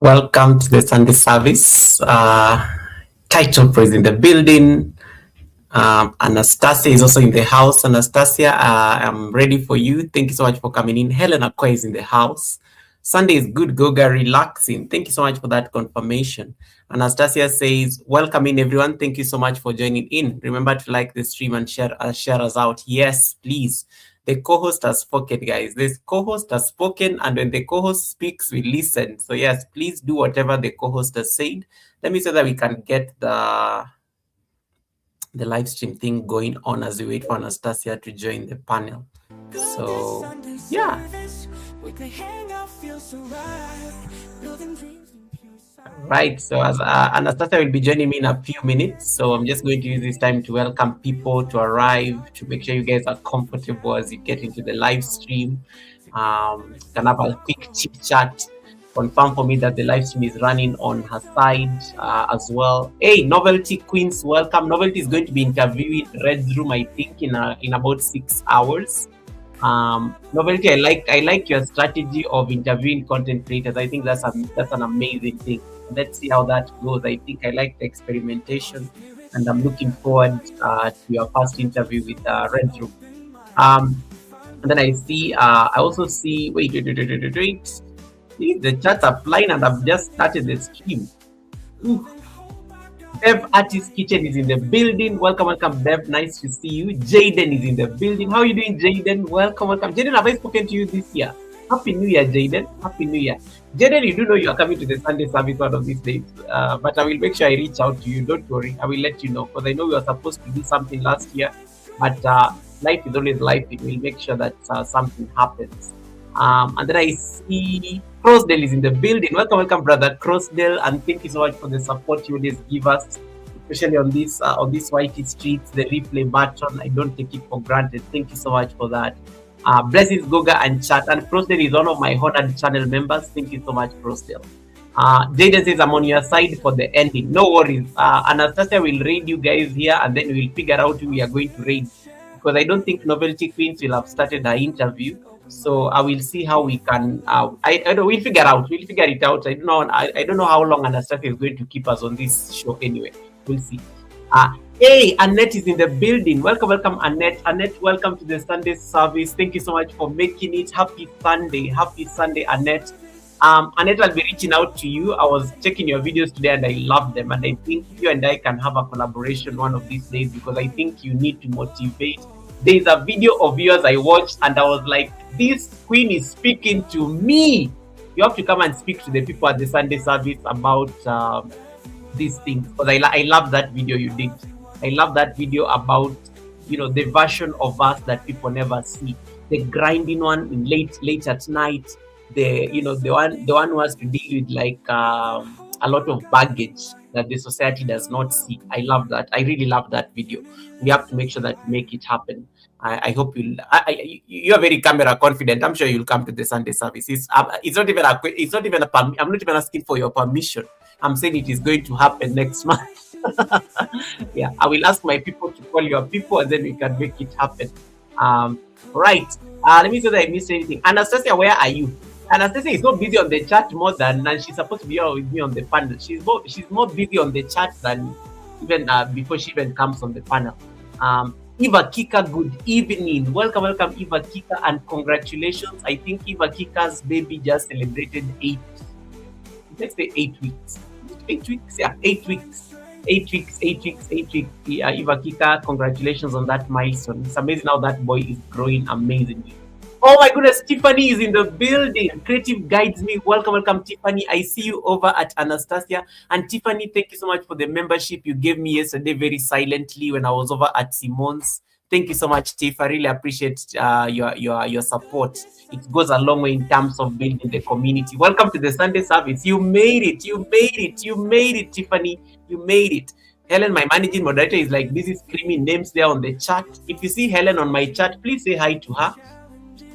Welcome to the Sunday service. Title praise in the building. Anastasia is also in the house. Anastasia, I'm ready for you. Thank you so much for coming in. Helen Akwa is in the house. Sunday is good, Goga, relaxing. Thank you so much for that confirmation. Anastasia says, welcome in everyone. Thank you so much for joining in. Remember to like the stream and share us out. Yes, please. The co-host has spoken, guys. This co-host has spoken, and when the co-host speaks, we listen. So yes, please do whatever the co-host has said. Let me say that we can get the live stream thing going on as we wait for Anastasia to join the panel. So yeah. Right, so as Anastasia will be joining me in a few minutes, so I'm just going to use this time to welcome people to arrive, to make sure you guys are comfortable as you get into the live stream. Can have a quick chit chat, confirm for me that the live stream is running on her side as well. Hey, Novelty Queens, welcome. Novelty is going to be interviewing Red Room, I think, in about 6 hours. Novelty, I like your strategy of interviewing content creators. I think that's an amazing thing. Let's see how that goes. I think I like the experimentation, and I'm looking forward to your first interview with Red Room. And then I also see. Wait. The chats are flying, and I've just started the stream. Ooh. Bev Artist Kitchen is in the building. Welcome, Bev. Nice to see you. Jaden is in the building. How are you doing, Jaden? Welcome. Jaden, have I spoken to you this year? Happy New Year, Jaden. Happy New Year. Jaden, you do know you are coming to the Sunday service one of these days. But I will make sure I reach out to you. Don't worry. I will let you know, because I know we were supposed to do something last year. But life is always life. We will make sure that something happens. And then I see Crossdale is in the building. Welcome, brother Crossdale, and thank you so much for the support you always give us, especially on this Whitey Streets, the replay button. I don't take it for granted. Thank you so much for that. Blessings Goga and chat, and Crossdale is one of my honored channel members. Thank you so much, Crossdale. Jaden says I'm on your side for the ending. No worries. Anastasia will raid you guys here, and then we'll figure out who we are going to raid, because I don't think Novelty Queens will have started her interview. So I will see how we can. I don't know. We'll figure it out. I don't know. I don't know how long Anastasia is going to keep us on this show. Anyway, we'll see. Hey, Annette is in the building. Welcome, Annette. Annette, welcome to the Sunday service. Thank you so much for making it. Happy Sunday, Annette. Annette, I'll be reaching out to you. I was checking your videos today, and I love them. And I think you and I can have a collaboration one of these days, because I think you need to motivate. There's a video of yours I watched, and I was like, this queen is speaking to me. You have to come and speak to the people at the Sunday service about these things, because I love that video you did. I love that video about, the version of us that people never see, the grinding one late at night, the one who has to deal with like a lot of baggage that the society does not see. I love that. I really love that video. We have to make sure that we make it happen. I hope you'll. You are very camera confident. I'm sure you'll come to the Sunday service. It's not even I'm not even asking for your permission. I'm saying it is going to happen next month. Yeah, I will ask my people to call your people, and then we can make it happen. Right. Let me see that I missed anything. Anastasia, where are you? Anastasia is so busy on the chat more than she's supposed to be with me on the panel. She's more busy on the chat than even before she even comes on the panel. Eva Kika, good evening. Welcome, Eva Kika, and congratulations. I think Eva Kika's baby just celebrated 8 weeks. 8 weeks, yeah, 8 weeks. 8 weeks. Eva Kika, congratulations on that milestone. It's amazing how that boy is growing amazingly. Oh my goodness, Tiffany is in the building. Creative guides me. Welcome, Tiffany. I see you over at Anastasia. And Tiffany, thank you so much for the membership you gave me yesterday very silently when I was over at Simon's. Thank you so much, Tiff. I really appreciate your support. It goes a long way in terms of building the community. Welcome to the Sunday service. You made it, Tiffany. You made it. Helen, my managing moderator, is like busy screaming names there on the chat. If you see Helen on my chat, please say hi to her.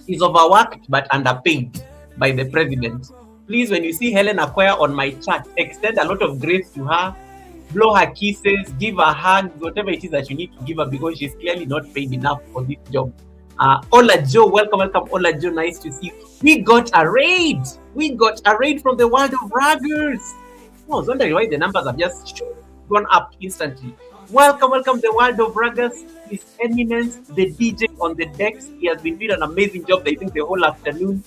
She's overworked but underpaid by the president. Please, when you see Helen Acquire on my chat, extend a lot of grace to her, blow her kisses, give her hugs, whatever it is that you need to give her, because she's clearly not paid enough for this job. Ola Joe, welcome, Ola Joe. Nice to see you. We got a raid. We got a raid from the world of raggers. I was wondering why the numbers have just gone up instantly. Welcome, welcome, the world of raggers. His Eminence, the DJ on the decks. He has been doing an amazing job, I think, the whole afternoon,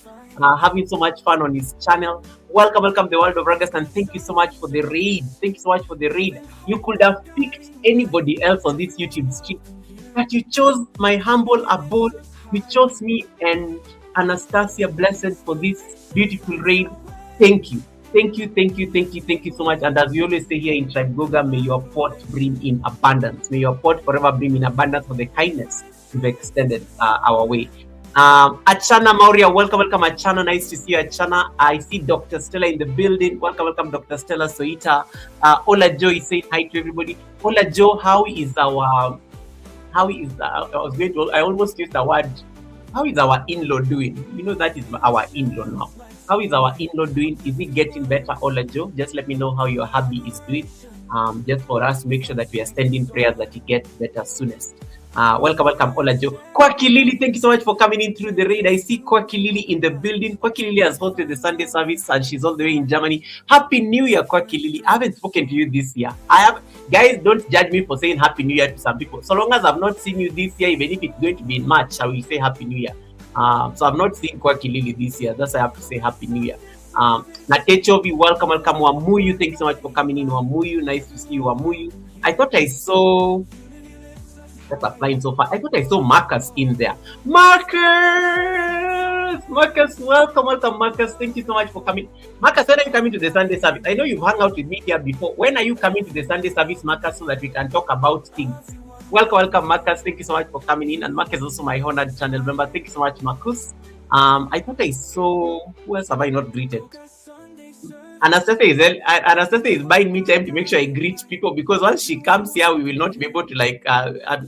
having so much fun on his channel. Welcome, welcome, the world of raggers, and thank you so much for the raid. Thank you so much for the raid. You could have picked anybody else on this YouTube stream, but you chose my humble abode. You chose me and Anastasia Blessed for this beautiful raid. Thank you. Thank you, thank you, thank you, thank you so much. And as we always say here in Tribe Goga, may your pot bring in abundance. May your pot forever bring in abundance for the kindness you've extended our way. Achana Maurya, welcome, welcome, Achana. Nice to see you, Achana. I see Dr. Stella in the building. Welcome, welcome, Dr. Stella Soita. Ola Joe is saying hi to everybody. Ola Joe, how is our I almost used the word, how is our in-law doing? You know, that is our in-law now. How is our in-law doing? Is it getting better, Ola Joe? Just let me know how your hubby is doing. Just for us to make sure that we are sending prayers that he gets better soonest. Welcome, welcome, Ola Joe. Kwaki Lily, thank you so much for coming in through the raid. I see Kwaki Lily in the building. Kwaki Lily has hosted the Sunday service and she's all the way in Germany. Happy New Year, Kwaki Lily. I haven't spoken to you this year. Guys, don't judge me for saying Happy New Year to some people. So long as I've not seen you this year, even if it's going to be in March, I will say Happy New Year. So I've not seen Kwaki Lily this year. That's why I have to say Happy New Year. Natechovi, welcome, welcome. Wamuyu, thank you so much for coming in. Wamuyu, nice to see you, Wamuyu. I thought I saw... That's applying so far. I thought I saw Marcus in there. Marcus, welcome, welcome, Marcus. Thank you so much for coming. Marcus, when are you coming to the Sunday service? I know you've hung out with me here before. When are you coming to the Sunday service, Marcus, so that we can talk about things? Welcome, welcome, Marcus. Thank you so much for coming in. And Marcus is also my honored channel member. Thank you so much, Marcus. I thought I saw... Who else have I not greeted? Anastasia is buying me time to make sure I greet people, because once she comes here, we will not be able to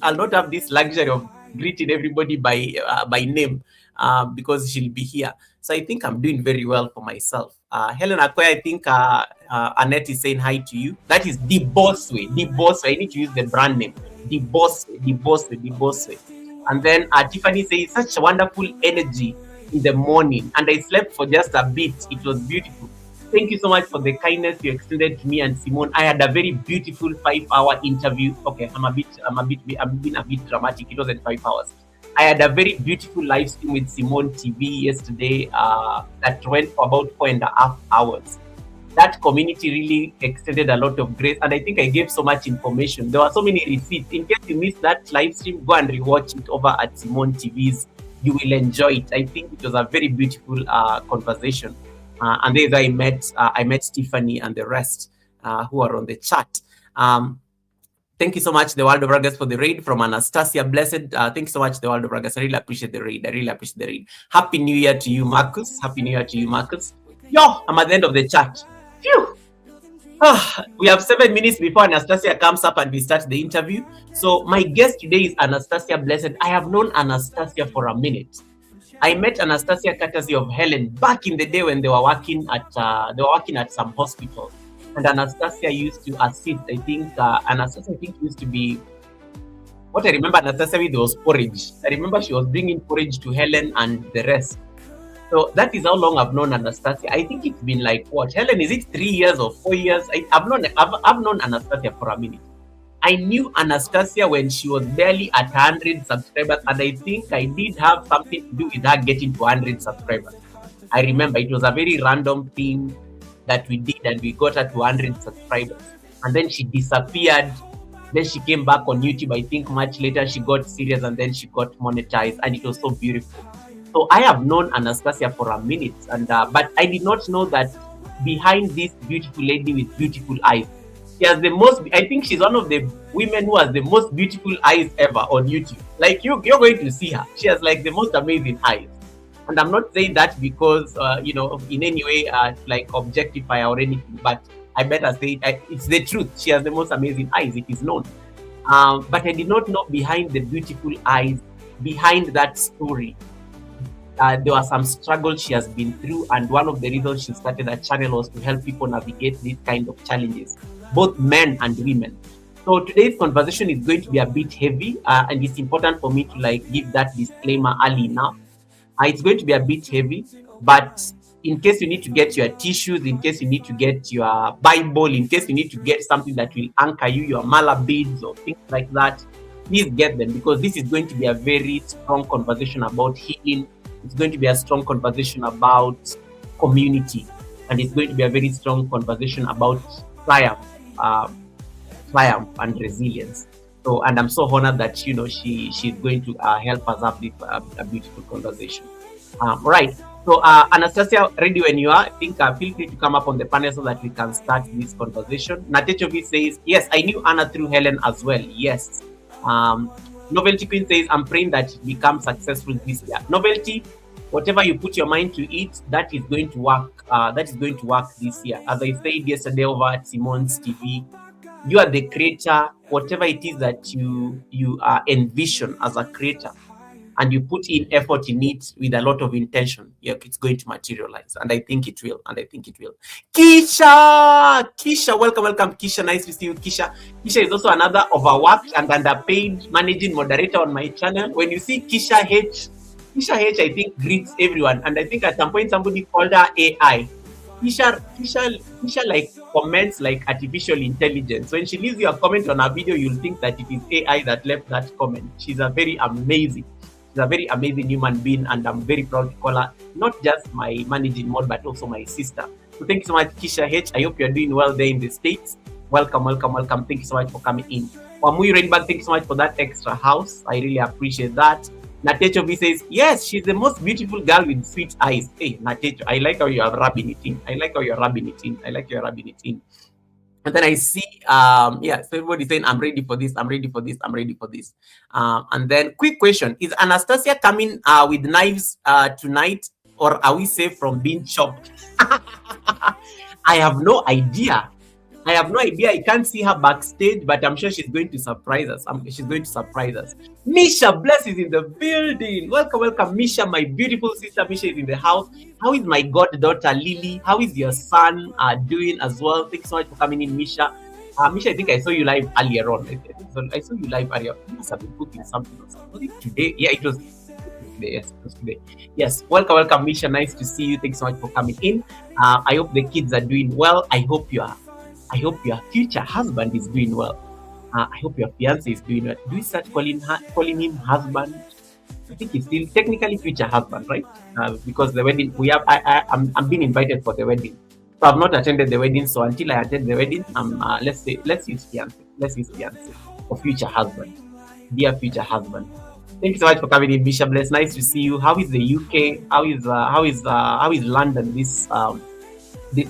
I'll not have this luxury of greeting everybody by name because she'll be here. So I think I'm doing very well for myself. Helen Akoya, I think Annette is saying hi to you. That is The Boss Way. The Boss Way. I need to use the brand name. The Boss Way. The Boss Way. The Boss Way. And then Tiffany says, such a wonderful energy in the morning. And I slept for just a bit. It was beautiful. Thank you so much for the kindness you extended to me and Simone. I had a very beautiful 5-hour interview. Okay, I'm being a bit dramatic. It wasn't 5 hours. I had a very beautiful live stream with Simone TV yesterday that went for about 4.5 hours. That community really extended a lot of grace, and I think I gave so much information. There were so many receipts. In case you missed that live stream, go and rewatch it over at Simone TV's. You will enjoy it. I think it was a very beautiful conversation. And there I met Tiffany and the rest who are on the chat. Thank you so much, the World of Ragas, for the raid from Anastasia Blessed. Thank you so much, the World of Ragas. I really appreciate the raid. I really appreciate the raid. Happy New Year to you, Marcus. Happy New Year to you, Marcus. Yo, I'm at the end of the chat. Phew. We have 7 minutes before Anastasia comes up and we start the interview. So my guest today is Anastasia Blessed. I have known Anastasia for a minute. I met Anastasia courtesy of Helen back in the day when they were working at some hospital, and Anastasia used to assist. I think Anastasia used to be, what I remember Anastasia with was porridge. I remember she was bringing porridge to Helen and the rest. So that is how long I've known Anastasia. I think it's been like what, Helen? Is it 3 years or 4 years? I've known Anastasia for a minute. I knew Anastasia when she was barely at 100 subscribers, and I think I did have something to do with her getting to 100 subscribers. I remember it was a very random thing that we did, and we got her to 100 subscribers. And then she disappeared. Then she came back on YouTube. I think much later she got serious, and then she got monetized, and it was so beautiful. So I have known Anastasia for a minute, and but I did not know that behind this beautiful lady with beautiful eyes, she has the most, I think she's one of the women who has the most beautiful eyes ever on YouTube. Like you're going to see her. She has like the most amazing eyes. And I'm not saying that because, in any way like objectify her or anything, but I better say it's the truth. She has the most amazing eyes. It is known. But I did not know behind the beautiful eyes, behind that story, there were some struggles she has been through. And one of the reasons she started that channel was to help people navigate these kind of challenges, both men and women. So today's conversation is going to be a bit heavy, and it's important for me to give that disclaimer early now. It's going to be a bit heavy, but in case you need to get your tissues, in case you need to get your Bible, in case you need to get something that will anchor you, your mala beads or things like that, please get them, because this is going to be a very strong conversation about healing. It's going to be a strong conversation about community, and it's going to be a very strong conversation about triumph, uh, triumph and resilience. So, and I'm so honored that she's going to help us have this a beautiful conversation. Right. So, Anastasia, ready when you are. I think feel free to come up on the panel so that we can start this conversation. Natechovi says, yes, I knew Anna through Helen as well. Yes. Novelty Queen says, I'm praying that it becomes successful this year. Novelty, whatever you put your mind to it, that is going to work. That is going to work this year. As I said yesterday over at Simon's TV, you are the creator. Whatever it is that you envision as a creator, and you put in effort in it with a lot of intention, it's going to materialize. And I think it will. Kisha, welcome, Kisha. Nice to see you, Kisha. Kisha is also another overworked and underpaid managing moderator on my channel. When you see Kisha H, I think greets everyone. And I think at some point somebody called her AI. Kisha like comments like artificial intelligence. When she leaves you a comment on a video, you'll think that it is AI that left that comment. She's a very amazing human being, and I'm very proud to call her not just my managing mod, but also my sister. So thank you so much, Kisha H. I hope you're doing well there in the States. Welcome. Thank you so much for coming in. Wamui Rainbag, thank you so much for that extra house. I really appreciate that. Natecho V says, yes, she's the most beautiful girl with sweet eyes. Hey, Natecho, I like how you are rubbing it in. And then I see, so everybody saying, I'm ready for this. And then quick question, is Anastasia coming with knives tonight, or are we safe from being chopped? I have no idea. I can't see her backstage, but I'm sure she's going to surprise us. Misha Bless is in the building. Welcome, Misha, my beautiful sister. Misha is in the house. How is my goddaughter, Lily? How is your son doing as well? Thanks so much for coming in, Misha. Misha, I think I saw you live earlier on. I saw you live earlier. You must have been cooking something or something. Was it today? Yeah, it was today. Yes, it was today. Yes, welcome, Misha. Nice to see you. Thanks so much for coming in. I hope the kids are doing well. I hope your future husband is doing well. I hope your fiance is doing well. Do we start calling him husband? I think he's still technically future husband, right? Because the wedding I'm being invited for the wedding, so I've not attended the wedding. So until I attend the wedding, let's use fiance for future husband, dear future husband. Thank you so much for coming in, Bishop Bless. Nice to see you. How is the UK? How is London this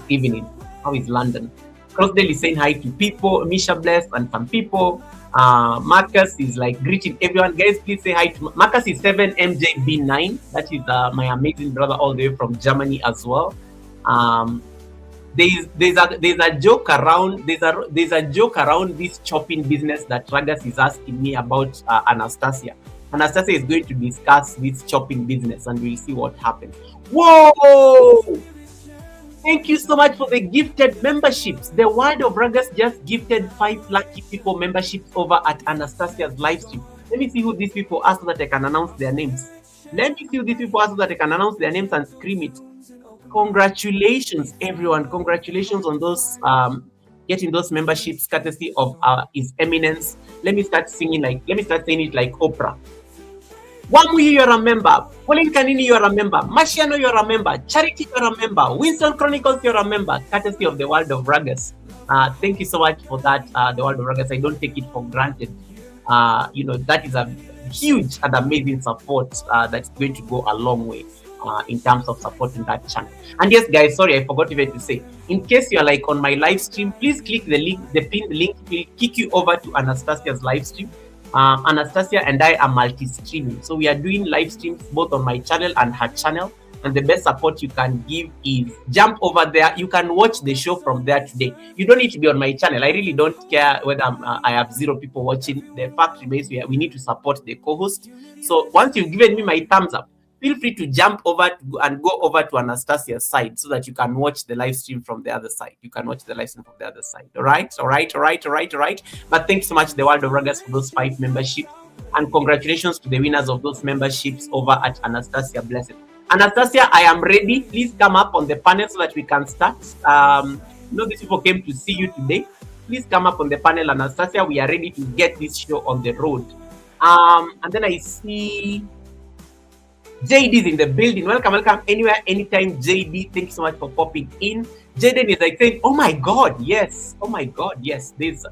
evening? How is London? Crossdale is saying hi to people, Misha Bless, and some people. Marcus is like greeting everyone. Guys, please say hi to Marcus. Is 7MJB9. That is my amazing brother all the way from Germany as well. There's a joke around this chopping business that Ragas is asking me about. Anastasia is going to discuss this chopping business, and we'll see what happens. Whoa! Thank you so much for the gifted memberships. The Word of Ragas just gifted 5 lucky people memberships over at Anastasia's live stream. Let me see who these people are so that I can announce their names. And scream it. Congratulations, everyone. Congratulations on those getting those memberships courtesy of His Eminence. Let me start saying it like Oprah. Wamu, you're a member. Pauline Kanini, you're a member. Marciano, you're a member. Charity, you're a member. Winston Chronicles, you're a member. Courtesy of the World of Ragas. Thank you so much for that, the World of Ragas. I don't take it for granted. That is a huge and amazing support that's going to go a long way in terms of supporting that channel. And yes, guys, sorry, I forgot even to say, in case you're like on my live stream, please click the link, the pinned link will kick you over to Anastasia's live stream. Anastasia and I are multi-streaming, so we are doing live streams both on my channel and her channel, and the best support you can give is jump over there. You can watch the show from there today. You don't need to be on my channel. I really don't care whether I have 0 people watching. The fact remains we need to support the co-host. So once you've given me my thumbs up, feel free to jump over and go over to Anastasia's side so that you can watch the live stream from the other side. All right. But thanks so much, the World of Ragas, for those 5 memberships. And congratulations to the winners of those memberships over at Anastasia Blessed. Anastasia, I am ready. Please come up on the panel so that we can start. These people came to see you today. Please come up on the panel, Anastasia. We are ready to get this show on the road. And then I see JD is in the building. Welcome, welcome. Anywhere, anytime, JD. Thank you so much for popping in. Jaden is like saying, "Oh my God, yes! Oh my God, yes!" There's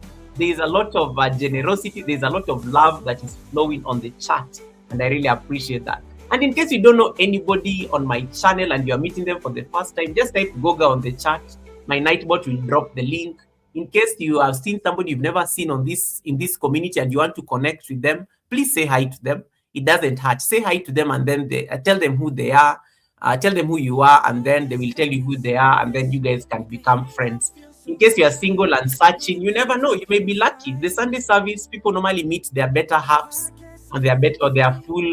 a lot of generosity. There's a lot of love that is flowing on the chat, and I really appreciate that. And in case you don't know anybody on my channel and you're meeting them for the first time, just type Goga on the chat. My Nightbot will drop the link. In case you have seen somebody you've never seen in this community and you want to connect with them, please say hi to them. It doesn't hurt. Say hi to them and then tell them who they are, tell them who you are, and then they will tell you who they are, and then you guys can become friends. In case you are single and searching, you never know. You may be lucky. The Sunday service, people normally meet their better halves, and they are better, or they are full,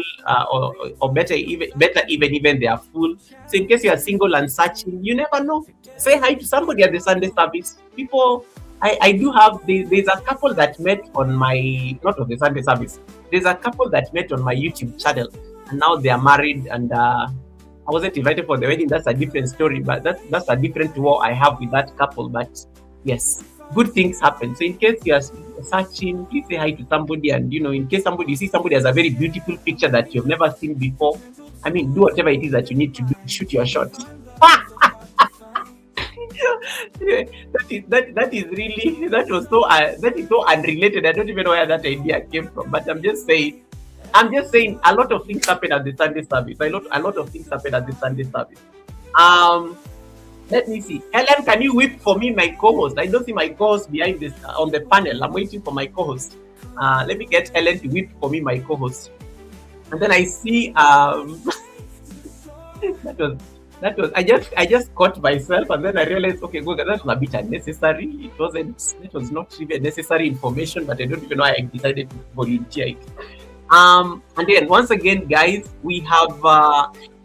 or better even they are full. So in case you are single and searching, you never know. Say hi to somebody at the Sunday service. People, I do have, there's a couple that met on my, not on the Sunday service, there's a couple that met on my YouTube channel, and now they are married, and I wasn't invited for the wedding. That's a different story, but that's a different war I have with that couple. But yes, good things happen. So in case you are searching, please say hi to somebody, and in case you see somebody has a very beautiful picture that you've never seen before, I mean, do whatever it is that you need to do. Shoot your shot. that is so unrelated. I don't even know where that idea came from, but I'm just saying a lot of things happen at the Sunday service. A lot of things happen at the Sunday service. Let me see. Helen, can you whip for me my co-host? I don't see my co-host behind this on the panel. I'm waiting for my co-host. Let me get Helen to whip for me my co-host. And then I see that was I just caught myself, and then I realized, okay, Goga, that was a bit unnecessary. It was not even necessary information, but I don't even know why I decided to volunteer it. And then once again, guys, we have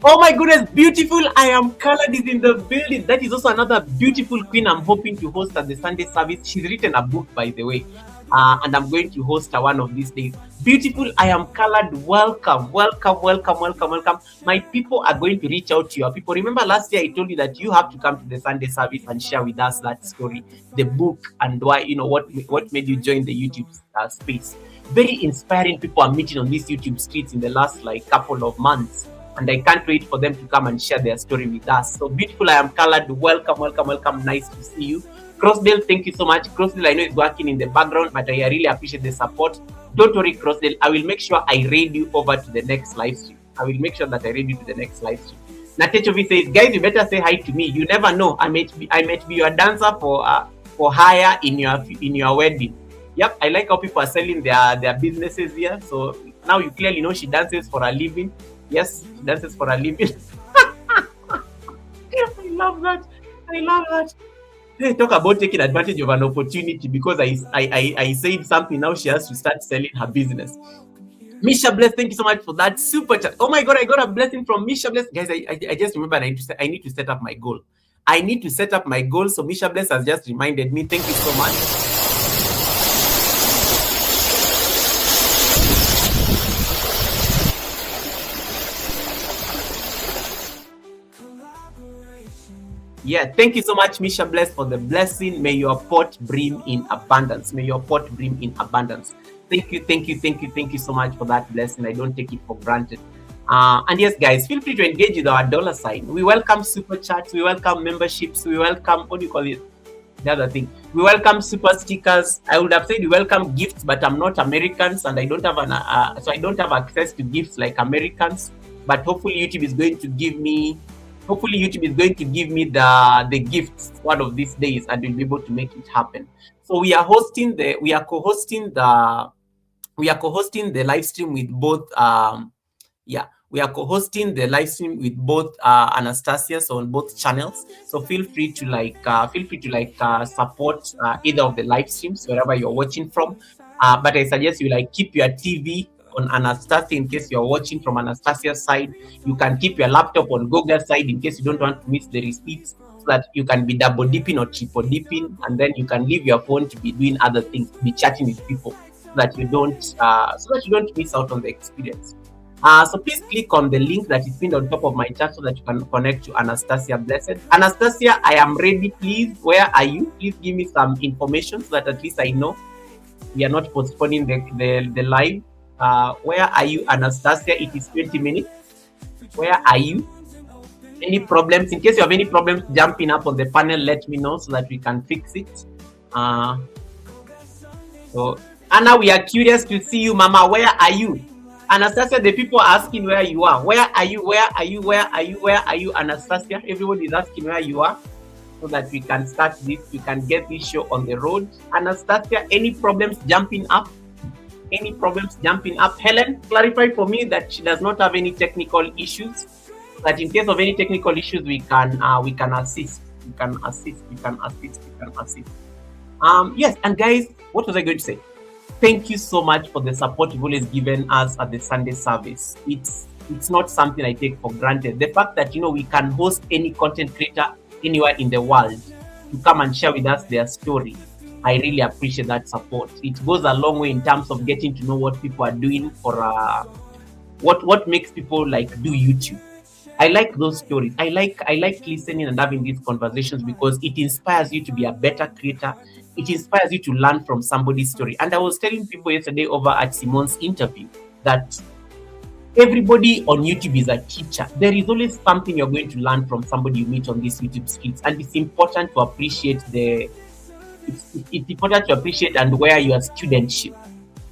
oh my goodness, beautiful I Am Colored is in the building. That is also another beautiful queen I'm hoping to host at the Sunday service. She's written a book, by the way, and I'm going to host her one of these days. Beautiful I Am Colored, welcome. My people are going to reach out to your people. Remember last year I told you that you have to come to the Sunday service and share with us that story, the book, and why, what made you join the YouTube space. Very inspiring people are meeting on these YouTube streets in the last couple of months, and I can't wait for them to come and share their story with us. So beautiful I Am Colored, welcome. Nice to see you. Crossdale, thank you so much. Crossdale, I know it's working in the background, but I really appreciate the support. Don't worry, Crossdale, I will make sure I raid you over to the next live stream. I will make sure that I raid you to the next live stream. Natechovi says, guys, you better say hi to me. You never know. I might be your dancer for hire in your wedding. Yep, I like how people are selling their businesses here. So now you clearly know she dances for a living. Yes, she dances for a living. I love that. Hey, talk about taking advantage of an opportunity, because I said something, now she has to start selling her business. Misha Bless, thank you so much for that super chat. Oh my God, I got a blessing from Misha Bless. Guys, I just remember I need to set up my goal. So Misha Bless has just reminded me. Thank you so much. Yeah, thank you so much, Misha Bless, for the blessing. May your pot brim in abundance. Thank you so much for that blessing. I don't take it for granted. And yes, guys, feel free to engage with our dollar sign. We welcome super chats, we welcome memberships, we welcome, what do you call it? The other thing. We welcome super stickers. I would have said we welcome gifts, but I'm not Americans, and I don't have so I don't have access to gifts like Americans. But hopefully YouTube is going to give me the gifts one of these days, and we'll be able to make it happen. So we are co-hosting the live stream with both Anastasia, so on both channels. So feel free to support either of the live streams wherever you're watching from. But I suggest you keep your TV on Anastasia in case you're watching from Anastasia's side. You can keep your laptop on Goga's side in case you don't want to miss the receipts, so that you can be double dipping or triple dipping, and then you can leave your phone to be doing other things, be chatting with people, so that you don't miss out on the experience. So please click on the link that is pinned on top of my chat so that you can connect to Anastasia Blessed. Anastasia, I am ready. Please, where are you? Please give me some information so that at least I know we are not postponing the live. Where are you, Anastasia? It is 20 minutes. Where are you? Any problems? In case you have any problems jumping up on the panel, let me know so that we can fix it. So Anna, we are curious to see you, Mama. Where are you? Anastasia, the people are asking where you are. Where are you? Where are you? Where are you? Where are you, Anastasia? Everybody is asking where you are so that we can start this. We can get this show on the road. Anastasia, any problems jumping up? Any problems jumping up? Helen, clarify for me that she does not have any technical issues. That in case of any technical issues, we can assist. We can assist. We can assist. We can assist. Yes, and guys, what was I going to say? Thank you so much for the support you've always given us at the Sunday service. It's not something I take for granted. The fact that we can host any content creator anywhere in the world to come and share with us their story, I really appreciate that support. It goes a long way in terms of getting to know what people are doing for what makes people like do YouTube. I like those stories. I like listening and having these conversations because it inspires you to be a better creator. It inspires you to learn from somebody's story. And I was telling people yesterday over at Simon's interview that everybody on YouTube is a teacher. There is always something you're going to learn from somebody you meet on these YouTube skills, and it's important to appreciate it's important to appreciate and wear your studentship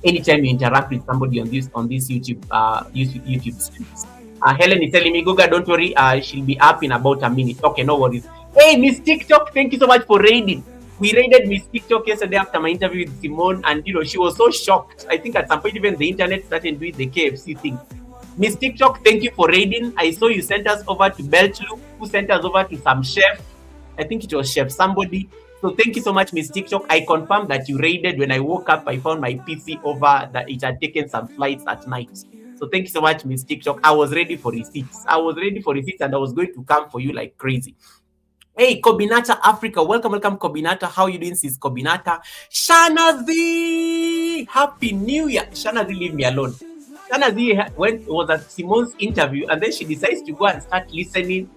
anytime you interact with somebody on this YouTube skills. Helen is telling me, Guga, don't worry, she'll be up in about a minute. Okay, no worries. Hey, Miss TikTok, thank you so much for raiding. We raided Miss TikTok yesterday after my interview with Simone, and she was so shocked. I think at some point even the internet started doing the KFC thing. Miss TikTok, thank you for raiding. I saw you sent us over to Belchlu, who sent us over to some chef. I think it was chef somebody. So thank you so much, Miss TikTok. I confirmed that you raided. When I woke up, I found my PC over that it had taken some flights at night. So thank you so much, Miss TikTok. I was ready for receipts. And I was going to come for you like crazy. Hey, Kobinata Africa. Welcome, Kobinata. How are you doing, sis Kobinata? Shana Z! Happy New Year. Shana Z, leave me alone. Shana Z was at Simone's interview, and then she decides to go and start listening.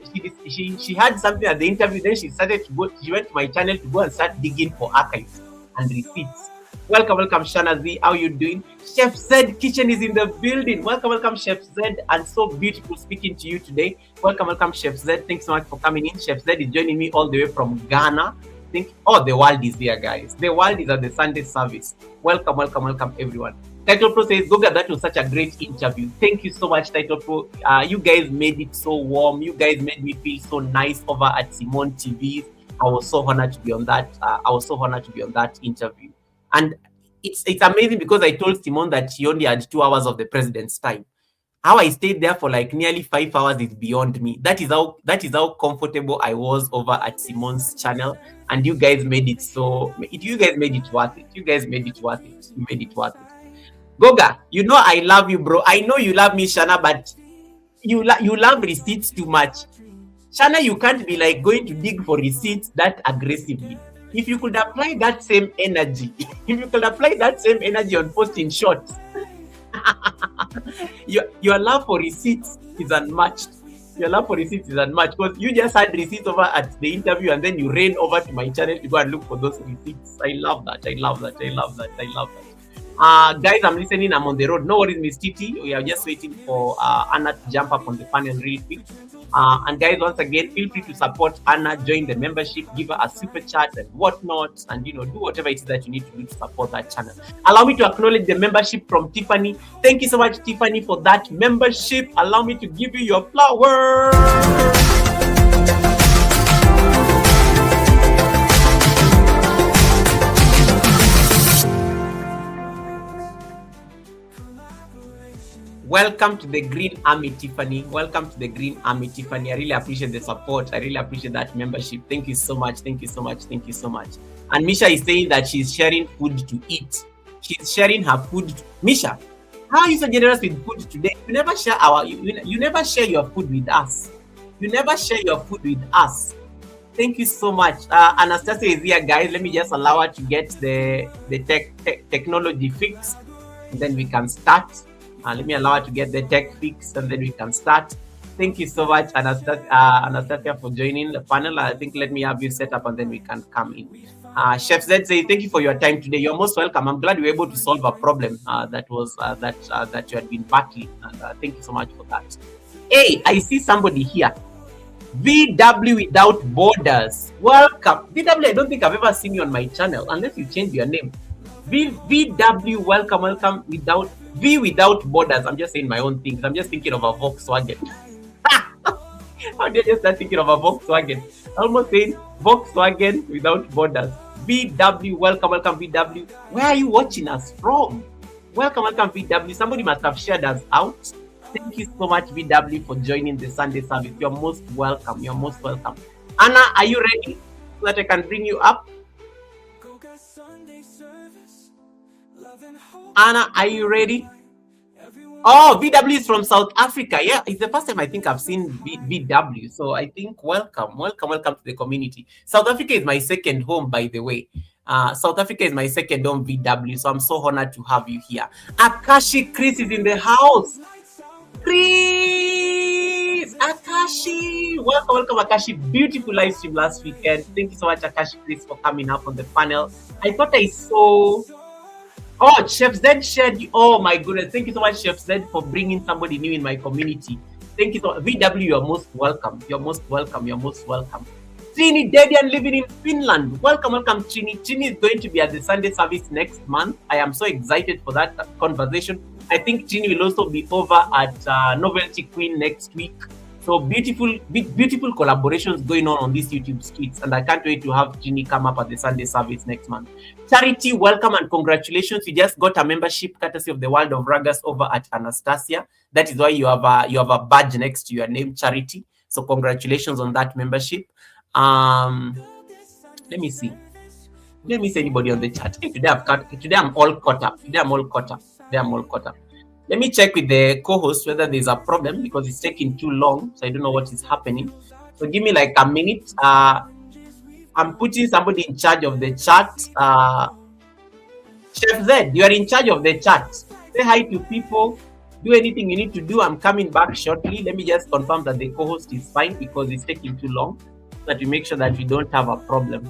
She had something at the interview, then she went to my channel to go and start digging for archives and receipts. Welcome, Shana Z. How you doing? Chef Zed Kitchen is in the building. Welcome, Chef Zed. And so beautiful speaking to you today. Welcome, Chef Zed. Thanks so much for coming in. Chef Zed is joining me all the way from Ghana. The world is there, guys. The world is at the Sunday service. Welcome, everyone. Title Pro says, Goga, that was such a great interview. Thank you so much, Title Pro. You guys made it so warm. You guys made me feel so nice over at Simone TV. I was so honored to be on that interview. And it's amazing because I told Simone that she only had 2 hours of the president's time. How I stayed there for like nearly 5 hours is beyond me. That is how comfortable I was over at Simone's channel. And you guys made it you guys made it worth it. You made it worth it. Goga, I love you, bro. I know you love me, Shana, but you love receipts too much. Shana, you can't be like going to dig for receipts that aggressively. If you could apply that same energy, on posting shots, your love for receipts is unmatched. Because you just had receipts over at the interview and then you ran over to my channel to go and look for those receipts. I love that. Guys, I'm listening. I'm on the road. No worries, Miss Titi. We are just waiting for Anna to jump up on the panel really quick. And guys, once again, feel free to support Anna, join the membership, give her a super chat and whatnot, and do whatever it is that you need to do to support that channel. Allow me to acknowledge the membership from Tiffany. Thank you so much, Tiffany, for that membership. Allow me to give you your flowers. Welcome to the Green Army, Tiffany. I really appreciate the support. I really appreciate that membership. Thank you so much. And Misha is saying that she's sharing food to eat. She's sharing her food. Misha, how are you so generous with food today? You never share you never share your food with us. Thank you so much. Anastasia is here, guys. Let me just allow her to get the technology fixed, and then we can start. Let me allow her to get the tech fix and then we can start. Thank you so much, Anastasia, for joining the panel. I think let me have you set up and then we can come in. Chef Z say thank you for your time today. You're most welcome. I'm glad you were able to solve a problem that you had been battling. And thank you so much for that. Hey, I see somebody here. VW Without Borders. Welcome. VW, I don't think I've ever seen you on my channel unless you change your name. VW, welcome without Without Borders. I'm just saying my own things. I'm just thinking of a Volkswagen. How did I just start thinking of a Volkswagen? Almost saying Volkswagen Without Borders. VW, welcome VW. Where are you watching us from? Welcome VW. Somebody must have shared us out. Thank you so much, VW, for joining the Sunday service. You're most welcome. You're most welcome. Anna, are you ready so that I can bring you up? Anna, are you ready? Oh, VW is from South Africa. Yeah, it's the first time I think I've seen VW. So I think welcome to the community. South Africa is my second home, by the way. South Africa is my second home, VW. So I'm so honored to have you here. Akashi Chris is in the house. Chris! Akashi! Welcome, Akashi. Beautiful live stream last weekend. Thank you so much, Akashi Chris, for coming up on the panel. I thought I saw... Oh, Chef Z shared you. Oh my goodness. Thank you so much, Chef Z, for bringing somebody new in my community. Thank you so much. VW, you're most welcome. You're most welcome. You're most welcome. Trini Dedian living in Finland. Welcome, Trini. Trini is going to be at the Sunday service next month. I am so excited for that conversation. I think Trini will also be over at Novelty Queen next week. So beautiful collaborations going on these YouTube streets, and I can't wait to have Trini come up at the Sunday service next month. Charity, welcome and congratulations! You just got a membership courtesy of the World of Ragas over at Anastasia. That is why you have a badge next to your name, Charity. So congratulations on that membership. Let me see. Let me see anybody on the chat. Today I'm all caught up. Let me check with the co-host whether there's a problem because it's taking too long. So I don't know what is happening. So give me like a minute. I'm putting somebody in charge of the chat. Chef Z, you are in charge of the chat. Say hi to people. Do anything you need to do. I'm coming back shortly. Let me just confirm that the co-host is fine because it's taking too long, so that we make sure that we don't have a problem.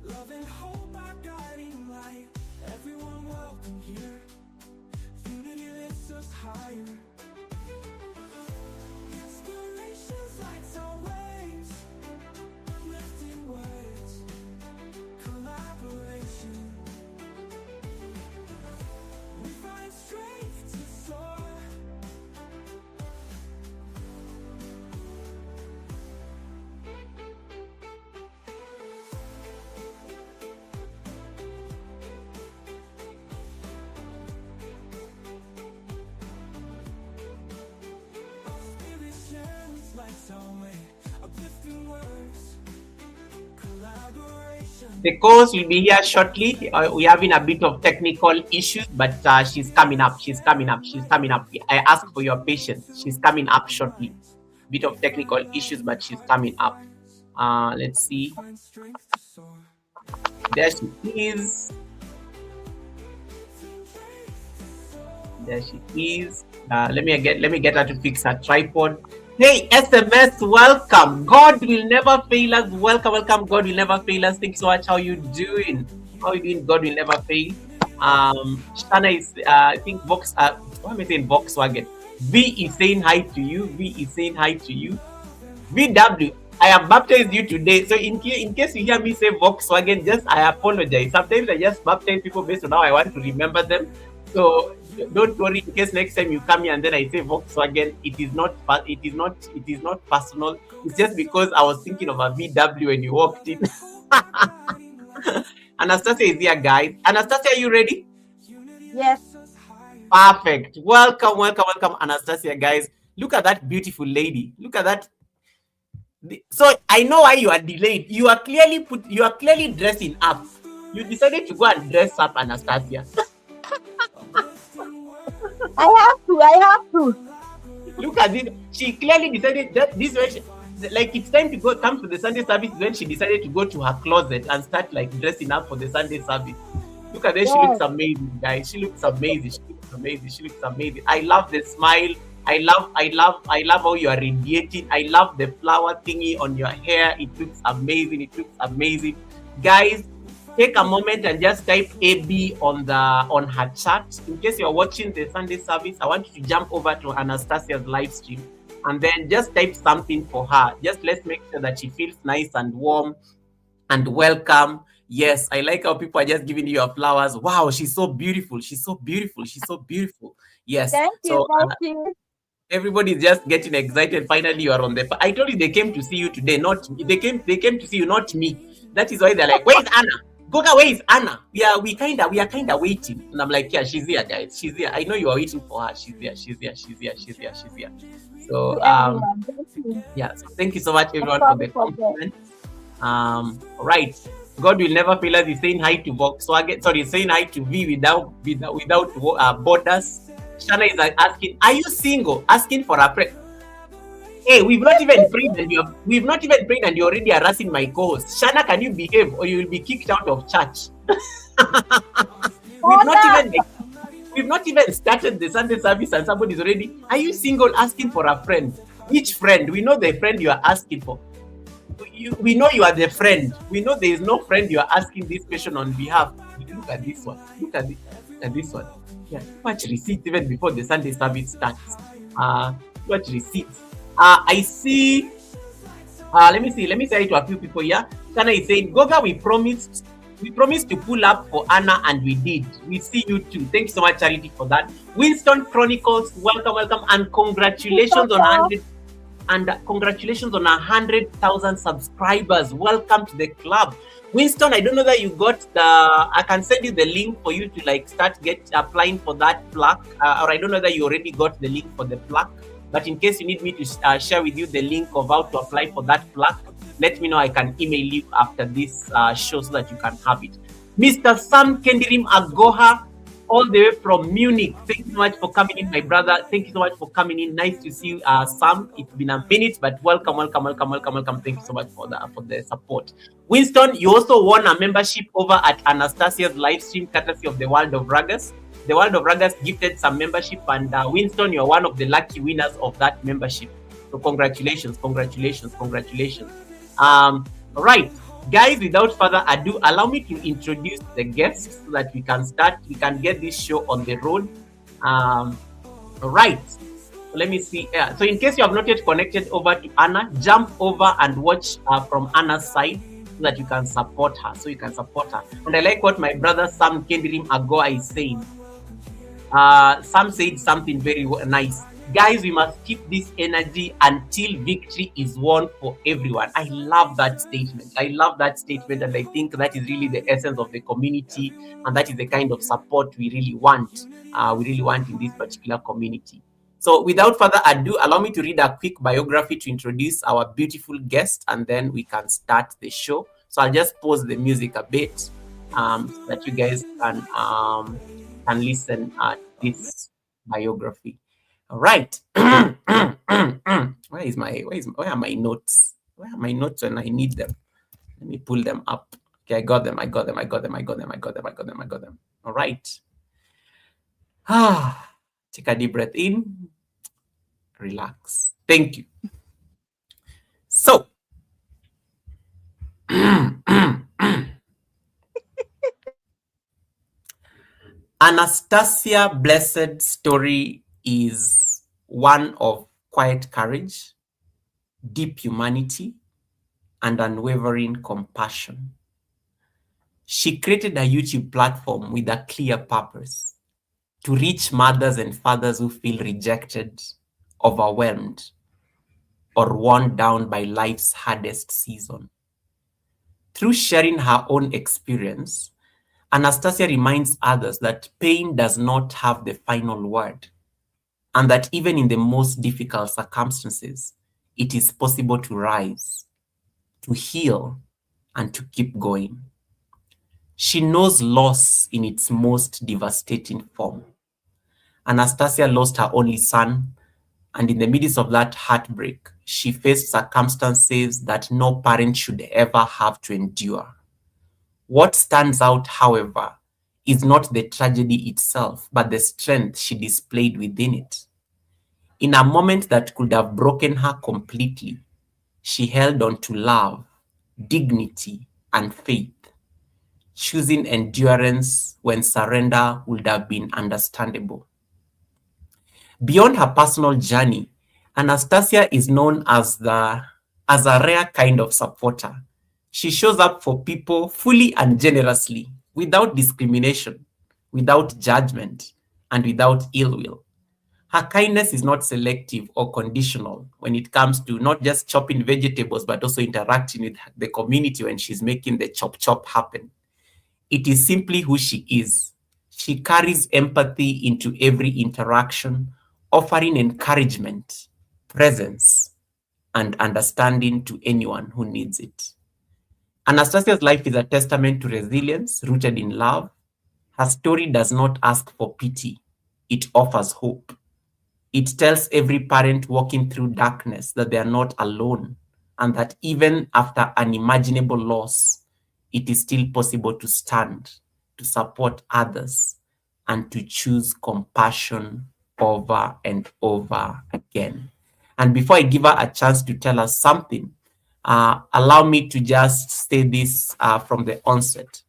Love and hope are guiding light. Everyone welcome here. Unity lifts us higher. Inspirations lights our ways. Lifting words. Collaboration. We find strength to soar. The co-host will be here shortly. We're having a bit of technical issues, but she's coming up. I ask for your patience. She's coming up shortly. Bit of technical issues, but she's coming up. Let's see. There she is. Let me get her to fix her tripod. Hey, SMS, welcome. God will never fail us. Welcome. God will never fail us. Thanks so much. How you doing? God will never fail. Shana is, I think, why am I saying Volkswagen? V is saying hi to you. VW, I have baptized you today. So in case you hear me say Volkswagen, I apologize. Sometimes I just baptize people based on how I want to remember them. So don't worry, in case next time you come here and then I say Volkswagen, it is not personal. It's just because I was thinking of a VW when you walked in. Anastasia is here, guys. Anastasia, are you ready? Yes. Perfect. Welcome, Anastasia, guys. Look at that beautiful lady. Look at that. So I know why you are delayed. You are clearly dressing up. You decided to go and dress up Anastasia. I have to. Look at this. She clearly decided that this way, like it's time to go come to the Sunday service. When she decided to go to her closet and start like dressing up for the Sunday service. Look at this. She looks Yes. amazing, guys. She looks amazing. She looks amazing. She looks amazing. I love the smile. I love how you are radiating. I love the flower thingy on your hair. It looks amazing. It looks amazing. Guys, take a moment and just type AB on her chat. In case you're watching the Sunday service, I want you to jump over to Anastasia's live stream and then just type something for her. Just let's make sure that she feels nice and warm and welcome. Yes, I like how people are just giving you your flowers. Wow, she's so beautiful. She's so beautiful. She's so beautiful. Yes. Thank you, So Bessie. everybody's just getting excited. Finally, you are on the. I told you they came to see you today, not me. They came to see you, not me. That is why they're like, "Where is Anna? Goga, where is Anna? We are kinda waiting." And I'm like, "Yeah, she's here, guys. She's here. I know you are waiting for her. She's here. She's here. She's here. She's here. She's here." So To everyone. Thank you. yeah. So thank you so much, everyone, for the Sorry for that. compliment. Right. God will never fail us. He's saying hi to Volkswagen. Sorry, he's saying hi to V without borders. Shana is asking, "Are you single?" Asking for a friend. Hey, we've not even prayed and you're already harassing my co-host. Shana, can you behave or you will be kicked out of church? we've not even we've not even started the Sunday service and somebody's already. Are you single? Asking for a friend. Which friend? We know the friend you are asking for. We know you are the friend. We know there is no friend you are asking this question on behalf. Look at this one. Look at this one. Yeah, too much receipts even before the Sunday service starts. Too much receipts. I see. Let me say it to a few people here. Sana is saying, "Goga, we promised to pull up for Anna, and we did. We see you too. Thank you so much, Charity, for that." Winston Chronicles, welcome, and congratulations on 100. And congratulations on 100,000 subscribers. Welcome to the club. Winston, I don't know that you got I can send you the link for you to like start applying for that plaque. Or I don't know that you already got the link for the plaque. But in case you need me to share with you the link of how to apply for that plaque, let me know. I can email you after this show so that you can have it. Mr. Sam Kendirim Agoha, all the way from Munich. Thank you so much for coming in, my brother. Thank you so much for coming in. Nice to see you, Sam. It's been a minute, but welcome. Thank you so much for the support. Winston, you also won a membership over at Anastasia's live stream, courtesy of the World of Ragas. The World of Ragas gifted some membership, and Winston, you're one of the lucky winners of that membership. So congratulations. Right. Guys, without further ado, allow me to introduce the guests so that we can get this show on the road. Right. So let me see. So in case you have not yet connected over to Anna, jump over and watch from Anna's side so that you can support her. And I like what my brother Sam Kendirim Agoa is saying. Sam said something very nice. Guys, we must keep this energy until victory is won for everyone. I love that statement. And I think that is really the essence of the community, and that is the kind of support we really want. In this particular community. So without further ado, allow me to read a quick biography to introduce our beautiful guest, and then we can start the show. So I'll just pause the music a bit so that you guys can listen at this biography. All right. Where are my notes? Where are my notes when I need them? Let me pull them up. Okay, I got them. All right. Take a deep breath in. Relax. Thank you. So, Anastasia Blessed's story is one of quiet courage, deep humanity, and unwavering compassion. She created a YouTube platform with a clear purpose: to reach mothers and fathers who feel rejected, overwhelmed, or worn down by life's hardest season. Through sharing her own experience, Anastasia reminds others that pain does not have the final word, and that even in the most difficult circumstances, it is possible to rise, to heal, and to keep going. She knows loss in its most devastating form. Anastasia lost her only son, and in the midst of that heartbreak, she faced circumstances that no parent should ever have to endure. What stands out, however, is not the tragedy itself, but the strength she displayed within it. In a moment that could have broken her completely, she held on to love, dignity, and faith, choosing endurance when surrender would have been understandable. Beyond her personal journey, Anastasia is known as a rare kind of supporter. She shows up for people fully and generously, without discrimination, without judgment, and without ill will. Her kindness is not selective or conditional when it comes to not just chopping vegetables, but also interacting with the community when she's making the chop chop happen. It is simply who she is. She carries empathy into every interaction, offering encouragement, presence, and understanding to anyone who needs it. Anastasia's life is a testament to resilience rooted in love. Her story does not ask for pity, it offers hope. It tells every parent walking through darkness that they are not alone, and that even after unimaginable loss, it is still possible to stand, to support others, and to choose compassion over and over again. And before I give her a chance to tell us something, allow me to just say this from the onset.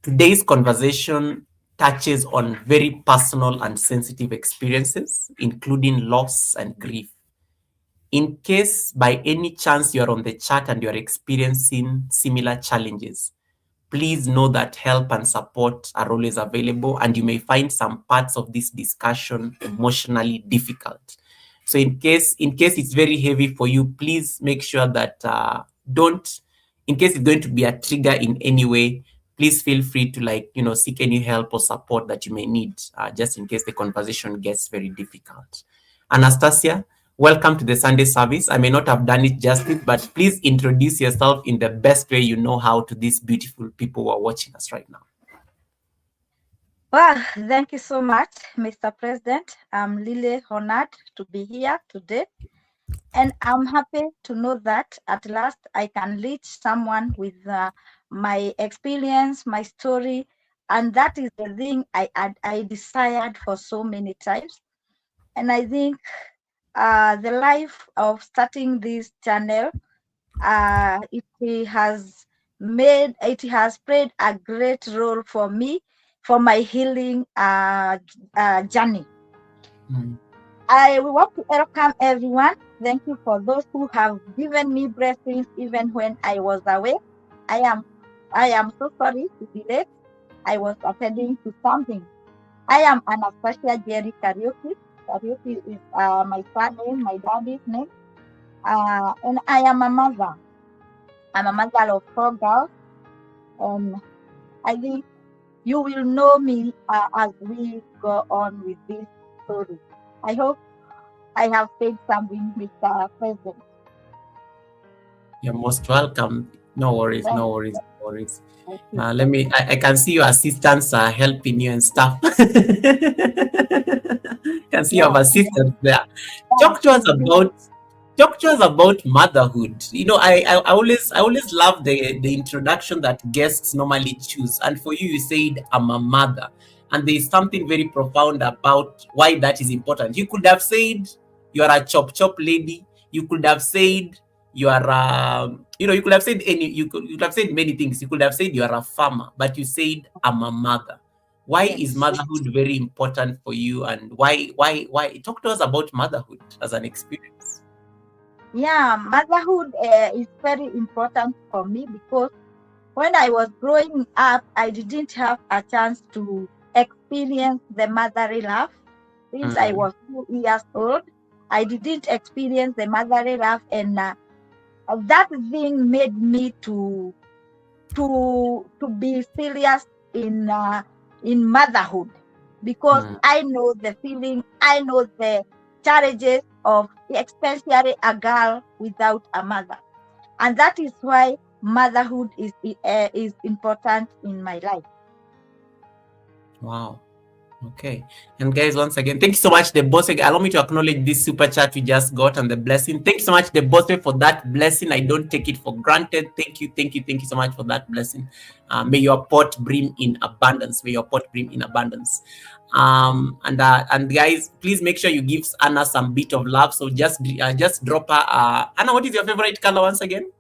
Today's conversation touches on very personal and sensitive experiences, including loss and grief. In case by any chance you're on the chat and you're experiencing similar challenges, please know that help and support are always available, and you may find some parts of this discussion emotionally difficult. So in case it's very heavy for you, please make sure that in case it's going to be a trigger in any way, please feel free to seek any help or support that you may need, just in case the conversation gets very difficult. Anastasia, welcome to the Sunday service. I may not have done it justice, but please introduce yourself in the best way you know how to these beautiful people who are watching us right now. Well, thank you so much, Mr. President. I'm really honored to be here today. And I'm happy to know that at last I can reach someone with my experience, my story. And that is the thing I desired for so many times. And I think the life of starting this channel, it has played a great role for me for my healing journey. I want to welcome everyone. Thank you for those who have given me blessings even when I was away. I am so sorry to be late. I was attending to something. I am Anastasia Jerry Karaoke. Karaoke is my surname, my daddy's name. And I am a mother. I'm a mother of 4 girls. And I think you will know me as we go on with this story. I hope I have said something, Mr. President. You're most welcome. No worries, Thank no you. worries, no worries. Thank you. I can see your assistants are helping you and stuff. Can see your assistants there. Talk to us about motherhood. I always love the introduction that guests normally choose. And for you said I'm a mother, and there is something very profound about why that is important. You could have said you are a chop chop lady. You could have said you are you could have said you could have said many things. You could have said you are a farmer, but you said I'm a mother. Why is motherhood very important for you, and why talk to us about motherhood as an experience? Yeah, motherhood is very important for me because when I was growing up, I didn't have a chance to experience the motherly love. Since I was 2 years old, I didn't experience the motherly love, and that thing made me to be serious in motherhood, because I know the feeling, I know the challenges of especially a girl without a mother. And that is why motherhood is important in my life. Wow. Okay. And guys, once again, thank you so much, the boss. Allow me to acknowledge this super chat we just got and the blessing. Thank you so much, the boss, for that blessing. I don't take it for granted. Thank you so much for that blessing. May your pot brim in abundance. May your pot brim in abundance. And guys, please make sure you give Anna some bit of love. So just drop her. Anna, what is your favorite color once again?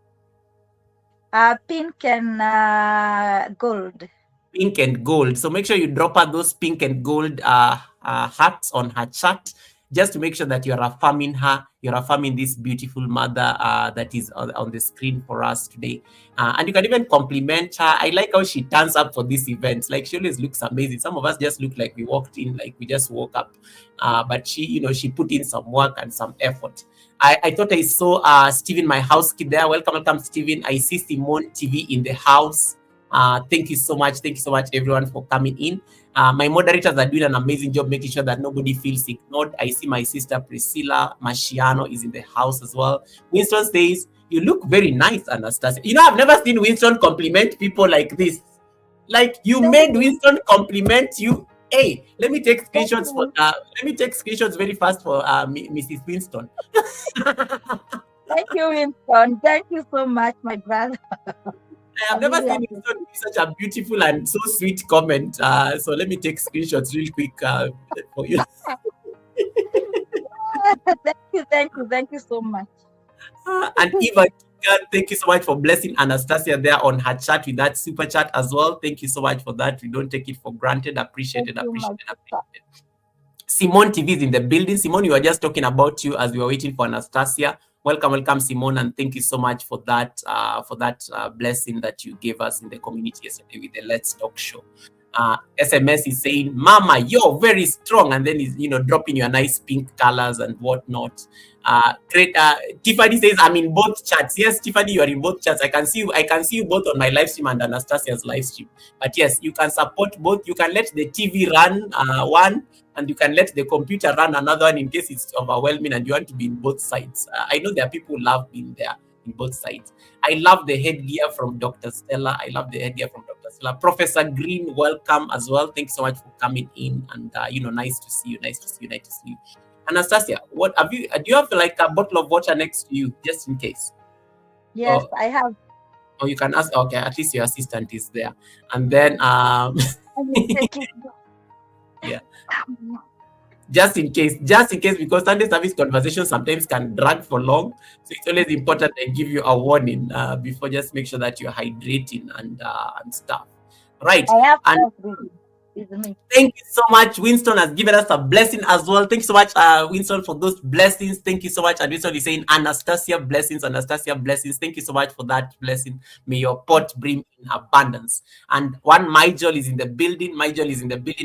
Pink and gold. Pink and gold. So make sure you drop her those pink and gold hearts on her chat, just to make sure that you're affirming her, you're affirming this beautiful mother that is on the screen for us today. And you can even compliment her. I like how she turns up for these events. Like, she always looks amazing. Some of us just look like we walked in, like we just woke up. But she, she put in some work and some effort. I thought I saw Stephen, my house kid there. Welcome, Stephen. I see Simone TV in the house. Thank you so much. Thank you so much, everyone, for coming in. My moderators are doing an amazing job making sure that nobody feels ignored. I see my sister Priscilla Masciano is in the house as well. Winston says, you look very nice, Anastasia. I've never seen Winston compliment people like this. Like, you made Winston compliment you. Hey, let me take screenshots very fast for Mrs. Winston. Thank you, Winston. Thank you so much, my brother. I have never seen Winston give such a beautiful and so sweet comment. So let me take screenshots real quick for you. Thank you so much. And Eva, thank you so much for blessing Anastasia there on her chat with that super chat as well. Thank you so much for that. We don't take it for granted. Appreciate it. Simone TV is in the building. Simone, we were just talking about you as we were waiting for Anastasia. Welcome, Simone, and thank you so much for that blessing that you gave us in the community yesterday with the Let's Talk show. SMS is saying, Mama, you're very strong, and then is dropping your nice pink colors and whatnot. Great. Tiffany says, I'm in both chats. Yes, Tiffany, you are in both chats. I can see you both on my live stream and Anastasia's live stream. But yes, you can support both. You can let the TV run one, and you can let the computer run another one in case it's overwhelming and you want to be in both sides. I know there are people who love being there in both sides. I love the headgear from Dr. Stella. Professor Green, welcome as well. Thanks so much for coming in, and nice to see you. Anastasia, do you have like a bottle of water next to you, just in case? Yes, I have. Or you can ask. Okay, at least your assistant is there. And then yeah, just in case, because Sunday service conversations sometimes can drag for long, so it's always important I give you a warning before. Just make sure that you're hydrating and stuff, right? I have Thank you so much. Winston has given us a blessing as well. Thank you so much, Winston, for those blessings. Thank you so much. And Winston is saying, Anastasia blessings. Thank you so much for that blessing. May your pot brim in abundance. And one Mijol is in the building.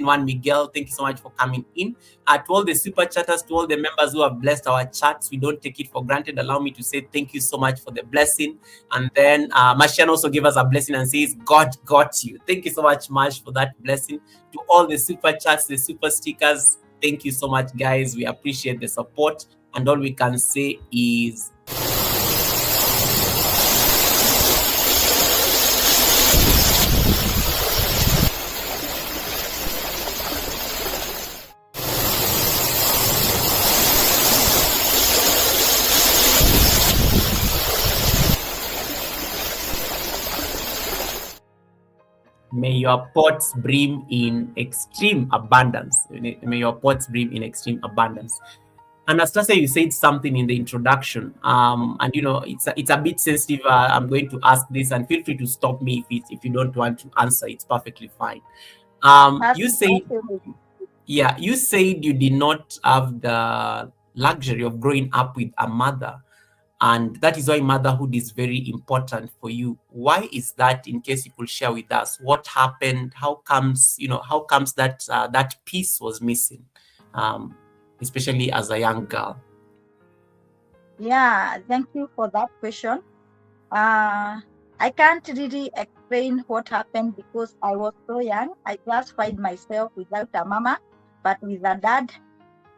One Miguel, thank you so much for coming in. To all the super chatters, to all the members who have blessed our chats, we don't take it for granted. Allow me to say thank you so much for the blessing. And then Mashian also gave us a blessing and says, God got you. Thank you so much, Mash, for that blessing. To all the super chats, the super stickers, thank you so much, guys. We appreciate the support. And all we can say is, may your pots brim in extreme abundance. May your pots brim in extreme abundance. Anastasia, you said something in the introduction, and it's a bit sensitive. I'm going to ask this, and feel free to stop me if you don't want to answer. It's perfectly fine. You said you did not have the luxury of growing up with a mother, and that is why motherhood is very important for you. Why is that? In case you could share with us, what happened? How comes that that piece was missing, especially as a young girl? Yeah, thank you for that question. I can't really explain what happened because I was so young. I classified myself without a mama, but with a dad.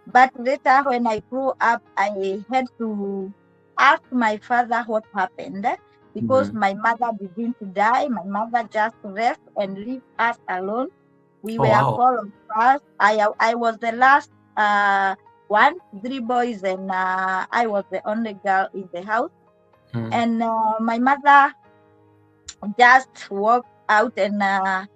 But later, when I grew up, I had to ask my father what happened. because my mother didn't die. My mother just left and leave us alone. We Oh, were wow. 4 of us. I was the last one, 3 boys, and I was the only girl in the house. And my mother just walked out and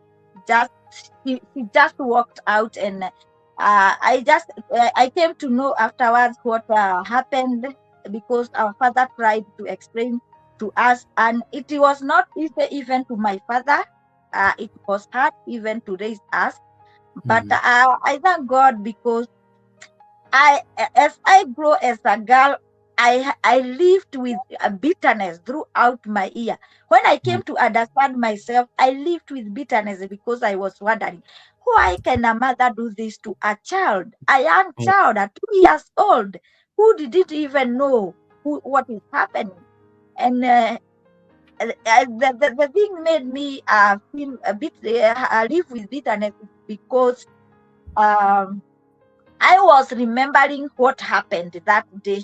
she just walked out, and I came to know afterwards what happened, because our father tried to explain to us, and it was not easy even to my father. It was hard even to raise us, but I thank God, because as I grow as a girl, I lived with a bitterness throughout my year. When I came to understand myself, I lived with bitterness, because I was wondering, why can a mother do this to a child, a young child at 2 years old, who didn't even know what is happening? And the thing made me feel a bit live with bitterness, because I was remembering what happened that day.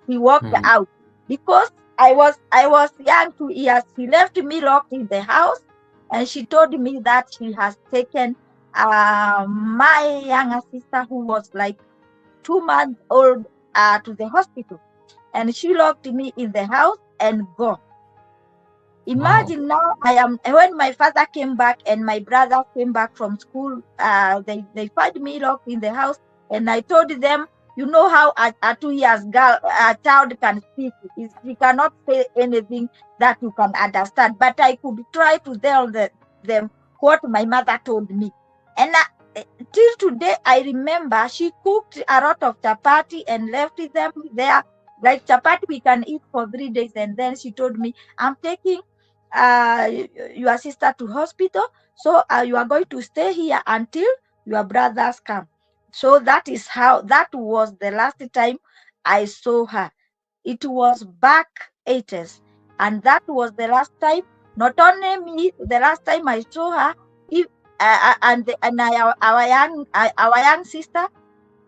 He walked out, because I was young, 2 years. She left me locked in the house, and she told me that she has taken my younger sister, who was like 2 months old, to the hospital, and she locked me in the house and go. Imagine now when my father came back and my brother came back from school, they find me locked in the house, and I told them, you know how a 2 years girl, a child can speak. She cannot say anything that you can understand, but I could try to tell them what my mother told me. And till today, I remember she cooked a lot of chapati and left them there. Like chapati we can eat for 3 days, and then she told me, I'm taking your sister to hospital, so you are going to stay here until your brothers come. So that was the last time I saw her. It was back 80s, and that was the last time. Not only me, the last time I saw her, our young sister.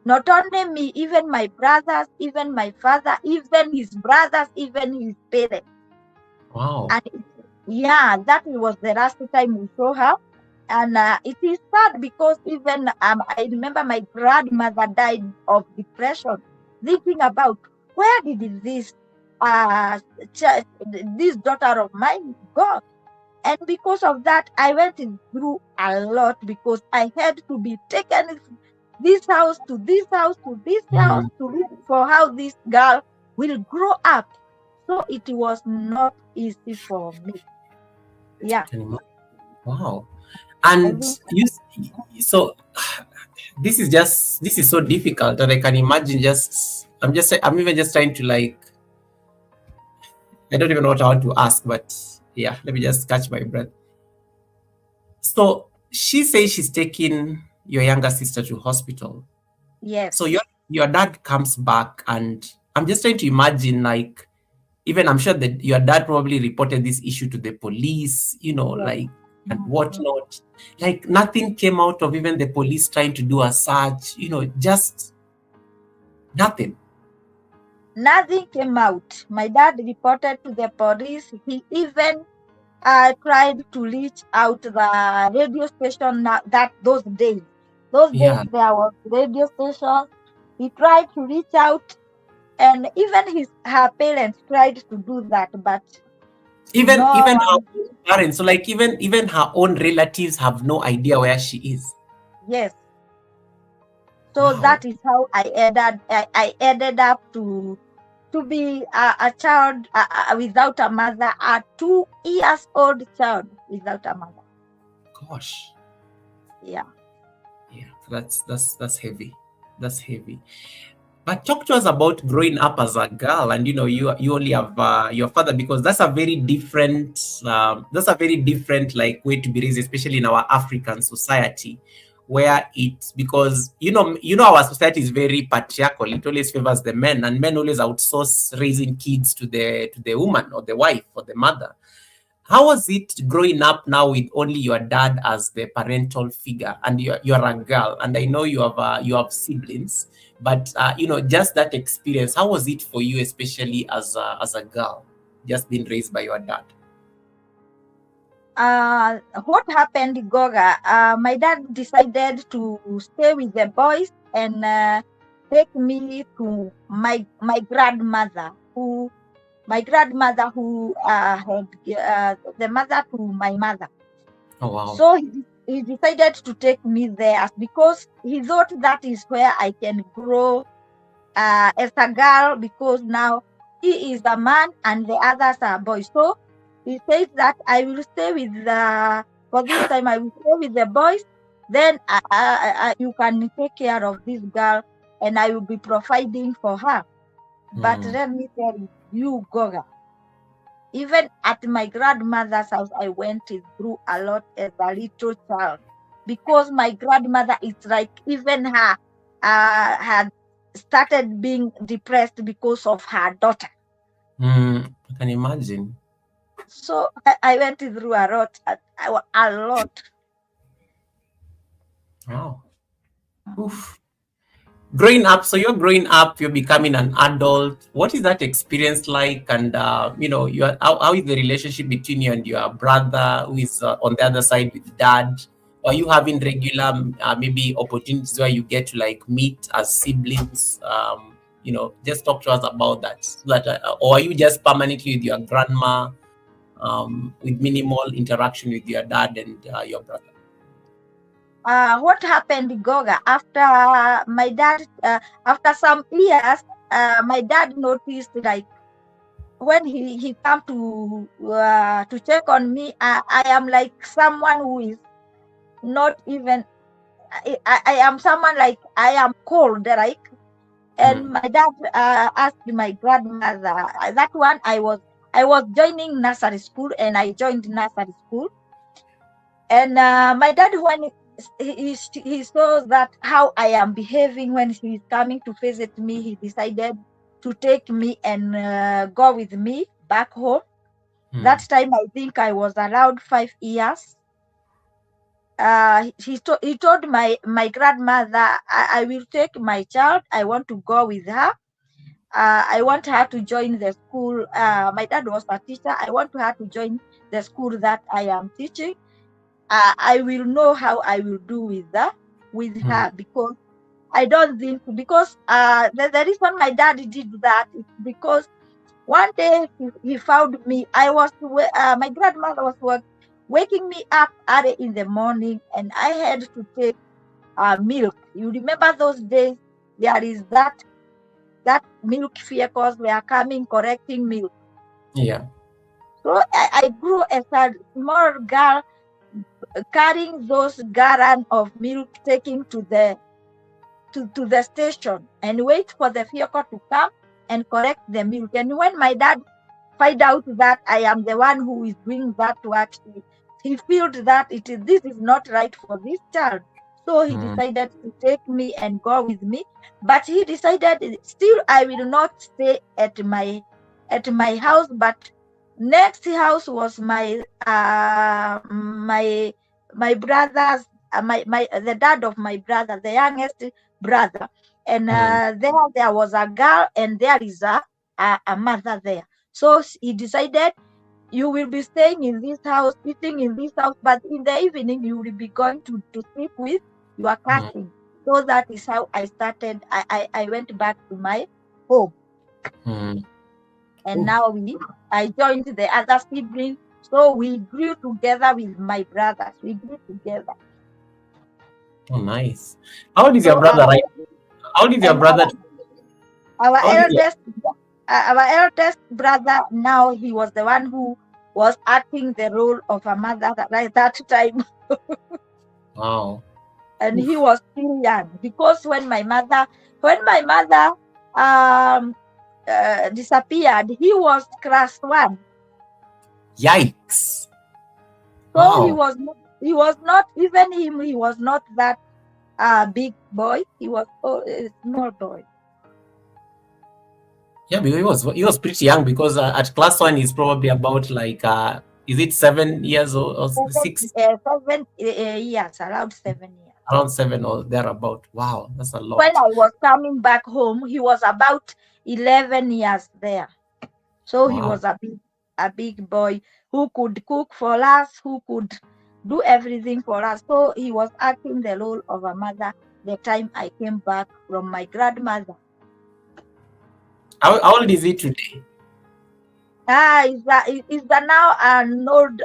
Not only me, even my brothers, even my father, even his brothers, even his parents. Wow. And yeah, that was the last time we saw her. And it is sad, because even I remember my grandmother died of depression, thinking about, where did this this daughter of mine go? And because of that, I went through a lot, because I had to be taken this house to this house to this house to look for how this girl will grow up. So it was not easy for me. Yeah. Wow. And so this is so difficult, and I can imagine I'm even just trying to, like, I don't even know what I want to ask, but yeah, let me just catch my breath. So she says she's taking your younger sister to hospital. Yes. So your dad comes back, and I'm just trying to imagine, like, even I'm sure that your dad probably reported this issue to the police, like, and whatnot. Like, nothing came out of even the police trying to do a search, just nothing. Nothing came out. My dad reported to the police. He even tried to reach out to the radio station those days. Those days there was radio station. He tried to reach out, and even her parents tried to do that, but even her own parents, so like even her own relatives have no idea where she is. Yes. So that is how I ended up to be a child without a mother, a 2 years old child without a mother. Gosh. Yeah. That's heavy. That's heavy. But talk to us about growing up as a girl, and you only have your father, because that's a very different like way to be raised, especially in our African society, where because our society is very patriarchal. It always favors the men, and men always outsource raising kids to the woman or the wife or the mother. How was it growing up now with only your dad as the parental figure, and you're a girl, and I know you have siblings, but just that experience, how was it for you, especially as a girl? just been raised by your dad? What happened, Goga? My dad decided to stay with the boys and take me to my grandmother, who had the mother to my mother. Oh wow. So he decided to take me there because he thought that is where I can grow as a girl, because now he is a man and the others are boys. So he says that I will stay with for this time I will stay with the boys. Then you can take care of this girl and I will be providing for her. But let me tell you, Goga, even at my grandmother's house, I went through a lot as a little child, because my grandmother is like, even her had started being depressed because of her daughter. I can imagine. So I went through a lot. Wow. Oof. Growing up, so you're growing up, you're becoming an adult. What is that experience like? And how is the relationship between you and your brother, who is on the other side with dad? Are you having regular maybe opportunities where you get to like meet as siblings? Just talk to us about that. So that or are you just permanently with your grandma, with minimal interaction with your dad and your brother? What happened, Goga, after my dad, after some years, my dad noticed, like, when he come to check on me, I am like someone who is not even, I am someone like I am cold, right? And my dad asked my grandmother, that one I was joining nursery school, and I joined nursery school. And my dad, when he saw that how I am behaving when he is coming to visit me, he decided to take me and go with me back home. That time I think I was around 5 years. He told my grandmother, I will take my child. I want to go with her. I want her to join the school. My dad was a teacher. I want her to join the school that I am teaching. I will know how I will do with her, because I don't think, because the reason my dad did that is because one day he found me. My grandmother was waking me up early in the morning, and I had to take milk. You remember those days? There is that milk vehicles were coming collecting milk. Yeah. So I grew as a small girl, carrying those gallons of milk, taking to the station and wait for the vehicle to come and collect the milk. And when my dad find out that I am the one who is doing that work, he felt that this is not right for this child. So he decided to take me and go with me. But he decided still I will not stay at my house, but next house was my brother's, the dad of my brother, the youngest brother. And there was a girl, and there is a mother there. So he decided, you will be staying in this house, eating in this house, but in the evening you will be going to sleep with your cousin. So that is how I started. I went back to my home. And now I joined the other siblings. So we grew together with my brothers. We grew together. Oh, nice. How old is your brother, right? How old is your brother? Our eldest brother, now he was the one who was acting the role of a mother at that time. Wow. And he was still young, because when my mother disappeared, he was class 1. Yikes. So wow. He was not, even him, he was not that big boy. He was a small boy. Yeah, because he was pretty young, because at class 1 he's probably about like is it 7 years or 6? 7 years, around 7 years. Around 7 or thereabout. Wow, that's a lot. When I was coming back home, he was about 11 years there. So wow. He was a bit a big boy who could cook for us, who could do everything for us. So he was acting the role of a mother the time I came back from my grandmother. How old is he today? He's now an old.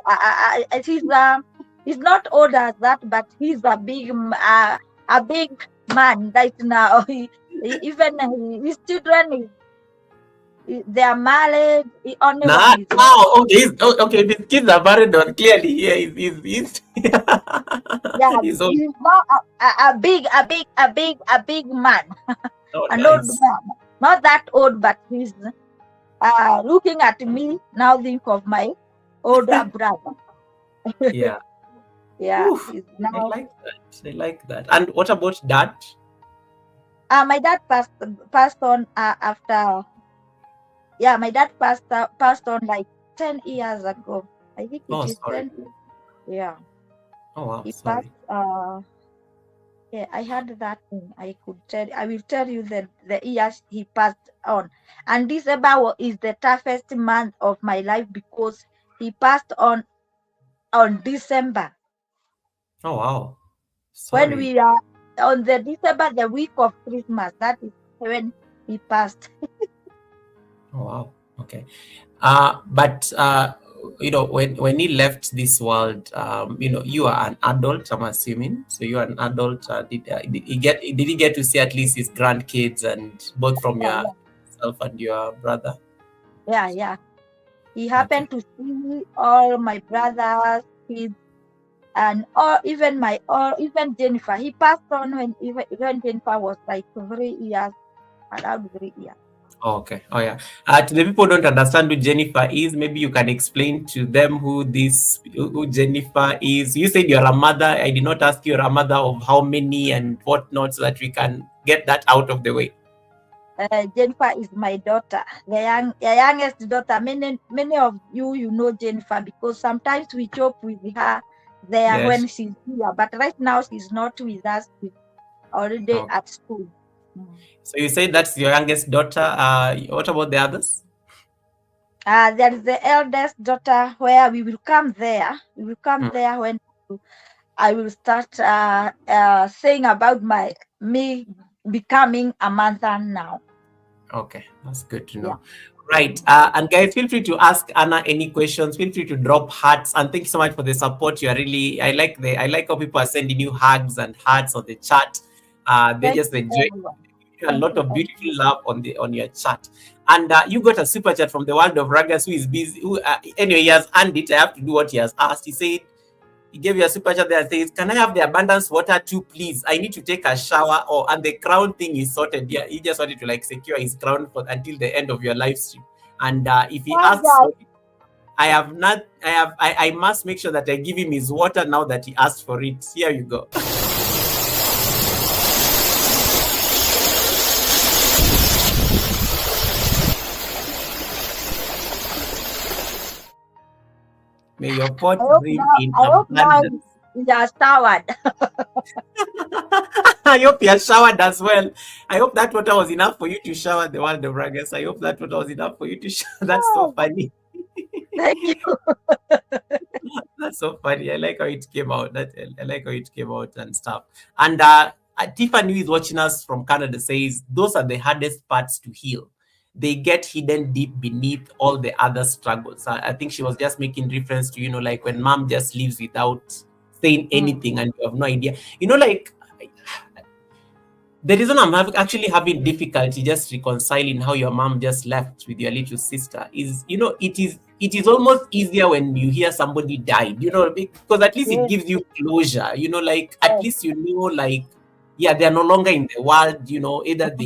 He's not old as that, but he's a big man right now. Even his children, they are married. He only Nah, one is wow, okay, okay. His kids are married, but clearly, yeah, he's yeah. he's old. He's not a big man, Oh, an old nice. man. Not that old, but he's looking at me now. Think of my older brother. Yeah. Yeah, Oof, he's I now. like that. I like that. And what about dad? My dad passed on after. Yeah, my dad passed on like 10 years ago. I think it Oh, is sorry. 10. Yeah, Oh, wow, he sorry. passed. Yeah, I had that thing. I will tell you the years he passed on. And December is the toughest month of my life because he passed on December. Oh, wow. When Sorry. we are on the December, the week of Christmas, that is when he passed. Oh, wow. Okay. But when he left this world, you are an adult, I'm assuming. So you are an adult. Did he get to see at least his grandkids and both from Yeah, yourself and your brother? yeah. He Okay. happened to see all my brothers, kids, and even Jennifer. He passed on when even Jennifer was like 3 years, around 3 years. Oh, okay. Oh, yeah. To the people who don't understand who Jennifer is, maybe you can explain to them who Jennifer is. You said you're a mother. I did not ask you, you're a mother of how many and whatnot, so that we can get that out of the way. Jennifer is my daughter, the youngest daughter. Many of you know Jennifer because sometimes we joke with her there Yes. when she's here, but right now she's not with us. She's already Oh. at school. So you say that's your youngest daughter. What about the others? There is the eldest daughter where we will come there. We will come there when I will start saying about me becoming a mother now. Okay, that's good to know. Yeah. Right. And guys, feel free to ask Anna any questions. Feel free to drop hearts. And thank you so much for the support. You are really, I like how people are sending you hugs and hearts on the chat. They Thank just you, enjoy everyone. a lot of beautiful love on your chat. And you got a super chat from the world of Ragas, who is busy. Anyway, he has earned it. I have to do what he has asked. He said, he gave you a super chat there and says, "Can I have the abundance water too, please? I need to take a shower." And the crown thing is sorted. Yeah, he just wanted to like secure his crown until the end of your live stream. And if he asks, I must make sure that I give him his water now that he asked for it. Here you go. May your pot bring in abundance. You are showered. I hope you are showered as well. I hope that water was enough for you to shower the world of Ragas. I hope that water was enough for you to shower. That's so funny. Thank you. That's so funny. I like how it came out. I like how it came out and stuff. And Tiffany, who is watching us from Canada, says those are the hardest parts to heal. They get hidden deep beneath all the other struggles. I think she was just making reference to, like when mom just leaves without saying anything and you have no idea. Like the reason I'm actually having difficulty just reconciling how your mom just left with your little sister is, it is almost easier when you hear somebody died, because at least it gives you closure, like at least they're no longer in the world, either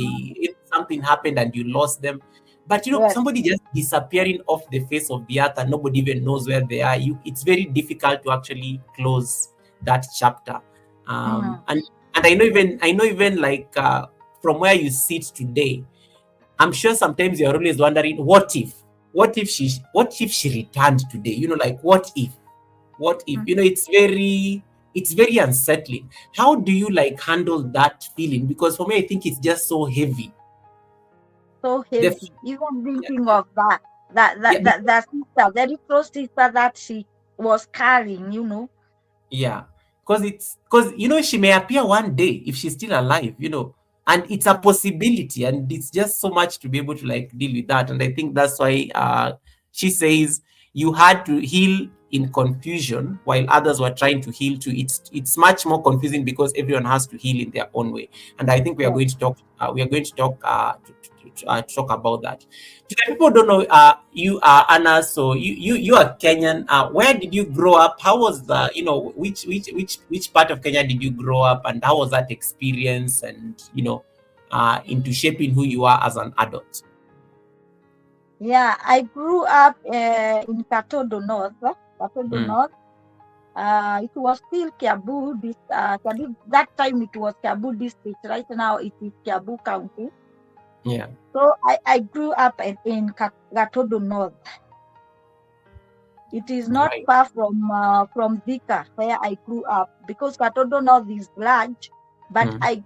something happened and you lost them. But somebody just disappearing off the face of the earth and nobody even knows where they are. It's very difficult to actually close that chapter. And I know even like from where you sit today, I'm sure sometimes you're always wondering, what if she returned today? Like what if? It's very unsettling. How do you like handle that feeling? Because for me, I think it's just so heavy. So heavy. Even thinking of that. Yeah, that sister, very close sister that she was carrying, you know. yeah, because she may appear one day if she's still alive, and it's a possibility, and it's just so much to be able to like deal with that. And I think that's why she says you had to heal in confusion while others were trying to heal too. It's much more confusing because everyone has to heal in their own way. And I think we are Yeah. going to talk. We are going to talk to talk about that. To the people who don't know, you are Anna, so you are Kenyan. Where did you grow up? How was the which part of Kenya did you grow up, and how was that experience? And into shaping who you are as an adult. Yeah, I grew up in Katodo North. Katodo North. It was still Kiambu. That time it was Kiambu district. Right now it is Kiambu County. Yeah. So I grew up in Katodo North. It is not Right. far from Thika, where I grew up, because Katodo North is large, but I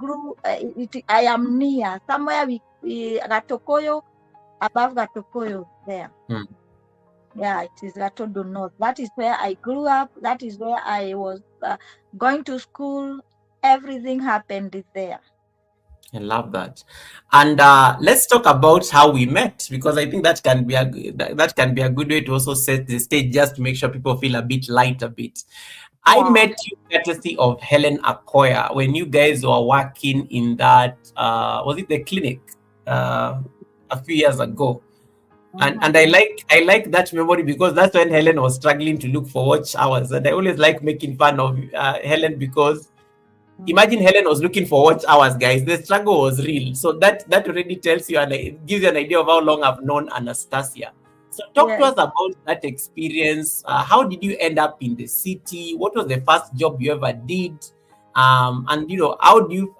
am near somewhere Gatokoyo, above Gatokoyo there. Yeah, it is Gatodo North. That is where I grew up. That is where I was going to school. Everything happened there. I love that. And let's talk about how we met, because I think that can be a good way to also set the stage, just to make sure people feel a bit light a bit. I met you courtesy of Helen Akoya when you guys were working in that was it the clinic a few years ago. And I like that memory, because that's when Helen was struggling to look for watch hours, and I always like making fun of Helen, because imagine Helen was looking for watch hours, guys. The struggle was real. So that already tells you, and it gives you an idea of how long I've known Anastasia. So talk to us about that experience. How did you end up in the city? What was the first job you ever did? And how do you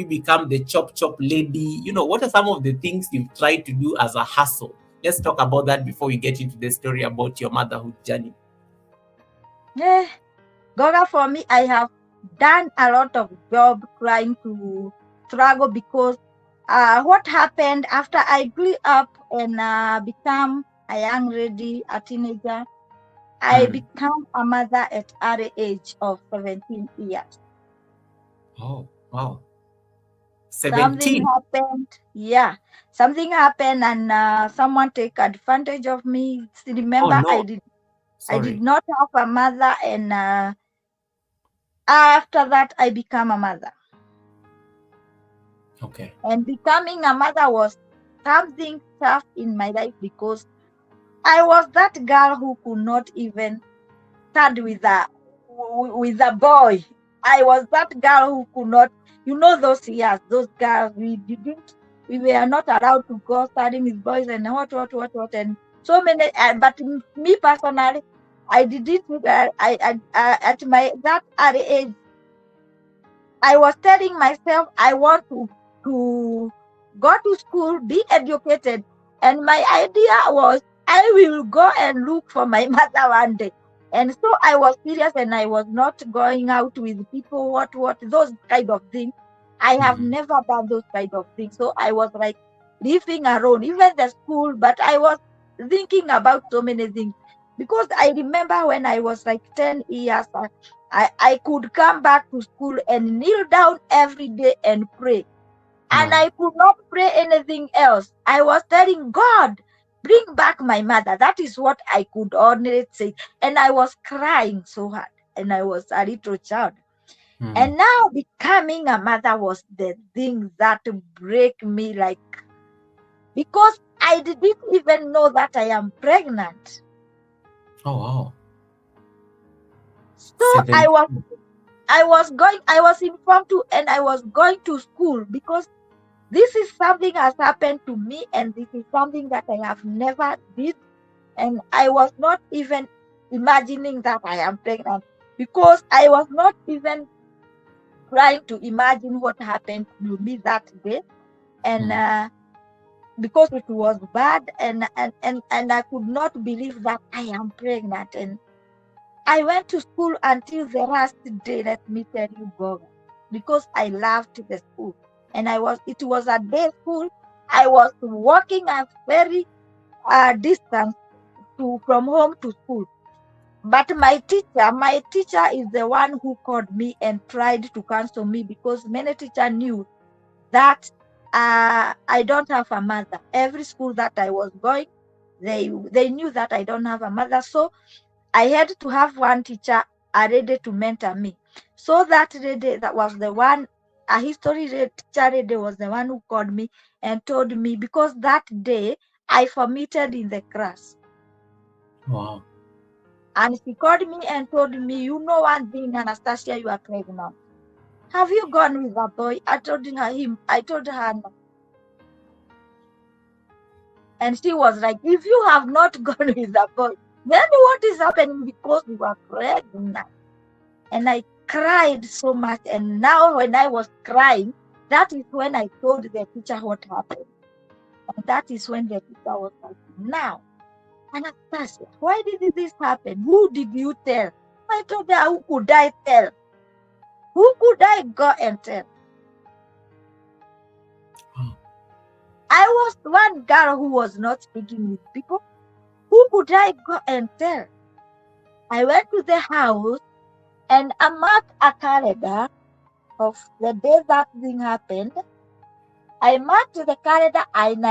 become the chop lady? What are some of the things you've tried to do as a hustle? Let's talk about that before we get into the story about your motherhood journey. Yeah, Goga, for me, I have done a lot of job trying to struggle, because what happened after I grew up and become a young lady, a teenager, I became a mother at early age of 17 years. Oh, wow. 17. Something happened, and someone take advantage of me. Remember, Oh, no. I did not have a mother, and after that I became a mother. Okay. And becoming a mother was something tough in my life, because I was that girl who could not even stand with a boy. I was that girl who could not, those years, those girls, we were not allowed to go studying with boys and what, and so many. But me personally, I did it. At that early age, I was telling myself I want to go to school, be educated, and my idea was I will go and look for my mother one day. And so I was serious, and I was not going out with people, what, those kind of things. I have never done those kind of things. So I was like living alone, even the school, but I was thinking about so many things. Because I remember when I was like 10 years, I could come back to school and kneel down every day and pray. And I could not pray anything else. I was telling God, bring back my mother. That is what I could only say. And I was crying so hard. And I was a little child. And now becoming a mother was the thing that break me, like, because I didn't even know that I am pregnant. Oh, wow. So I was informed to, and I was going to school, because this is something has happened to me, and this is something that I have never did, and I was not even imagining that I am pregnant, because I was not even trying to imagine what happened to me that day, and because it was bad, and I could not believe that I am pregnant. And I went to school until the last day, let me tell you, Bob, because I loved the school. And it was a day school. I was working a very distance from home to school. But my teacher is the one who called me and tried to counsel me, because many teachers knew that I don't have a mother. Every school that I was going, they knew that I don't have a mother. So I had to have one teacher ready to mentor me. So that lady, that was the one, a history teacher lady, was the one who called me and told me, because that day I vomited in the class. Wow. And she called me and told me, you know one thing, Anastasia, you are pregnant. Have you gone with a boy? I told her no. And she was like, if you have not gone with a boy, then what is happening? Because you are pregnant. And I cried so much. And now when I was crying, that is when I told the teacher what happened. And that is when the teacher was like, now, Anastasia, why did this happen? Who did you tell? I told her, who could I tell? Who could I go and tell? I was one girl who was not speaking with people. Who could I go and tell? I went to the house and I marked a calendar of the day that thing happened. I marked the calendar and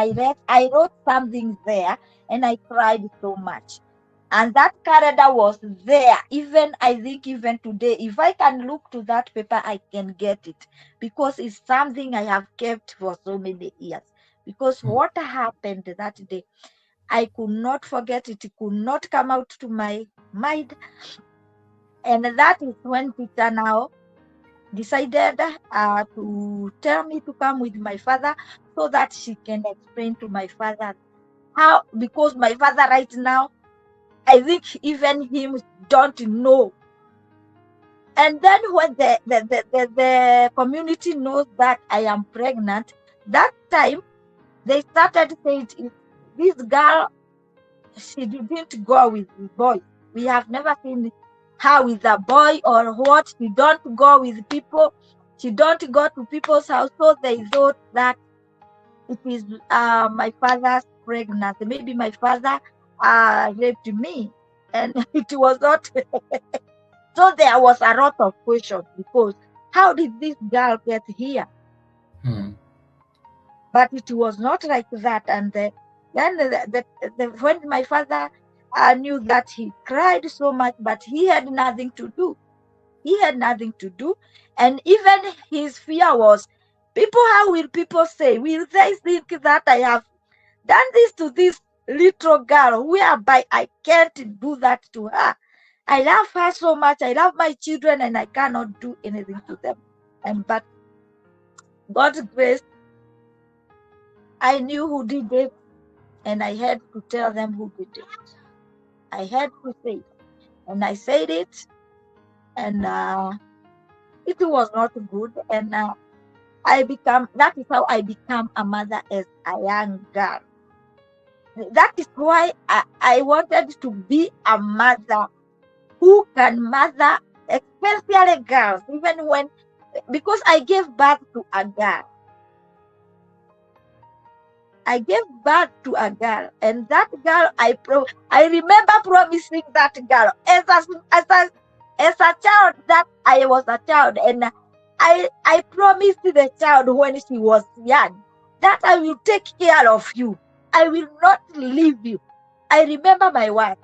I wrote something there, and I cried so much. And that calendar was there. I think even today, if I can look to that paper, I can get it, because it's something I have kept for so many years. Because what happened that day, I could not forget it. It could not come out to my mind. And that is when Peter now decided to tell me to come with my father, so that she can explain to my father how, because my father right now, I think even him don't know. And then when the community knows that I am pregnant, that time they started saying, this girl, she didn't go with the boy. We have never seen her with a boy or what. She don't go with people. She don't go to people's house. So they thought that it is my father's pregnancy. Maybe my father raped me, and it was not. So there was a lot of questions, because how did this girl get here? But it was not like that. And then when my father knew that, he cried so much, but he had nothing to do. He had nothing to do. And even his fear was, how will people say? Will they think that I have done this to this little girl, whereby I can't do that to her? I love her so much. I love my children, and I cannot do anything to them. But God's grace, I knew who did it, and I had to tell them who did it. I had to say it. And I said it, and it was not good. And that is how I became a mother as a young girl. That is why I wanted to be a mother who can mother, especially girls, because I gave birth to a girl. I gave birth to a girl, and that girl, I remember promising that girl as a child, that I was a child, and I promised the child when she was young that I will take care of you. I will not leave you. I remember my words.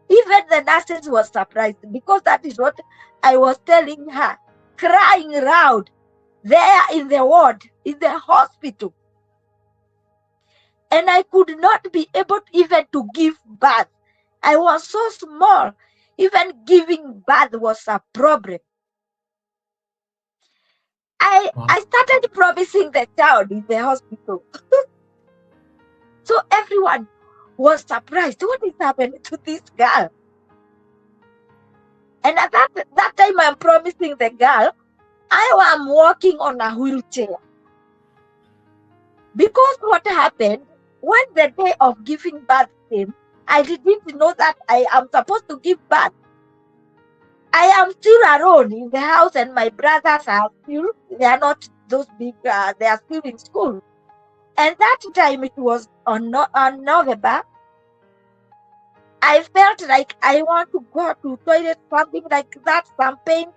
Even the nurses were surprised, because that is what I was telling her, crying loud there in the ward, in the hospital. And I could not be able even to give birth. I was so small. Even giving birth was a problem. I started promising the child in the hospital. So everyone was surprised. What is happening to this girl? And at that time I'm promising the girl, I am walking on a wheelchair. Because what happened, when the day of giving birth came, I didn't know that I am supposed to give birth. I am still alone in the house, and my brothers are still, they are not those big, they are still in school. And that time it was on November. I felt like I want to go to toilet, something like that, some pain,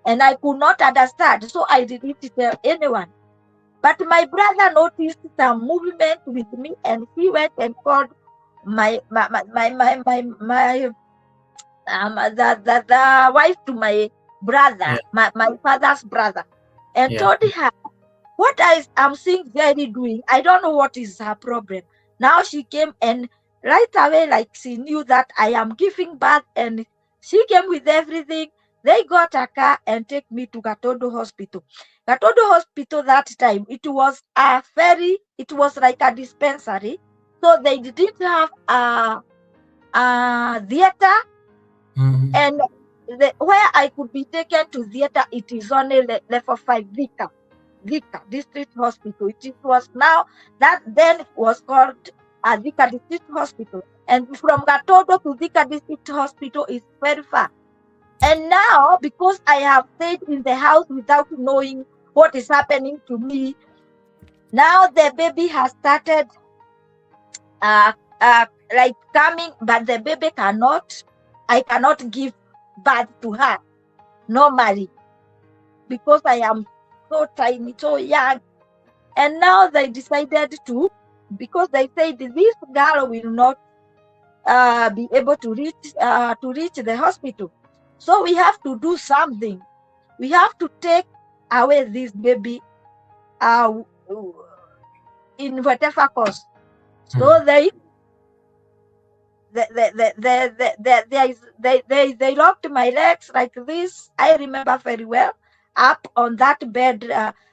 and I could not understand. So I didn't tell anyone. But my brother noticed some movement with me, and he went and called the wife to my brother, Yeah. my father's brother, and Yeah. told her what I'm seeing Jerry doing. I don't know what is her problem. Now she came, and right away, like she knew that I am giving birth, and she came with everything. They got a car and take me to Gatondo Hospital. Gatondo Hospital that time, it was like a dispensary. So they didn't have a theater, and where I could be taken to theater, it is only level 5 Vika District Hospital. It was now, that then was called Vika District Hospital. And from Gatondo to Vika District Hospital is very far. And now, because I have stayed in the house without knowing what is happening to me, now the baby has started like coming, but the baby I cannot give birth to her normally because I am so tiny, so young. And now they decided to, because they said this girl will not be able to reach the hospital. So we have to do something. We have to take away this baby in whatever cost. So they locked my legs like this. I remember very well, up on that bed,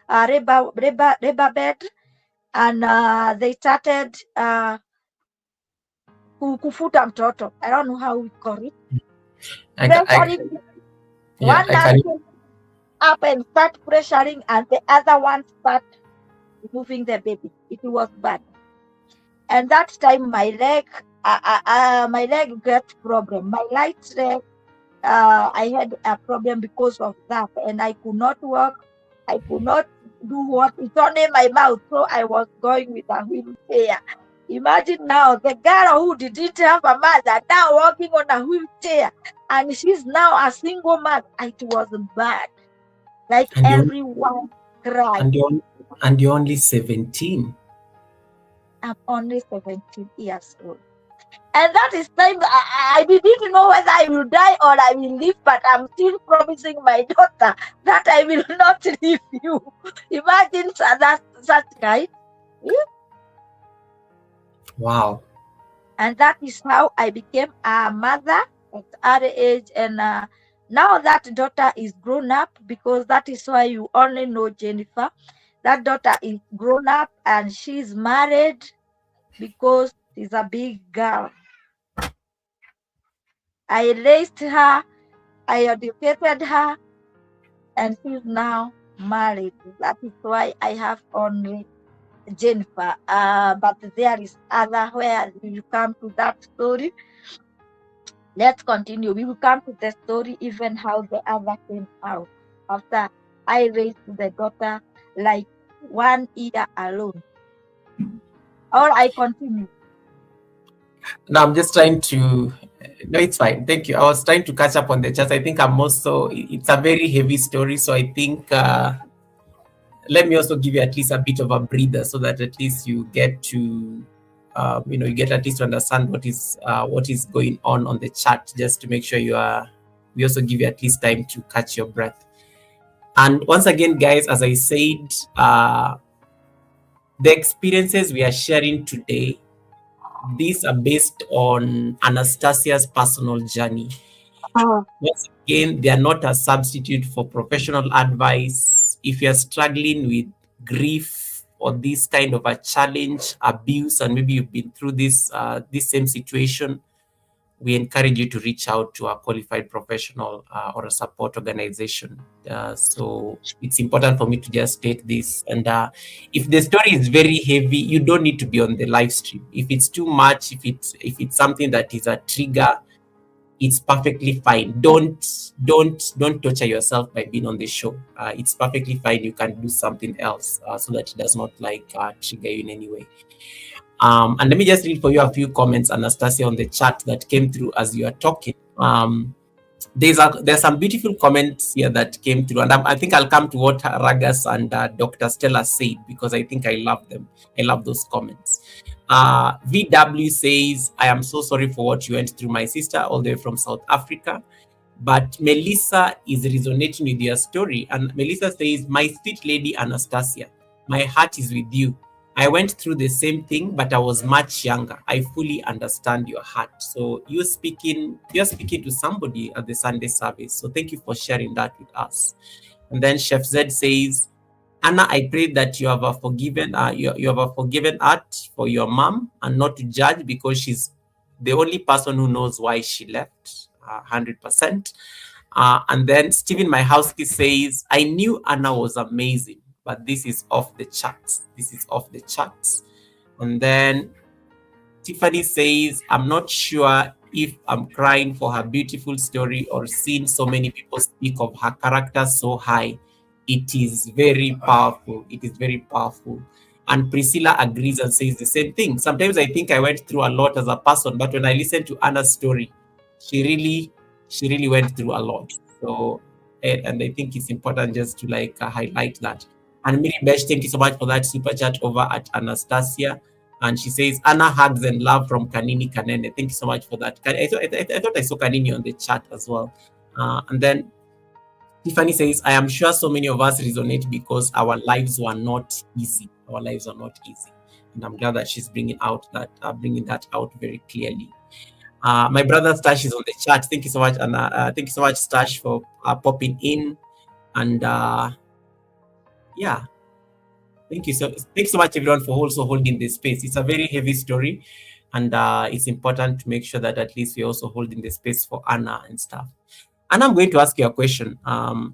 rubber bed, and they started kufuta mtoto. I don't know how we call it. One man came up and start pressuring, and the other one start moving the baby. It was bad. And that time my leg got problem. My right leg, I had a problem because of that, and I could not walk. I could not do what it's only my mouth, so I was going with a wheelchair. Imagine now the girl who didn't have a mother now walking on a wheelchair, and she's now a single mother. It was bad. Like everyone cried. And you're only 17. I'm only 17 years old. And that is time I didn't know whether I will die or I will live, but I'm still promising my daughter that I will not leave you. Imagine such guy. Yeah. Wow. And that is how I became a mother at early age. And now that daughter is grown up, because that is why you only know Jennifer. That daughter is grown up and she's married because she's a big girl. I raised her, I educated her, and she's now married. That is why I have only Jennifer. But there is other where we will come to that story. Let's continue. We will come to the story, even how the other came out after I raised the daughter like 1 year alone. Or I continue. No, I'm just trying to. No, it's fine. Thank you. I was trying to catch up on the chat. I think I'm also. It's a very heavy story, so I think let me also give you at least a bit of a breather, so that at least you get to, you get at least to understand what is going on the chat, just to make sure we also give you at least time to catch your breath. And once again, guys, as I said, the experiences we are sharing today, these are based on Anastasia's personal journey. Once again, they are not a substitute for professional advice. If you're struggling with grief or this kind of a challenge, abuse, and maybe you've been through this same situation, we encourage you to reach out to a qualified professional or a support organization. So it's important for me to just state this. And if the story is very heavy, you don't need to be on the live stream. If it's too much, if it's something that is a trigger, it's perfectly fine. Don't torture yourself by being on the show. It's perfectly fine. You can do something else so that it does not like trigger you in any way. And let me just read for you a few comments, Anastasia, on the chat that came through as you are talking. There's some beautiful comments here that came through, and I think I'll come to what Ragas and Dr. Stella said, because I think I love them. I love those comments. VW says, I am so sorry for what you went through, my sister, all the way from South Africa. But Melissa is resonating with your story. And Melissa says, my sweet lady Anastasia, my heart is with you. I went through the same thing, but I was much younger. I fully understand your heart. So you're speaking to somebody at the Sunday service. So thank you for sharing that with us. And then Chef Zed says, Anna, I pray that you have a forgiven heart for your mom, and not to judge, because she's the only person who knows why she left. 100%. And then Stephen Myhowski says, I knew Anna was amazing, but this is off the charts. This is off the charts. And then Tiffany says, I'm not sure if I'm crying for her beautiful story or seeing so many people speak of her character so high. It is very powerful. It is very powerful. And Priscilla agrees and says the same thing. Sometimes I think I went through a lot as a person, but when I listen to Anna's story, she really went through a lot. So, and I think it's important just to like highlight that. And Miri Besh, thank you so much for that super chat over at Anastasia. And she says, Anna, hugs and love from Kanini Kanene. Thank you so much for that. I thought I saw Kanini on the chat as well. And then Tiffany says, I am sure so many of us resonate because our lives were not easy. Our lives are not easy. And I'm glad that she's bringing that out very clearly. My brother Stash is on the chat. Thank you so much, Anna. Thank you so much, Stash, for popping in. And yeah, thank you so much, everyone, for also holding this space. It's a very heavy story, and it's important to make sure that at least we're also holding the space for Anna and stuff. And I'm going to ask you a question. And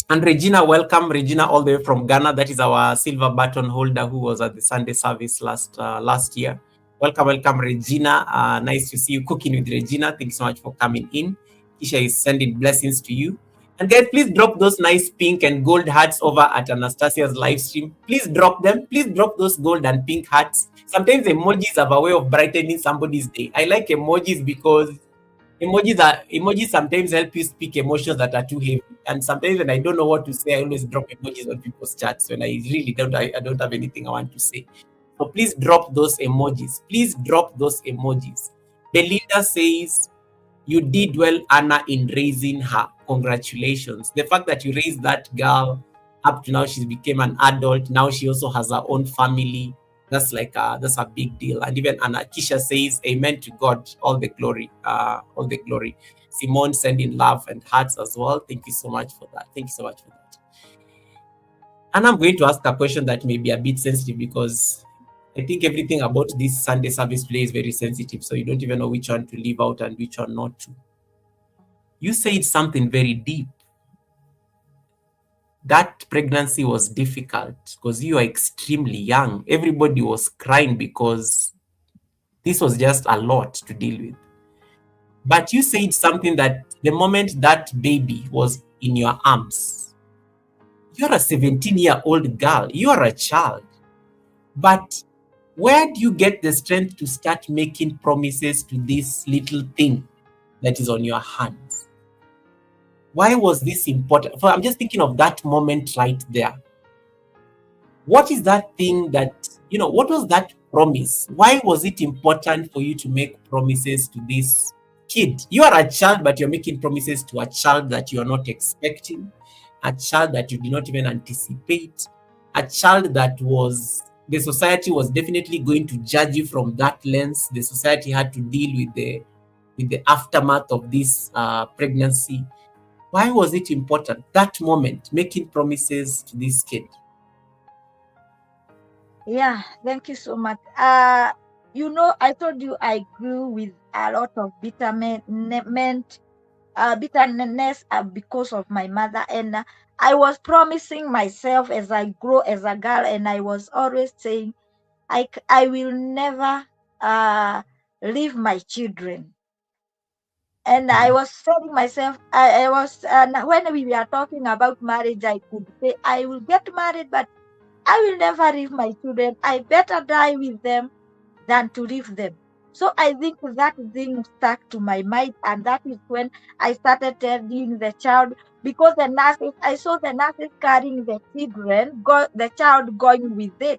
Regina, welcome, Regina, all the way from Ghana. That is our silver button holder who was at the Sunday service last year. Welcome, Regina. Nice to see you. Cooking with Regina. Thanks so much for coming in. Kisha is sending blessings to you. And guys, please drop those nice pink and gold hearts over at Anastasia's live stream. Please drop them. Please drop those gold and pink hearts. Sometimes emojis have a way of brightening somebody's day. I like emojis because emojis sometimes help you speak emotions that are too heavy. And sometimes when I don't know what to say, I always drop emojis on people's chats when I really don't have anything I want to say. So please drop those emojis. Please drop those emojis. Belinda says, you did well, Anna, in raising her. Congratulations. The fact that you raised that girl up to now, she's became an adult. Now she also has her own family. That's a big deal. And even Anna Kisha says, amen to God, all the glory, all the glory. Simone sending love and hearts as well. Thank you so much for that. Thank you so much for that. And I'm going to ask a question that may be a bit sensitive, because I think everything about this Sunday service today is very sensitive. So you don't even know which one to leave out and which one not to. You said something very deep. That pregnancy was difficult because you are extremely young. Everybody was crying because this was just a lot to deal with. But you said something that the moment that baby was in your arms, you're a 17-year-old girl, you are a child. But where do you get the strength to start making promises to this little thing that is on your hands? Why was this important? I'm just thinking of that moment right there. What is that thing that, what was that promise? Why was it important for you to make promises to this kid? You are a child, but you're making promises to a child that you are not expecting, a child that you did not even anticipate, a child that the society was definitely going to judge you from that lens. The society had to deal with the aftermath of this pregnancy. Why was it important, that moment, making promises to this kid? Yeah, thank you so much. I told you I grew with a lot of bitterness because of my mother, and I was promising myself as I grow as a girl, and I was always saying, I will never leave my children. And I was telling myself, I was when we were talking about marriage, I could say I will get married, but I will never leave my children. I better die with them than to leave them. So I think that thing stuck to my mind, and that is when I started telling the child, because the nurses, I saw the nurses carrying the children, the child going with the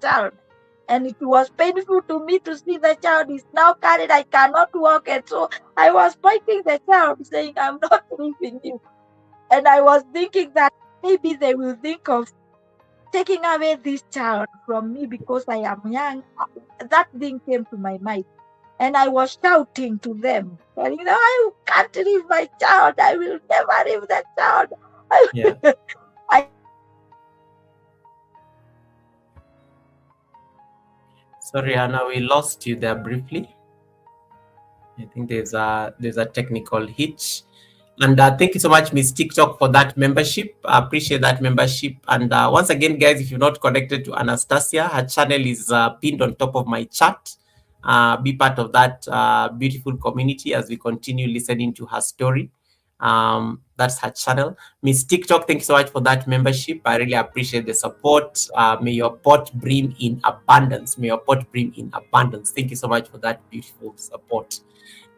child. And it was painful to me to see the child is now carried. I cannot walk. And so I was pointing the child, saying, I'm not leaving you. And I was thinking that maybe they will think of taking away this child from me because I am young. That thing came to my mind. And I was shouting to them, telling them, I can't leave my child. I will never leave that child. Yeah. Sorry, Anna, we lost you there briefly. I think there's a technical hitch. And thank you so much, Miss TikTok, for that membership. I appreciate that membership. And once again, guys, if you're not connected to Anastasia, her channel is pinned on top of my chat. Be part of that beautiful community as we continue listening to her story. That's her channel. Miss TikTok, thank you so much for that membership. I really appreciate the support. May your pot brim in abundance. May your pot brim in abundance. Thank you so much for that beautiful support.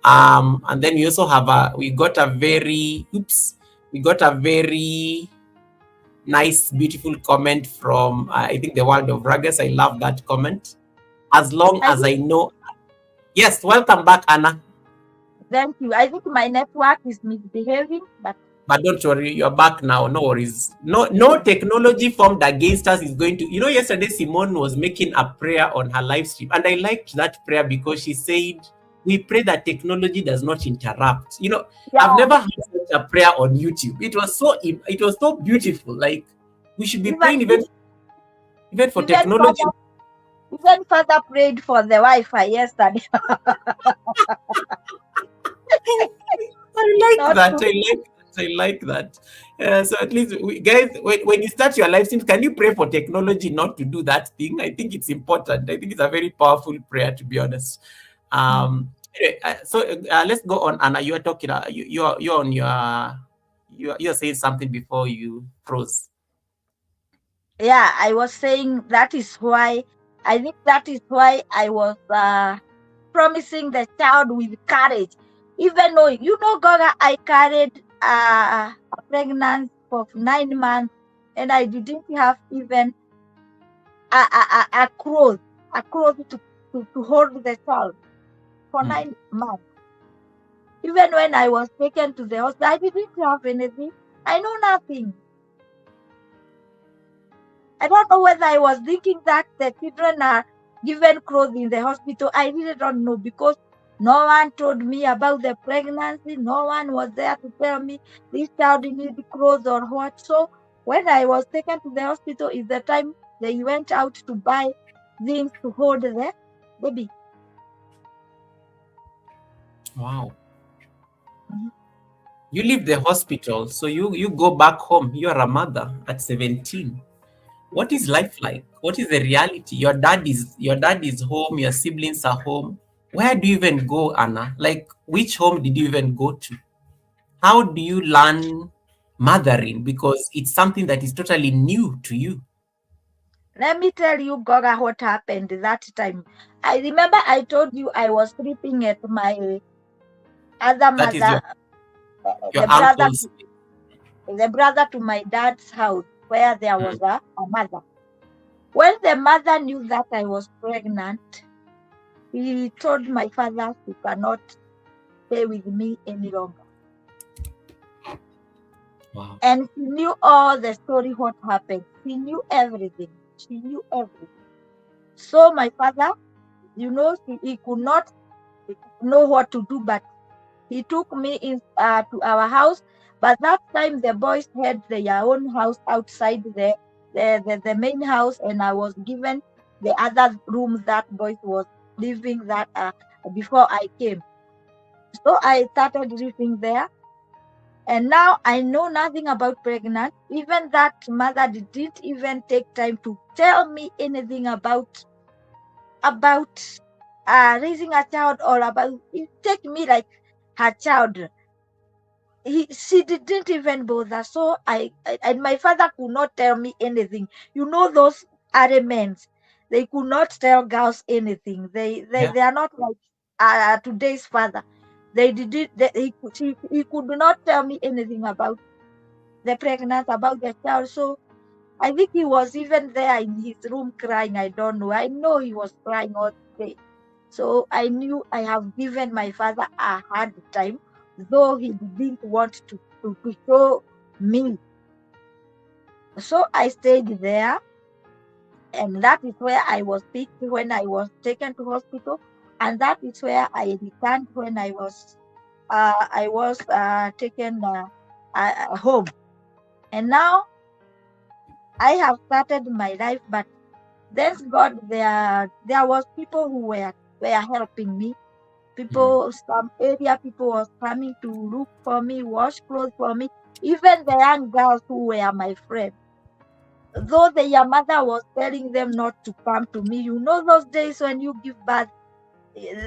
And then we also have we got a very nice, beautiful comment from I think the World of Ruggers. I love that comment. As long as I know. Yes, welcome back, Anna. Thank you. I think my network is misbehaving, but don't worry, you're back now. No worries. No technology formed against us is going to. Yesterday Simone was making a prayer on her live stream, and I liked that prayer because she said, we pray that technology does not interrupt. Yeah. I've never heard such a prayer on YouTube. It was so beautiful. Like, we should be praying even for technology. Even Father prayed for the Wi-Fi yesterday. I like that. So at least, guys, when you start your live stream, can you pray for technology not to do that thing? I think it's important. I think it's a very powerful prayer, to be honest. Anyway, so let's go on. Anna, you are talking. You're on you're saying something before you froze. Yeah, I was saying that is why I think that is why I was promising the child with courage. Even though, Goga, I carried a pregnancy of 9 months, and I didn't have even a cloth to hold the child for 9 months. Even when I was taken to the hospital, I didn't have anything. I know nothing. I don't know whether I was thinking that the children are given clothes in the hospital. I really don't know, because no one told me about the pregnancy. No one was there to tell me this child needs clothes or what. So when I was taken to the hospital is the time they went out to buy things to hold the baby. Wow. You leave the hospital, so you go back home. You are a mother at 17. What is life like? What is the reality? Your dad is home, your siblings are home. Where do you even go, Anna? Like, which home did you even go to? How do you learn mothering? Because it's something that is totally new to you. Let me tell you, Goga, what happened that time. I remember I told you I was sleeping at my other mother. That is your uncle's. The brother to my dad's house, where there was a mother. When the mother knew that I was pregnant, he told my father he cannot stay with me any longer. Wow. And he knew all the story, what happened. He knew everything. She knew everything. So my father, he could not know what to do, but he took me to our house. But that time the boys had their own house outside the main house, and I was given the other rooms that boys was living that before I came. So I started living there, and now I know nothing about pregnant. Even that mother didn't even take time to tell me anything about raising a child, or about it. Take me like her child. She didn't even bother. So and my father could not tell me anything. You know, those elements, they could not tell girls anything. They are not like today's father. They did he could not tell me anything about the pregnancy, about the child. So I think he was even there in his room crying. I don't know. I know he was crying all day. So I knew I have given my father a hard time, though he didn't want to show me. So I stayed there, and that is where I was picked when I was taken to hospital, and that is where I returned when I was taken home. And now I have started my life, but thank God there was people who were helping me. People, some area people was coming to look for me, wash clothes for me. Even the young girls who were my friends, though their mother was telling them not to come to me. You know those days when you give birth,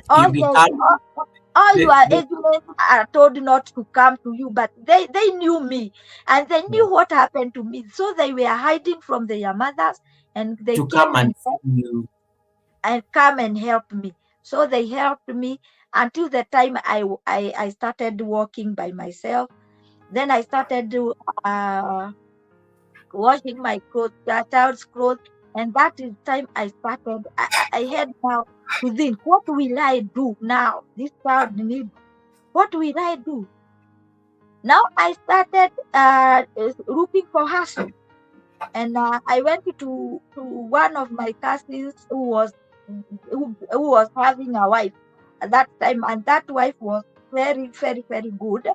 all your age mates are told not to come to you, but they knew me and they knew what happened to me, so they were hiding from their mothers, and they came and come and help me. So they helped me until the time I started working by myself. Then I started washing my clothes, child's clothes, and that is time I started. I had now to think, what will I do now? This child needs. What will I do? Now I started looking for hustle, and I went to one of my cousins who was having a wife at that time, and that wife was very, very, very good.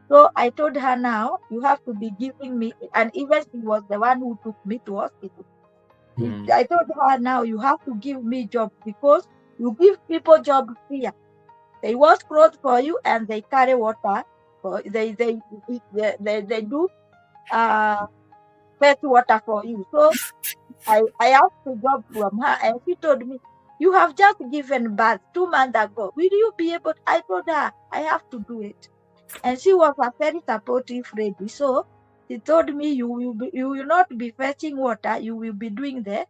So I told her, now you have to be giving me, and even she was the one who took me to hospital. I told her, now you have to give me job, because you give people job here. They wash clothes for you and they carry water. They do fetch water for you. So I asked a job from her, and she told me, you have just given birth 2 months ago. Will you be able? I told her I have to do it, and she was a very supportive lady. So she told me, you will not be fetching water. You will be doing the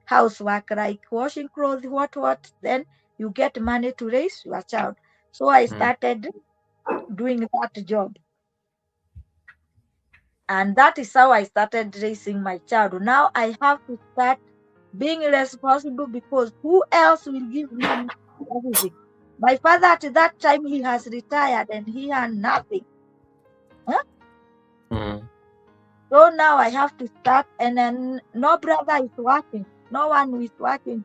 housework, like washing clothes, what. Then you get money to raise your child. So I started doing that job. And that is how I started raising my child. Now I have to start being responsible, because who else will give me everything? My father at that time, he has retired and he had nothing. So now I have to start, and then no brother is working. No one is working.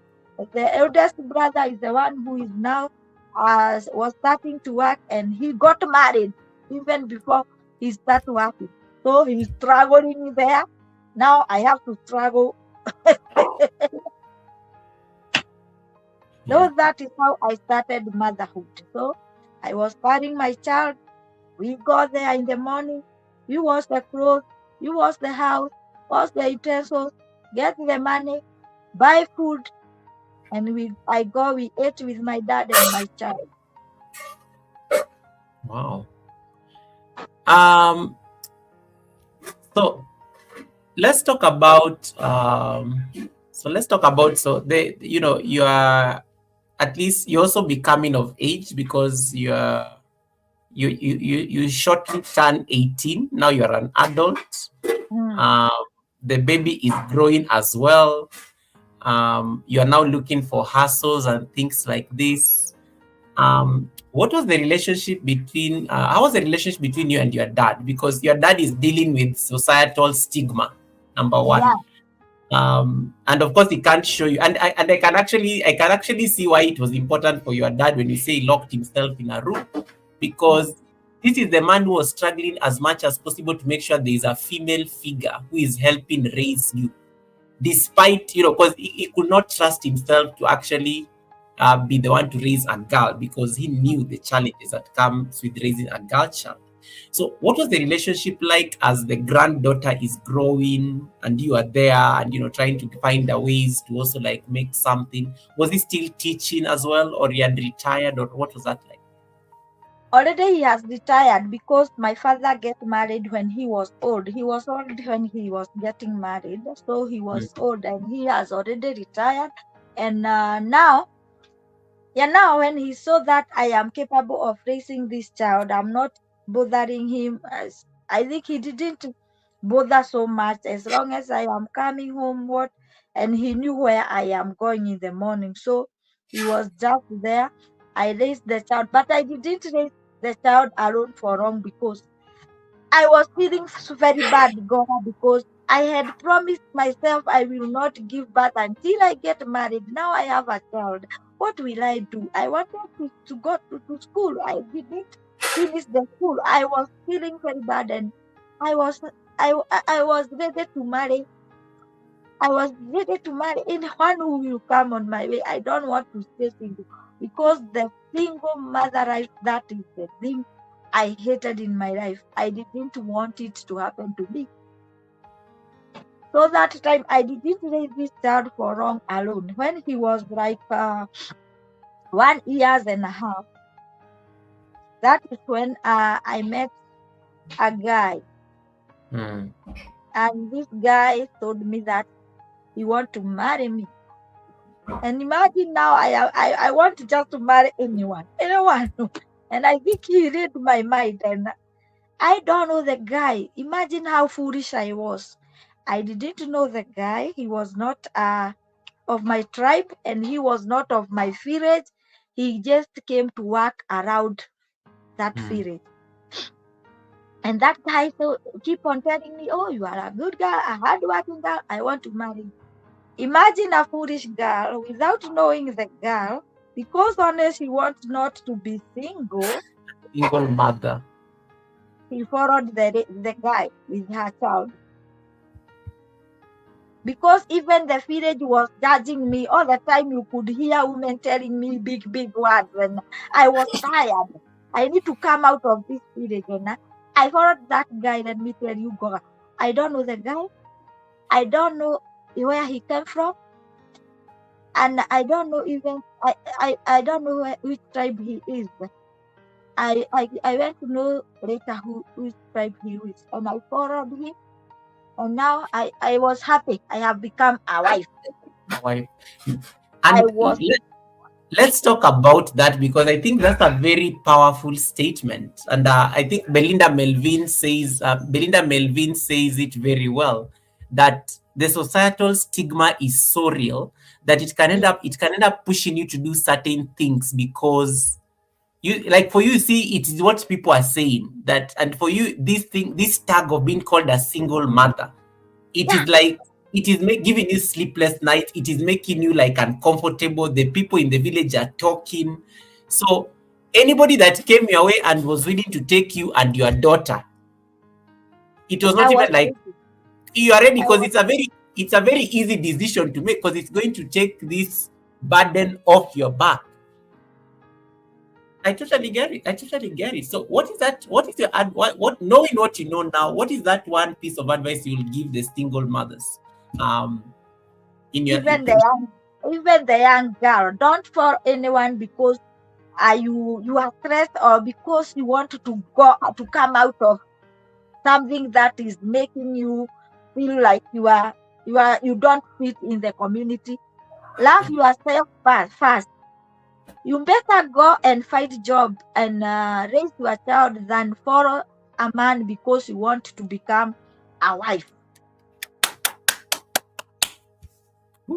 The eldest brother is the one who is now was starting to work, and he got married even before he started working. So he's struggling there. Now I have to struggle. So that is how I started motherhood. So I was carrying my child. We go there in the morning. You wash the clothes. You wash the house. Wash the utensils. Get the money. Buy food. And we ate with my dad and my child. Wow. So let's talk about you are, at least you're also becoming of age, because you shortly turn 18. Now you're an adult. The baby is growing as well. You are now looking for hustles and things like this. What was the relationship between how was the relationship between you and your dad? Because your dad is dealing with societal stigma, number one. And of course he can't show you, and I can actually see why it was important for your dad when you say he locked himself in a room, because this is the man who was struggling as much as possible to make sure there is a female figure who is helping raise you, despite, because he could not trust himself to actually be the one to raise a girl, because he knew the challenges that comes with raising a girl child. So what was the relationship like as the granddaughter is growing and you are there and, trying to find the ways to also like make something? Was he still teaching as well, or he had retired, or what was that like? Already he has retired because my father get married when he was old. He was old when he was getting married, so he was old and he has already retired. And now, yeah, now when he saw that I am capable of raising this child, I'm not bothering him. As I think he didn't bother so much as long as I am coming home. And he knew where I am going in the morning, so he was just there. I raised the child, but I didn't raise the child alone for long because I was feeling very bad, Gora, because I had promised myself I will not give birth until I get married. Now I have a child. What will I do? I wanted to go to school. I didn't finish the school. I was feeling very bad, and I was I was ready to marry. I was ready to marry anyone who will come on my way. I don't want to stay single because the single mother life, that is the thing I hated in my life. I didn't want it to happen to me. So that time I didn't raise this child for long alone. When he was like 1.5 years, that is when I met a guy. And this guy told me that he want to marry me. And imagine now I want just to marry anyone. And I think he read my mind, and I don't know the guy. Imagine how foolish I was. I didn't know the guy. He was not of my tribe, and he was not of my village. He just came to work around that village. And that guy so keep on telling me, "Oh, you are a good girl, a hardworking girl. I want to marry you." Imagine a foolish girl without knowing the girl, because honest, he wants not to be single. Single mother. He followed the guy with her child. Because even the village was judging me all the time. You could hear women telling me big words, and I was tired. I need to come out of this village. And I followed that guy. Let me tell you, God, I don't know the guy. I don't know where he came from. And I don't know even I don't know which tribe he is. I went to know later which tribe he is, and I followed him, and now I was happy. I have become a wife. And I was. Let's talk about that, because I think that's a very powerful statement, and I think Belinda Melvin says it very well, that the societal stigma is so real that it can end up pushing you to do certain things because for you see it is what people are saying, that, and for you this tag of being called a single mother, it is like it is giving you sleepless nights. It is making you like uncomfortable. The people in the village are talking. So anybody that came your way and was willing to take you and your daughter, it was not even like you are ready, because it's a very easy decision to make, because it's going to take this burden off your back. I totally get it. So what is that? What is your what knowing what you know now? What is that one piece of advice you will give the single mothers? In your Even the young girl, don't for anyone because you are stressed, or because you want to come out of something that is making you feel like you don't fit in the community. Love yourself first. You better go and find a job and raise your child than follow a man because you want to become a wife.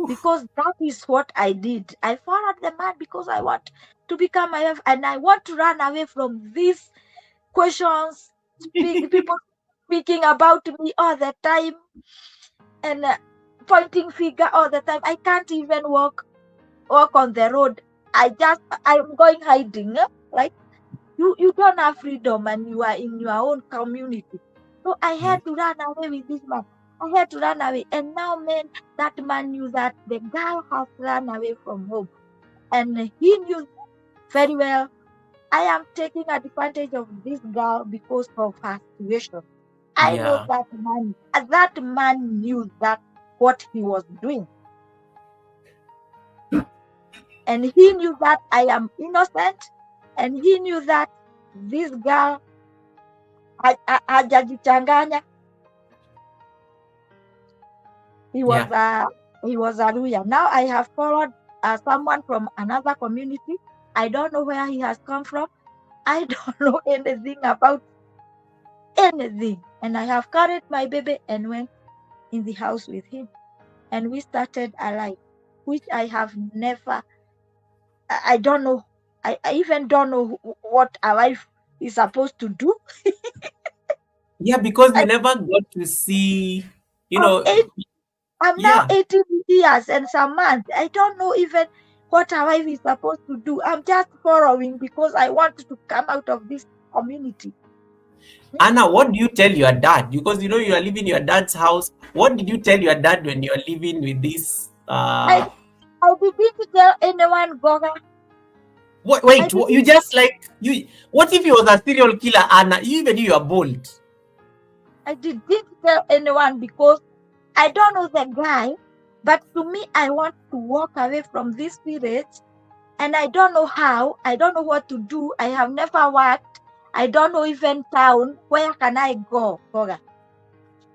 Because that is what I did. I followed the man because I want to become a wife, and I want to run away from these questions, people speaking about me all the time, and pointing finger all the time. I can't even walk on the road. I'm going hiding. Like you don't have freedom, and you are in your own community. So I had to run away with this man. I had to run away. And now, man, that man knew that the girl has run away from home. And he knew very well I am taking advantage of this girl because of her situation. I know that man knew that what he was doing. And he knew that I am innocent. And he knew that this girl hajajichanganya. He was a Luya. Now I have followed someone from another community. I don't know where he has come from. I don't know anything about anything. And I have carried my baby and went in the house with him. And we started a life, which I have never, I don't know. I even don't know what a life is supposed to do. Yeah, because you I, never got to see, you I'm, know, I'm now yeah. 18 years and some months. I don't know even what a wife is supposed to do. I'm just following because I want to come out of this community. Anna, what do you tell your dad? Because you are living in your dad's house. What did you tell your dad when you are living with this? I didn't tell anyone, Goga. Wait, you just like you. What if he was a serial killer, Anna? Even you are bold. I didn't tell anyone because I don't know the guy. But to me, I want to walk away from this village, and I don't know how. I don't know what to do. I have never worked. I don't know even town. Where can I go, Goga?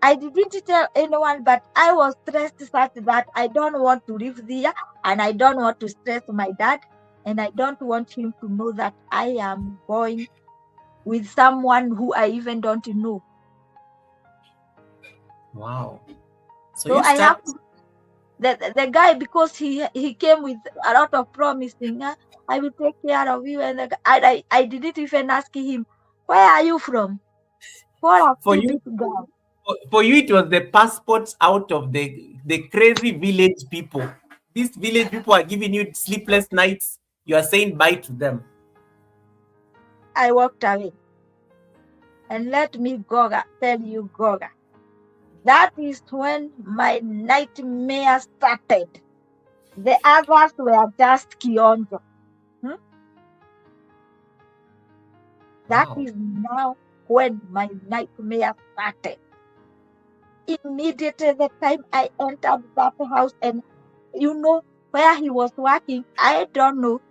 I didn't tell anyone, but I was stressed such that I don't want to live there, and I don't want to stress my dad, and I don't want him to know that I am going with someone who I even don't know. Wow. So I have to, the guy, because he came with a lot of promising, I will take care of you, and I didn't even ask him, where are you from? What a For you, stupid guy. for you, it was the passports out of the crazy village people. These village people are giving you sleepless nights. You are saying bye to them. I walked away. And let me, Goga, tell you, Goga, that is when my nightmare started. The others were just kionjo. That Wow. is now when my nightmare started. Immediately the time I entered that house, and where he was working, I don't know.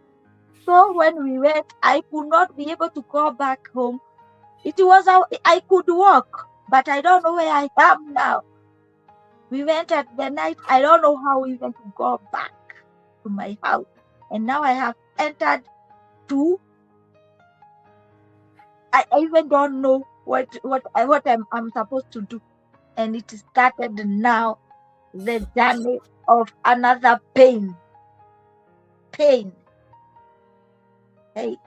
So when we went, I could not be able to go back home. It was I could walk, but I don't know where I am now. We went at the night. I don't know how even to go back to my house. And now I have entered two. I even don't know what I'm supposed to do. And it started now, the journey of another pain. Pain. Hey,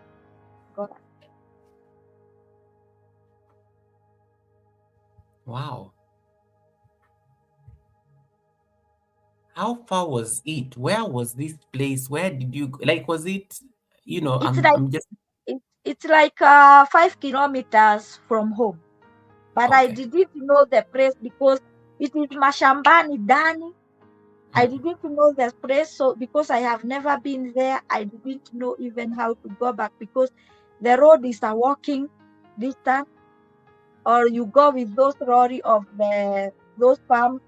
God. Wow. How far was it? Where was this place? Where did you like? Was it? It's I'm like I'm just it's like 5 kilometers from home. But I okay. didn't know the place because it is Mashambani Dani. I didn't know the place, so because I have never been there, I didn't know even how to go back because the road is a walking distance, or you go with those lorry of those farms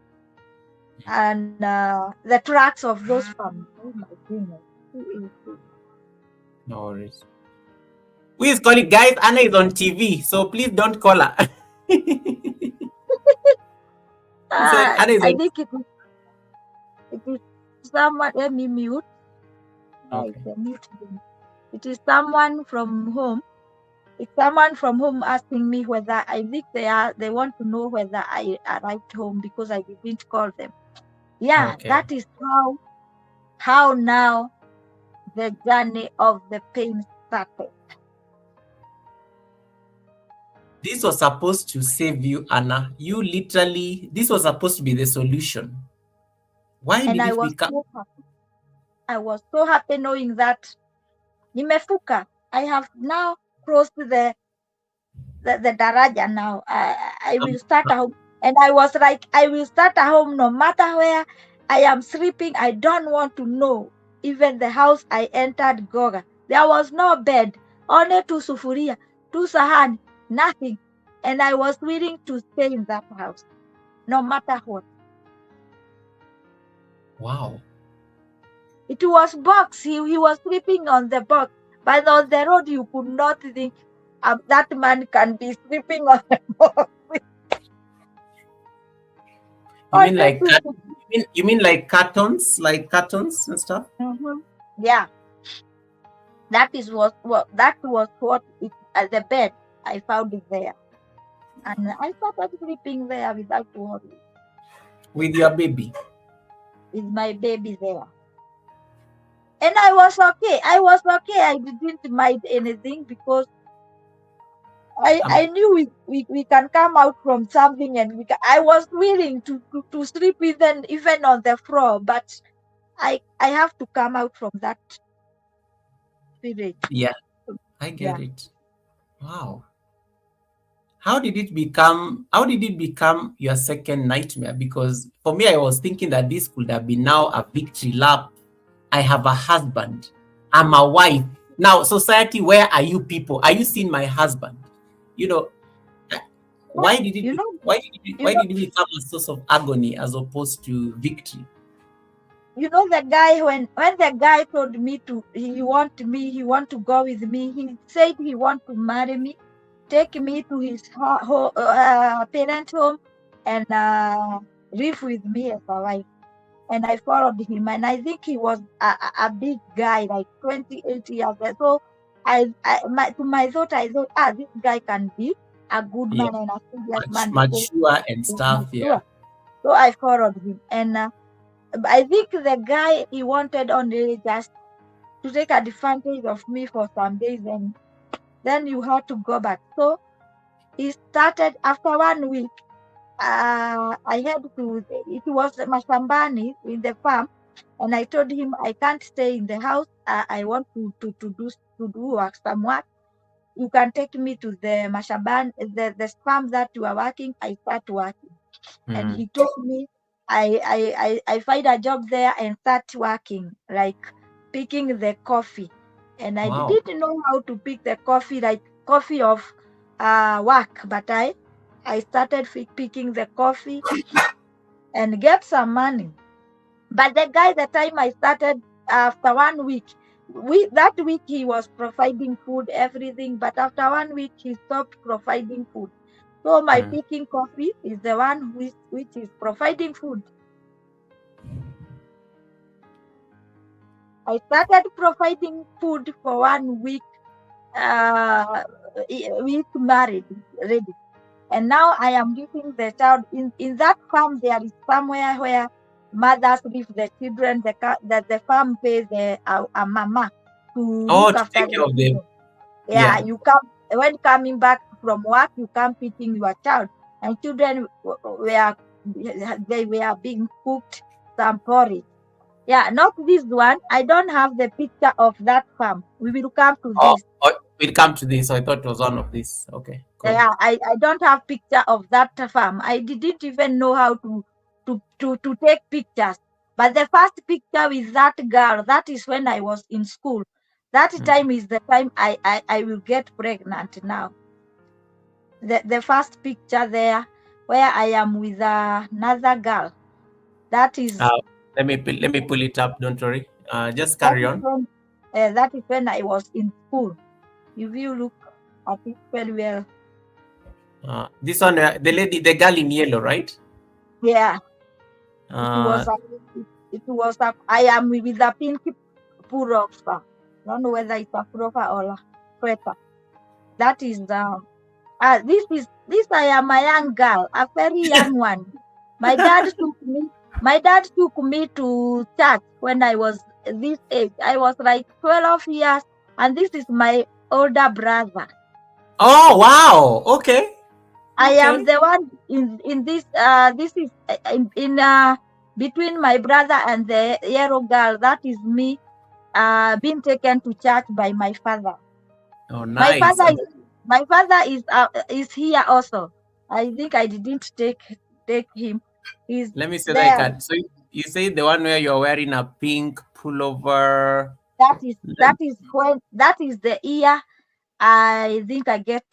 and the tracks of those farms. Oh my goodness. Who is this? No worries. Who is calling? Guys, Anna is on TV, so please don't call her. He said Anna is I on. think it is someone. Let me mute. Okay. It is someone from home. It's someone from home asking me whether I think they want to know whether I arrived home because I didn't call them. Yeah, Okay. that is how now the journey of the pain started. This was supposed to save you, Anna. You literally, this was supposed to be the solution. Why And did I it was become? so happy. I was so happy knowing that nimefuka. I have now crossed the daraja now. I will start a home. And I was like, I will start a home no matter where I am sleeping. I don't want to know. Even the house I entered, Goga, there was no bed, only two sufuria, two sahani, nothing. And I was willing to stay in that house, no matter what. Wow. It was box. He was sleeping on the box. But on the road, you could not think. that man can be sleeping on the box. You mean Only like to you mean like cartons and stuff? yeah, that was what the bed I found it there, and I started sleeping there without worry With your baby? with my baby there, and I was okay. I didn't mind anything because I knew we can come out from something, and I was willing to sleep even on the floor, but I have to come out from that village. Yeah, I Yeah. get it. Wow. How did it become your second nightmare? Because for me, I was thinking that this could have been now a victory lap. I have a husband. I'm a wife. Now, society, where are you people? Are you seeing my husband? You know, why did it why did it become a source of agony as opposed to victory? You know, the guy, when the guy told me he want to go with me, he said he want to marry me, take me to his parents' home, and live with me as a wife. And I followed him, and I think he was a big guy, like 28 years old. So to my thought, I thought, this guy can be a good Yeah, man and a serious man because mature and he's stuff. mature. Yeah. So I followed him, and I think the guy, he wanted only just to take advantage of me for some days, and then you had to go back. So he started after 1 week. I had to. It was Mashambani in the farm, and I told him I can't stay in the house. I want to do work, some work. You can take me to the Mashaban, the farm that you are working. I start working, and he told me I find a job there and start working, like picking the coffee. And I Wow. didn't know how to pick the coffee, like coffee of work, but I started picking the coffee and get some money. But the guy, the time I started, after 1 week, that week he was providing food, everything, but after 1 week he stopped providing food. So my picking coffee is the one which is providing food. I started providing food for 1 week, with married ready. And now I am leaving the child in that farm. There is somewhere where mothers leave the children. The farm pays a mama to look after take care of them. Yeah, you come when coming back from work, you come picking your child, and children were being cooked some porridge. Yeah, not this one. I don't have the picture of that farm. We will come to this. We'll come to this. So I thought it was one of these. Okay. Cool. Yeah, I don't have picture of that farm. I didn't even know how to take pictures. But the first picture with that girl, that is when I was in school. That time is the time I will get pregnant now. The first picture there where I am with another girl. That is let me pull it up, don't worry. Just carry on. That is when I was in school. If you look at it very well. This one, the girl in yellow, right? Yeah. It was I am with a pink pullover. I don't know whether it's a pullover or a sweater. That is this I am a young girl, a very young one. My dad took me to church when I was this age. I was like 12 years, and this is my older brother. Oh wow! Okay. I am the one in this. This is in between my brother and the yellow girl. That is me, being taken to church by my father. Oh, nice. My father is here also. I think I didn't take him. Let me say that again. So you say the one where you're wearing a pink pullover. That is the year I think I get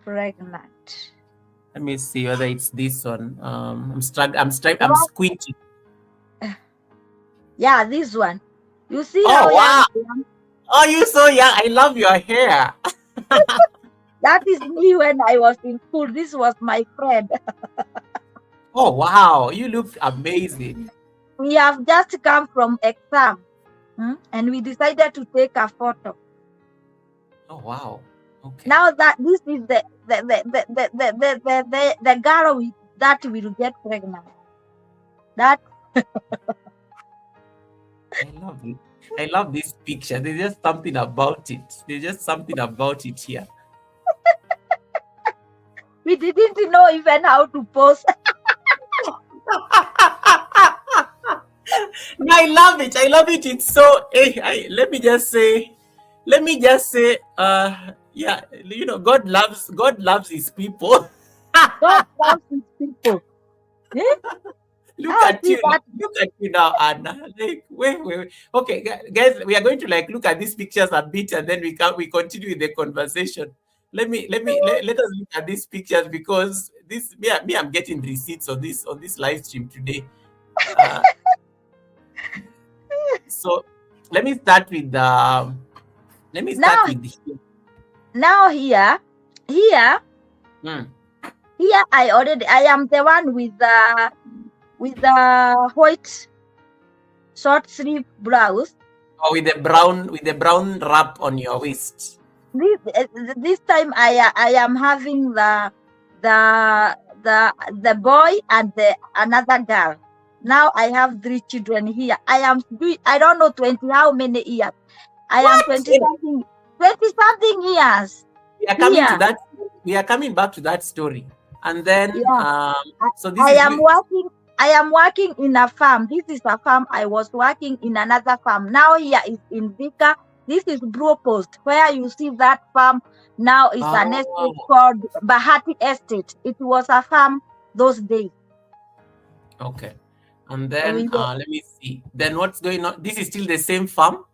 pregnant. Let me see whether it's this one. I'm squinting. Yeah, this one. You see? Oh wow! Oh, you're so young. I love your hair. That is me when I was in school. This was my friend. Oh wow, you look amazing. We have just come from exam, and we decided to take a photo. Oh wow. Okay. Now that this is the girl that will get pregnant. That I love it. I love this picture. There's just something about it. There's just something about it here. we didn't know even how to pose. No, I love it. I love it. It's so. Let me just say. Yeah. God loves His people. God loves his people. Eh? Look Now at see you. that Look at you now, Anna. Like, wait. Okay, guys, we are going to look at these pictures a bit, and then we continue with the conversation. Let us look at these pictures because I'm getting receipts on this live stream today. Uh, so let me start with the. Let me start now with the. now here Hmm. here I am the one with the white short sleeve blouse. Oh, with the brown wrap on your waist. This time I am having the boy and another girl. Now I have 3 children here. I don't know 20 how many years. I am 20 something years. We are coming to Here. that. We are coming back to that story, and then Yeah. so this I is am working in a farm. This is a farm. I was working in another farm. Now here is in Vika. This is Blue Post, where you see that farm now is an estate called Bahati Estate. It was a farm those days. okay. And then let me see. Then what's going on? This is still the same farm.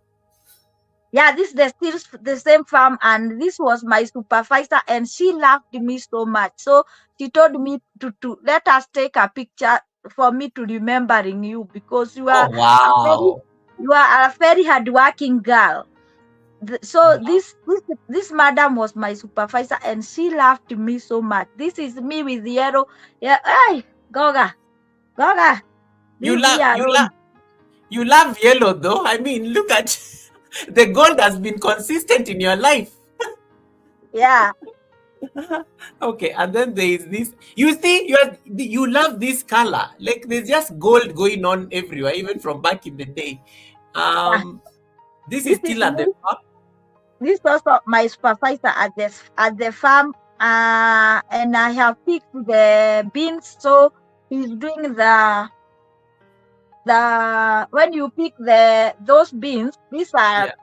Yeah, this is still the same farm, and this was my supervisor, and she loved me so much. So she told me to let us take a picture for me to remembering you because you are Oh wow! a very hardworking girl. So this madam was my supervisor, and she loved me so much. This is me with the yellow. Yeah, hey, Goga. You Leave me alone. you love yellow though. I mean, look at the gold has been consistent in your life. Yeah. Okay, and then there is this. You see, you love this color. Like there's just gold going on everywhere, even from back in the day. This is still at the farm. This also my supervisor at the farm, and I have picked the beans. So he's doing the when you pick those beans. These are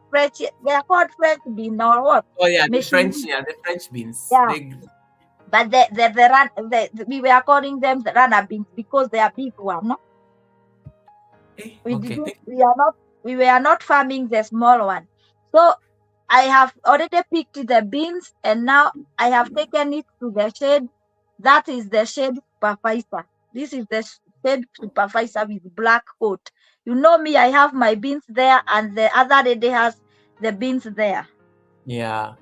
fresh. They are called fresh bean or what? Oh yeah, the Machine. French beans. Yeah. But we were calling them the runner beans because they are big one. No? We were not farming the small one. So I have already picked the beans, and now I have taken it to the shade. That is the shade supervisor. This is the shade supervisor with black coat. You know me, I have my beans there, and the other lady has the beans there. Yeah.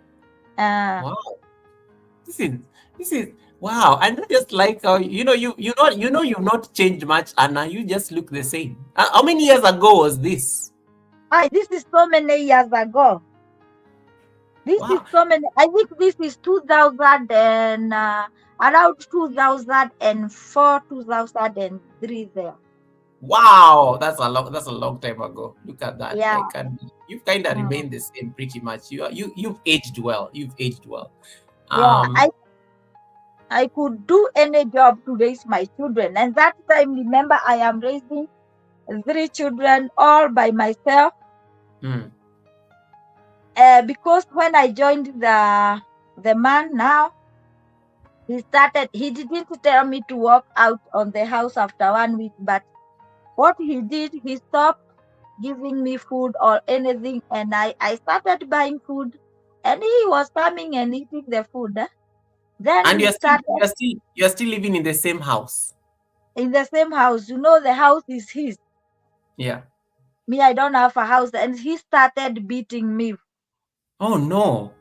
Wow. This is wow. And I just like how you've not changed much, Anna. You just look the same. How many years ago was this? This is so many years ago. This is so many. I think this is 2000 and around 2004, 2003 there. Wow, that's a long time ago. Look at that. Yeah. You've kind of remained the same pretty much. You've aged well. You've aged well. Yeah, I could do any job to raise my children, and that time, remember, I am raising 3 children all by myself. Because when I joined the man now, he didn't tell me to walk out on the house after 1 week, but what he did, he stopped giving me food or anything, and I started buying food, and he was coming and eating the food. Then and you're still living in the same house. In the same house, you know, the house is his. Yeah. Me, I don't have a house, and he started beating me. Oh no.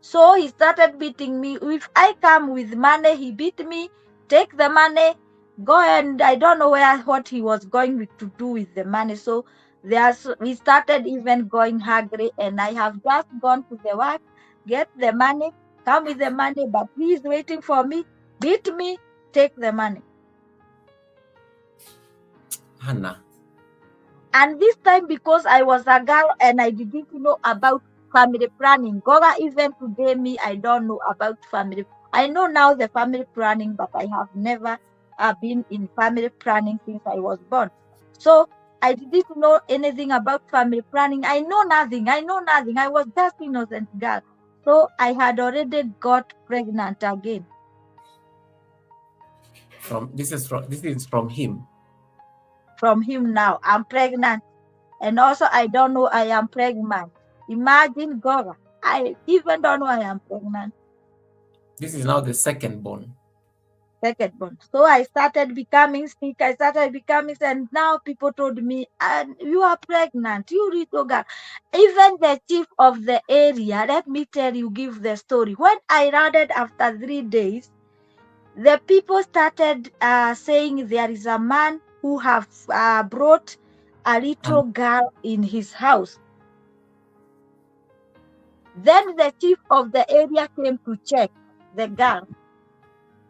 So he started beating me. If I come with money, he beat me, take the money, go, and I don't know what he was going to do with the money. So we started even going hungry, and I have just gone to the work, get the money, come with the money, but he is waiting for me, beat me, take the money. Hannah. And this time, because I was a girl and I didn't know about family planning, Goga, even today, me, I don't know about family. I know now the family planning, but I have never been in family planning since I was born. So I didn't know anything about family planning. I know nothing. I was just innocent girl. So I had already got pregnant again. This is from him. From him now. I'm pregnant. And also, I don't know I am pregnant. Imagine, Gora. I even don't know I am pregnant. This is now the second born. Second born. So I started becoming sick. And now people told me, you are pregnant. You little girl. Even the chief of the area, let me tell you, give the story. When I landed after 3 days, the people started saying there is a man who have brought a little girl in his house. Then the chief of the area came to check the girl.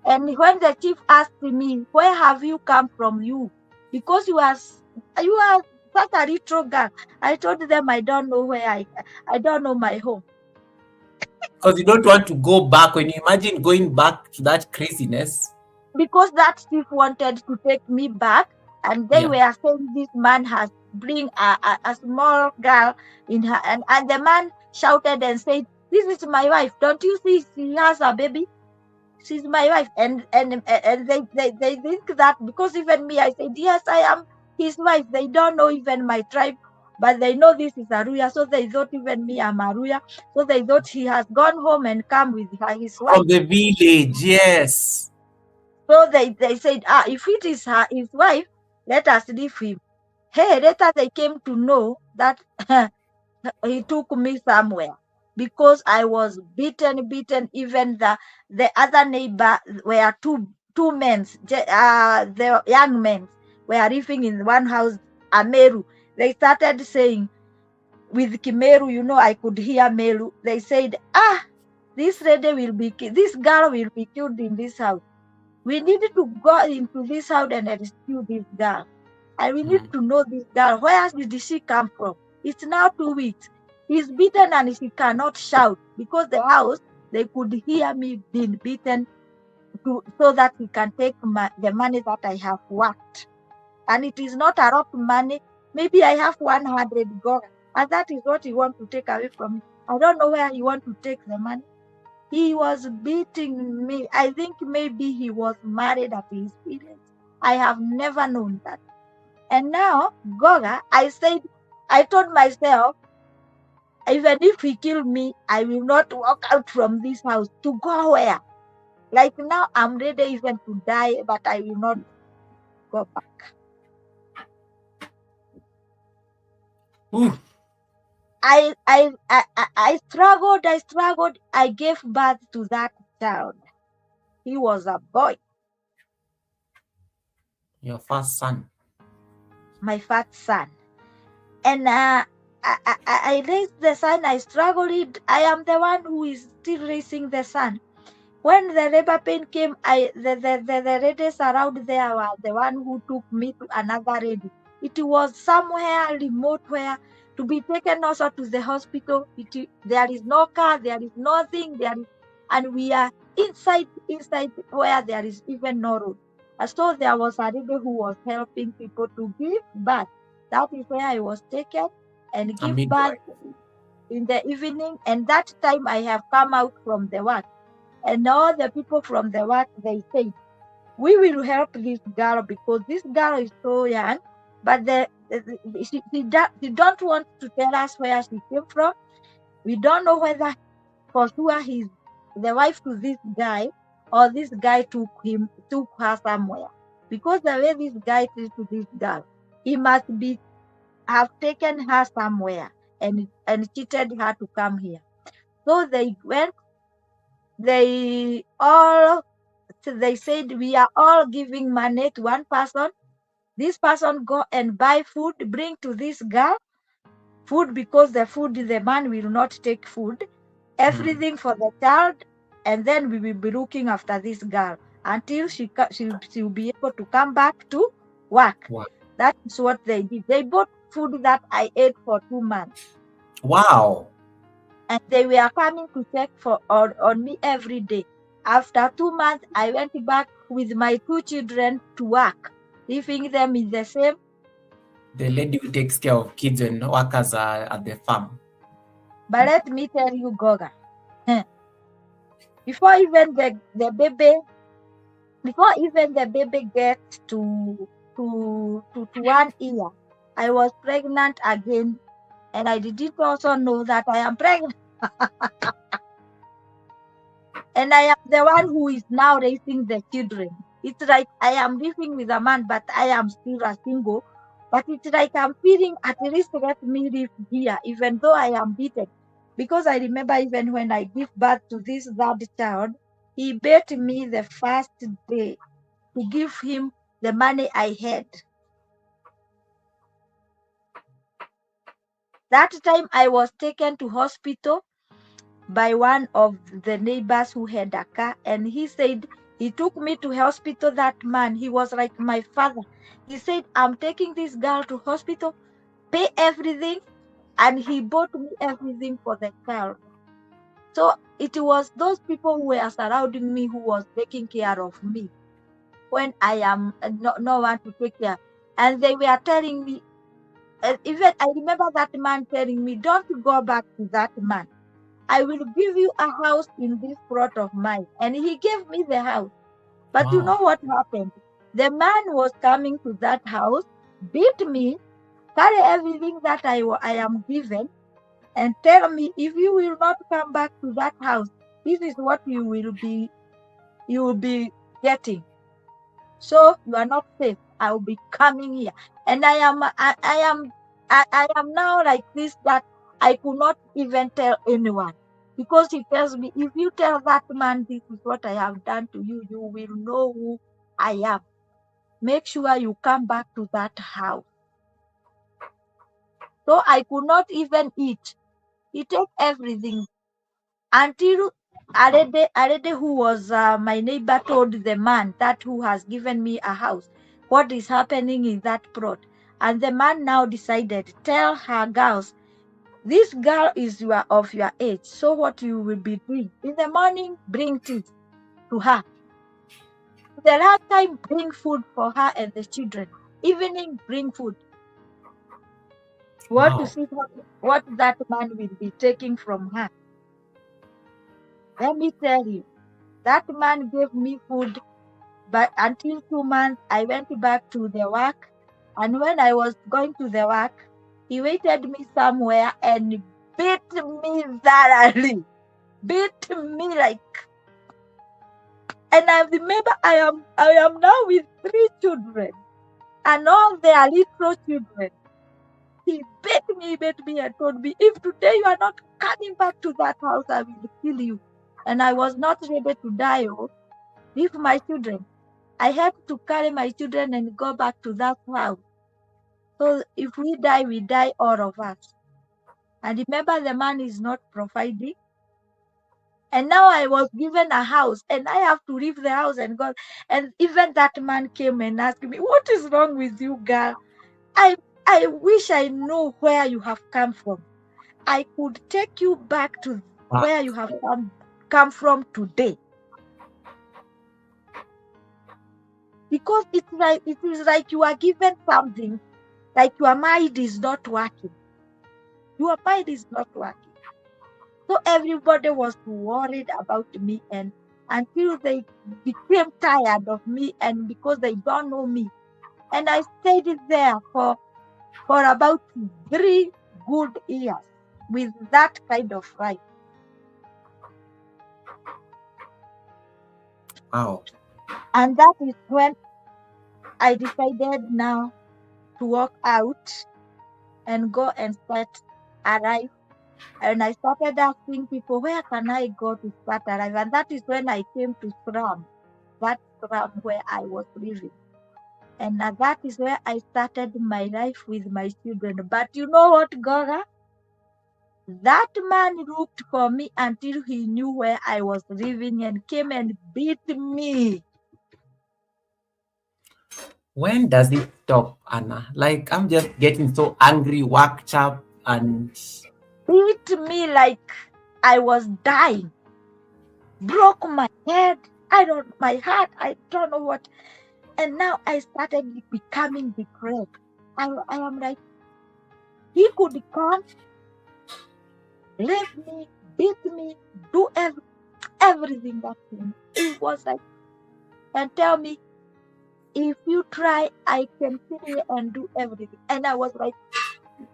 And when the chief asked me, where have you come from, you? Because you are such a little girl. I told them I don't know where I don't know my home. Because you don't want to go back. When you imagine going back to that craziness. Because that chief wanted to take me back, and they were saying this man has bring a small girl in her, and the man shouted and said, this is my wife. Don't you see she has a baby? She's my wife. And they think that, because even me, I said, yes, I am his wife. They don't know even my tribe, but they know this is Aruya. So they thought even me, I'm Aruya. So they thought he has gone home and come with his wife. From the village, yes. So they said, if it is his wife, let us leave him. Hey, later they came to know that he took me somewhere, because I was beaten. Even the other neighbor were two men, the young men were living in one house, Ameru. They started saying with Kimeru, I could hear Meru. They said, this girl will be killed in this house. We need to go into this house and rescue this girl. And we need to know this girl. Where did she come from? It's now 2 weeks. He's beaten and she cannot shout, because the house, they could hear me being beaten so that he can take the money that I have worked. And it is not a lot of money. Maybe I have 100 gold. And that is what he wants to take away from me. I don't know where he wants to take the money. He was beating me. I think maybe he was married at his village. I have never known that. And now, Goga, I told myself, even if he killed me, I will not walk out from this house. To go where? Like now, I'm ready even to die, but I will not go back. Ooh. I struggled. I gave birth to that child. He was a boy. Your first son. My first son. And I raised the son. I struggled. I am the one who is still raising the son. When the labor pain came, the ladies around there were the one who took me to another lady. It was somewhere remote, where to be taken also to the hospital. There is no car, there is nothing, and we are inside where there is even no road. So there was a lady who was helping people to give birth. That is where I was taken and give birth in the evening. And that time I have come out from the work. And all the people from the work, they said, we will help this girl, because this girl is so young, but she don't want to tell us where she came from. We don't know whether for sure he's the wife to this guy, or this guy took her somewhere. Because the way this guy treats this girl, he must have taken her somewhere and cheated her to come here. So they went they said we are all giving money to one person. This person go and buy food, bring to this girl food, because the man will not take food, everything for the child, and then we will be looking after this girl until she will be able to come back to work. Wow. That is what they did. They bought food that I ate for 2 months. Wow. And they were coming to check on me every day. After 2 months, I went back with my 2 children to work, leaving them in the same. The lady who takes care of kids and workers at the farm. But let me tell you, Goga, before even the baby gets to 1 year, I was pregnant again, and I didn't also know that I am pregnant. And I am the one who is now raising the children. It's like I am living with a man, but I am still a single. But it's like I'm feeling, at least let me live here, even though I am beaten. Because I remember even when I give birth to this third child, he bet me the first day to give him the money I had. That time I was taken to hospital by one of the neighbors who had a car, and he said he took me to hospital. That man, he was like my father. He said, I'm taking this girl to hospital, pay everything, and he bought me everything for the child. So it was those people who were surrounding me who was taking care of me when I am no one to take care. And they were telling me, even I remember that man telling me, don't go back to that man. I will give you a house in this plot of mine. And he gave me the house. But Wow. you know what happened? The man was coming to that house, beat me, carry everything that I am given, and tell me, if you will not come back to that house, this is what you will be getting. So you are not safe. I will be coming here. And I am now like this, that I could not even tell anyone. Because he tells me, if you tell that man this is what I have done to you, you will know who I am. Make sure you come back to that house. So I could not even eat. He took everything until Arede, who was my neighbor, told the man that who has given me a house what is happening in that plot. And the man now decided, tell her girls, this girl is of your age, so what you will be doing in the morning, bring tea to her. The last time, bring food for her and the children. Evening, bring food. Want to see what that man will be taking from her. Let me tell you, that man gave me food, but until 2 months, I went back to the work. And when I was going to the work, he waited me somewhere and beat me thoroughly. Beat me like. And I remember I am now with 3 children, and all their little children. He beat me and told me, if today you are not coming back to that house, I will kill you. And I was not ready to die with my children. I had to carry my children and go back to that house. So if we die, all of us. And remember, the man is not providing. And now I was given a house, and I have to leave the house and go. And even that man came and asked me, what is wrong with you, girl? I wish I knew where you have come from. I could take you back to where you have come from today. Because it is like you are given something, like your mind is not working. Your mind is not working. So everybody was worried about me, and until they became tired of me, and because they don't know me. And I stayed there for about 3 good years with that kind of life. Wow. And that is when I decided now to walk out and go and start a life And I started asking people, where can I go to start a life? And that is when I came to Slum, that slum where I was living. And that is where I started my life with my children. But you know what, Goga? That man looked for me until he knew where I was living and came and beat me. When does it stop, Anna? Like, I'm just getting so angry, worked up, and Beat me like I was dying. Broke my head. My heart, I don't know what. And now I started becoming depressed. I am like, he could come, leave me, beat me, do everything that thing. It was like, and tell me, if you try, I can sit here and do everything. And I was like,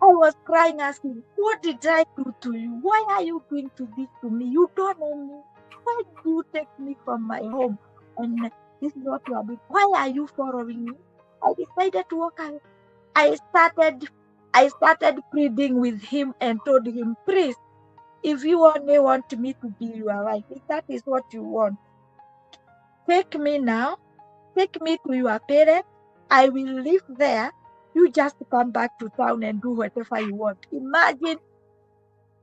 I was crying, asking, what did I do to you? Why are you doing this to me? You don't know me. Why do you take me from my home? And this is what you are doing. Why are you following me? I decided to walk away. I started pleading with him and told him, please, if you only want me to be your wife, if that is what you want, take me now, take me to your parents. I will live there. You just come back to town and do whatever you want. Imagine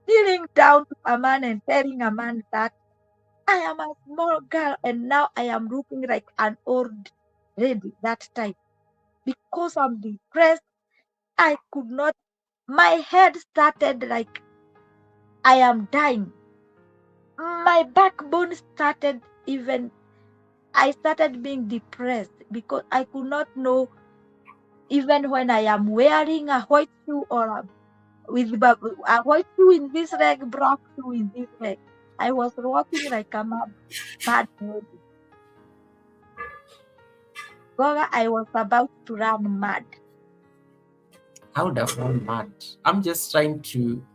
kneeling down to a man and telling a man that I am a small girl and now I am looking like an old lady that time. Because I'm depressed, I could not, my head started like I am dying. My backbone started I started being depressed because I could not know even when I am wearing a white shoe or with a white shoe in this leg, black shoe in this leg. I was walking like a mad lady. Goga, I was about to run mad. I would have gone mad. I'm just trying to.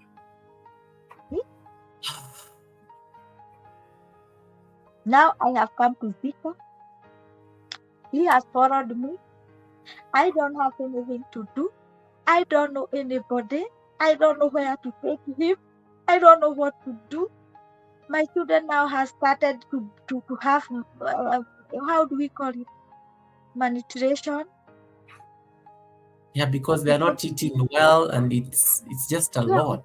Now I have come to Zika. He has followed me. I don't have anything to do. I don't know anybody. I don't know where to take him. I don't know what to do. My children now has started to have, how do we call it? Malnutrition. Yeah, because they're not eating well and it's just a lot.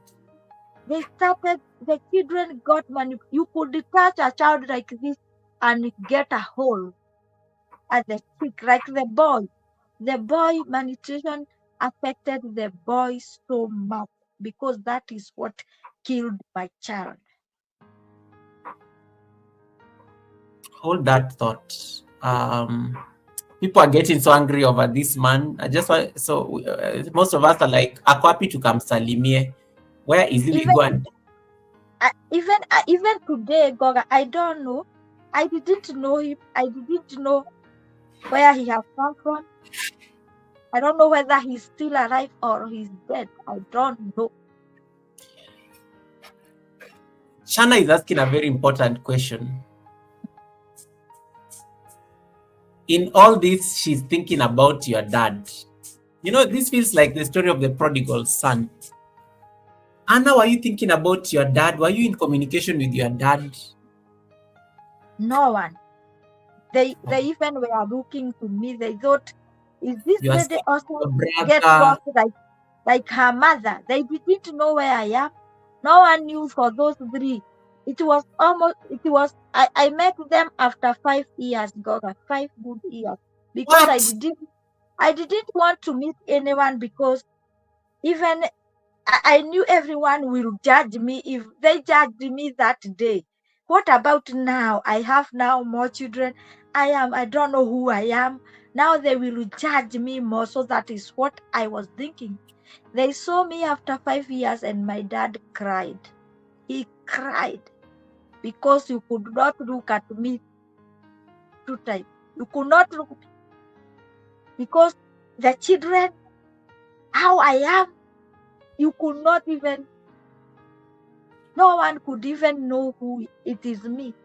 The children got you could touch a child like this and get a hole at the cheek, like the boy. The boy malnutrition affected the boy so much because that is what killed my child. Hold that thought. People are getting so angry over this man. Most of us are like, ako wapi tukamsalimie? Where is he going? Even today, Goga, I don't know. I didn't know him. I didn't know where he has come from. I don't know whether he's still alive or he's dead. I don't know. Shana is asking a very important question. In all this, she's thinking about your dad. You know, this feels like the story of the prodigal son. Anna, were you thinking about your dad? Were you in communication with your dad? No one. They even were looking to me. They thought, is this lady also get lost like her mother? They didn't know where I am. No one knew for those 3. I met them after 5 years, Goga, 5 good years. Because I didn't want to meet anyone because even I knew everyone will judge me if they judged me that day. What about now? I have now more children. I don't know who I am. Now they will judge me more. So that is what I was thinking. They saw me after 5 years and my dad cried. He cried because you could not look at me 2 times. You could not look because the children, how I am, you could not even, no one could even know who it is me.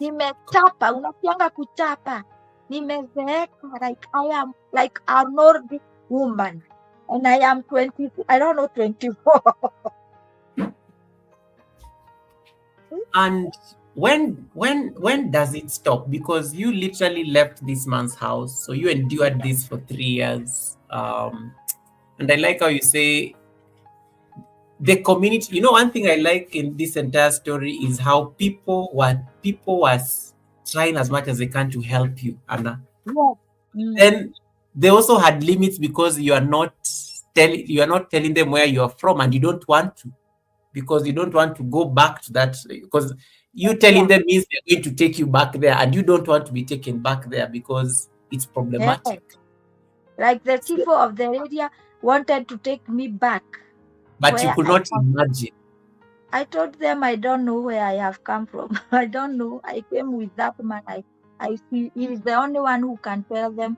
Nimechapa, unakianga kuchapa. Nimezeeka, like I am like an old woman. and I am 20. I don't know 24. And when does it stop? Because you literally left this man's house, so you endured this for 3 years. And I like how you say the community. One thing I like in this entire story is how people was trying as much as they can to help you, Anna. Yes. Mm. Then they also had limits because you are not telling them where you are from, and you don't want to, because you don't want to go back to that, because you telling Yeah. them means they're going to take you back there, and you don't want to be taken back there because it's Yes. problematic. Like the So, chief of the area wanted to take me back but you where could I not come. imagine. I told them I don't know where I have come from. I don't know. I came with that man. I see he is the only one who can tell them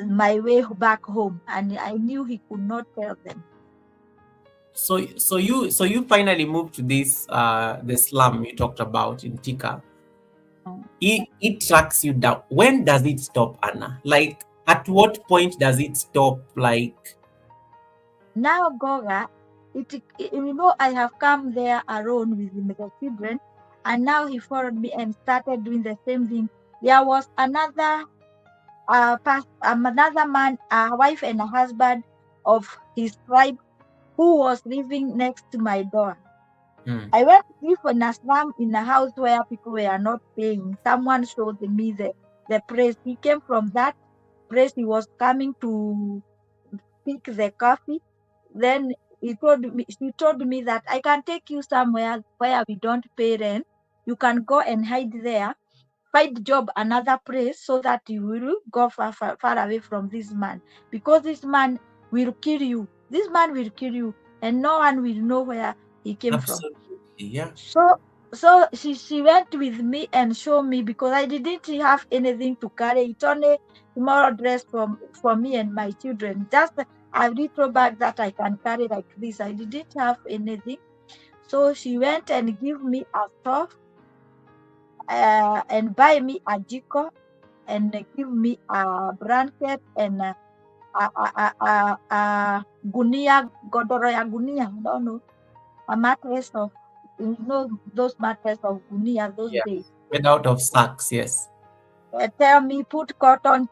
my way back home, and I knew he could not tell them. So you finally moved to this the slum you talked about in Tika. Mm. It tracks you down. When does it stop, Anna? Like, at what point does it stop? Like, Now Goga, I have come there alone with the children, and now he followed me and started doing the same thing. There was another another man, a wife and a husband of his tribe who was living next to my door. hmm, I went to live in a slum in a house where people were not paying. Someone showed me the place. He came from that place. He was coming to pick the coffee. Then she told me that I can take you somewhere where we don't pay rent. You can go and hide there, find job another place so that you will go far away from this man, because this man will kill you. This man will kill you, and no one will know where he came from. absolutely, yeah. So she went with me and showed me, because I didn't have anything to carry. It's only small dress for me and my children. Just a little bag that I can carry like this. I didn't have anything. So she went and give me a stove and buy me a jiko and give me a blanket and a gunia, godoro ya gunia. I don't know, a mattress of, those mattress of gunia those Yeah, days. made out of sacks, yes. Tell me put cotton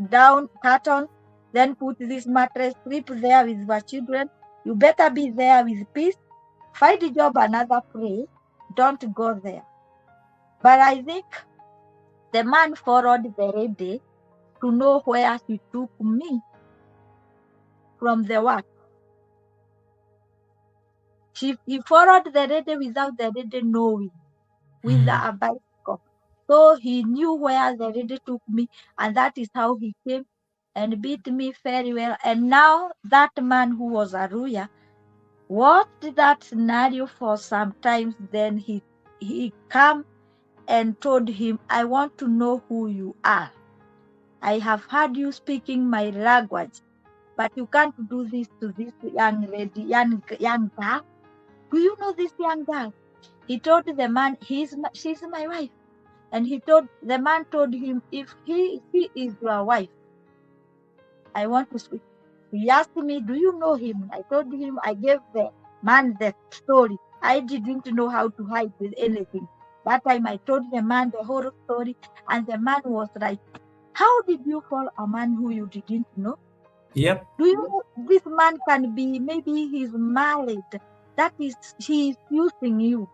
down, cotton, then put this mattress, sleep there with your children. You better be there with peace. Find a job another place. Don't go there. But I think the man followed the lady to know where he took me from the work. He followed the lady without the lady knowing, with a bicycle. So he knew where the lady took me, and that is how he came and beat me very well. And now that man who was a Ruya watched that scenario for some time. Then he come and told him, I want to know who you are. I have heard you speaking my language, but you can't do this to this young lady, young girl. Do you know this young girl? He told the man, she's my wife. And the man told him, if she is your wife, I want to speak. He asked me, do you know him? I told him, I gave the man the story. I didn't know how to hide with anything. That time I told the man the whole story, and the man was like, how did you fall a man who you didn't know? Yep. Do you know this man can be, maybe he's married? That is, he is using you.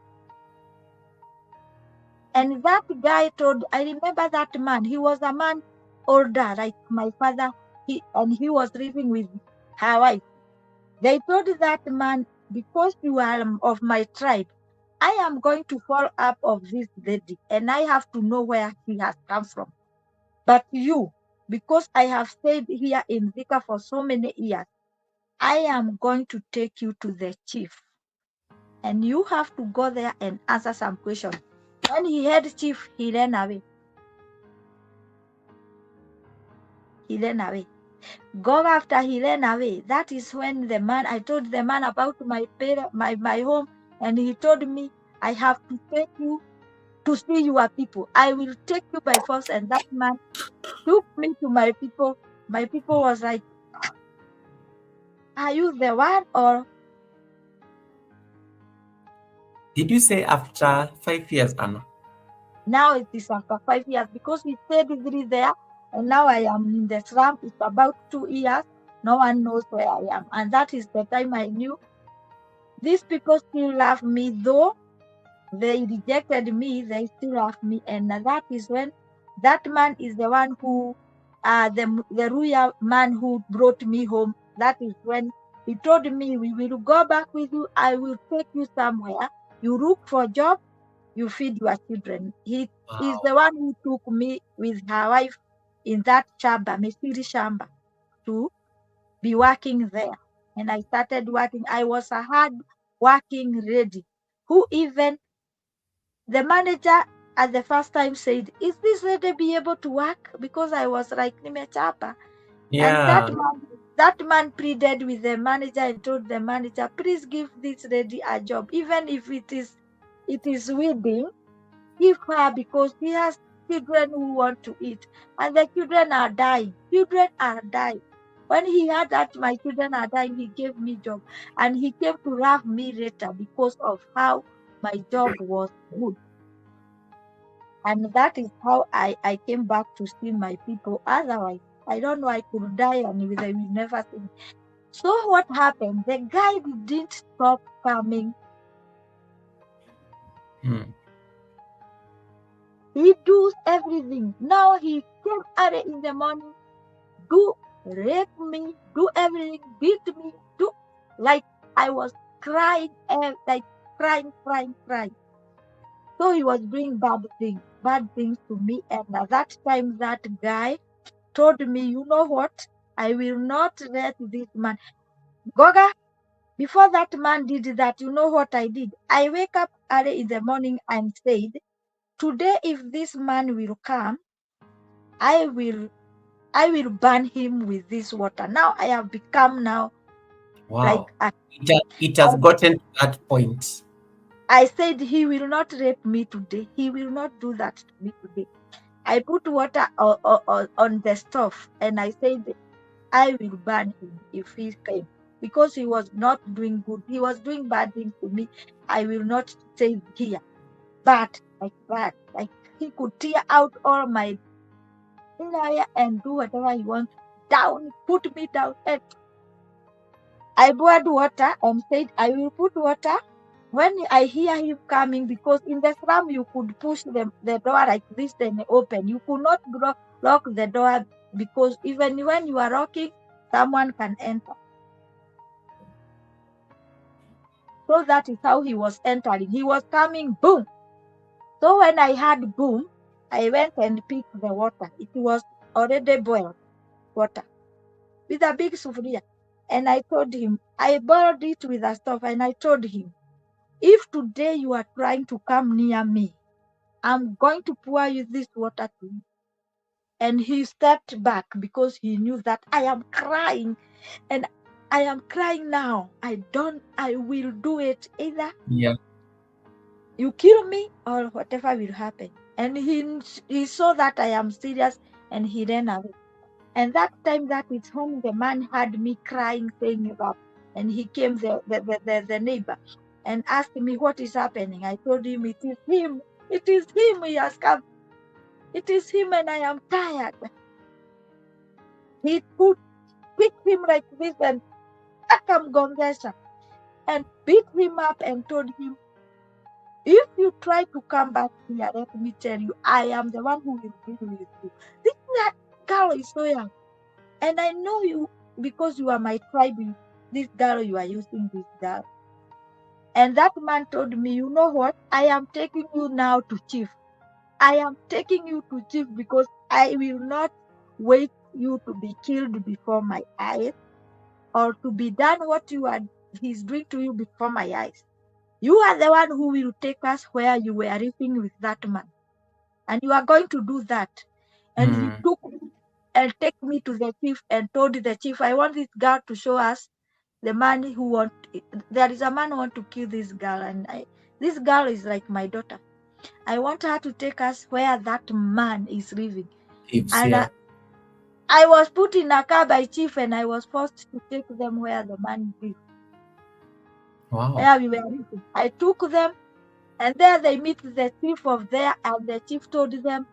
And that guy I remember that man, he was a man older, like my father, and he was living with her wife. They told that man, because you are of my tribe, I am going to fall up of this lady, and I have to know where he has come from. But you, because I have stayed here in Vika for so many years, I am going to take you to the chief, and you have to go there and answer some questions. When he heard chief, he ran away. He ran away. Go after he ran away. That is when I told the man about my home, and he told me, I have to take you to see your people. I will take you by force. And that man took me to my people. My people was like, Are you the one, or Did you say after 5 years, Anna? now it is after 5 years? Because he stayed 3 there, and now I am in the slum. It's about 2 years. No one knows where I am. And that is the time I knew these people still love me, though they rejected me, they still love me. And that is when that man is the one who, the royal man who brought me home. That is when he told me, we will go back with you. I will take you somewhere. You look for a job, you feed your children. He is the one who took me with her wife in that shamba, Mesiri Shamba, to be working there. And I started working. I was a hard working lady who even the manager at the first time said, is this lady be able to work? Because I was like nimechapa. And Yeah. that man pleaded with the manager and told the manager, please give this lady a job, even if it is wedding, give her, because he has children who want to eat, and the children are dying. Children are dying. When he heard that my children are dying, he gave me job, and he came to love me later because of how my job was good. And that is how I came back to see my people. Otherwise, I don't know, I could die and they will never see me. So what happened? The guy didn't stop coming. He does everything. Now he came early in the morning, do rape me, do everything, beat me, do like I was crying, like crying. So he was doing bad things to me. And at that time, that guy told me, you know what? I will not let this man. Goga, before that man did that, you know what I did? I wake up early in the morning and said, today if this man will come, I will burn him with this water. Now I have become now like Wow. It has gotten to that point. I said, he will not rape me today. He will not do that to me today. I put water on the stove and I said, I will burn him if he came, because he was not doing good. He was doing bad things to me. I will not stay here. But like that, like he could tear out all my inner and do whatever he wants. Down, put me down. And I poured water and said, I will put water when I hear him coming, because in the slum you could push the door like this and open. You could not lock the door, because even when you are locking, someone can enter. So that is how he was entering. He was coming, boom. So when I heard boom, I went and picked the water. It was already boiled water with a big sufuria. And I told him, I boiled it with a stove, and I told him, if today you are trying to come near me, I'm going to pour you this water to you. And he stepped back because he knew that I am crying, and I am crying now. I will do it. Either you kill me or whatever will happen. And he saw that I am serious and he ran away. And that time, that is when the man had me crying, saying that, and he came, the neighbor, and asked me what is happening. I told him, it is him. It is him. He has come. It is him, and I am tired. He could pick him like this and akamgongesha and beat him up and told him, if you try to come back here, let me tell you, I am the one who will deal with you. This girl is so young, and I know you because you are my tribe. This girl, you are using this girl. And that man told me, you know what? I am taking you now to chief. I am taking you to chief because I will not wait you to be killed before my eyes, or to be done what he's doing to you before my eyes. You are the one who will take us where you were living with that man. And you are going to do that. And he took and take me to the chief and told the chief, I want this girl to show us the man who there is a man who want to kill this girl. And this girl is like my daughter. I want her to take us where that man is living. I was put in a car by chief and I was forced to take them where the man lived. Wow. Where we were living. I took them and there they meet the chief of there and the chief told them,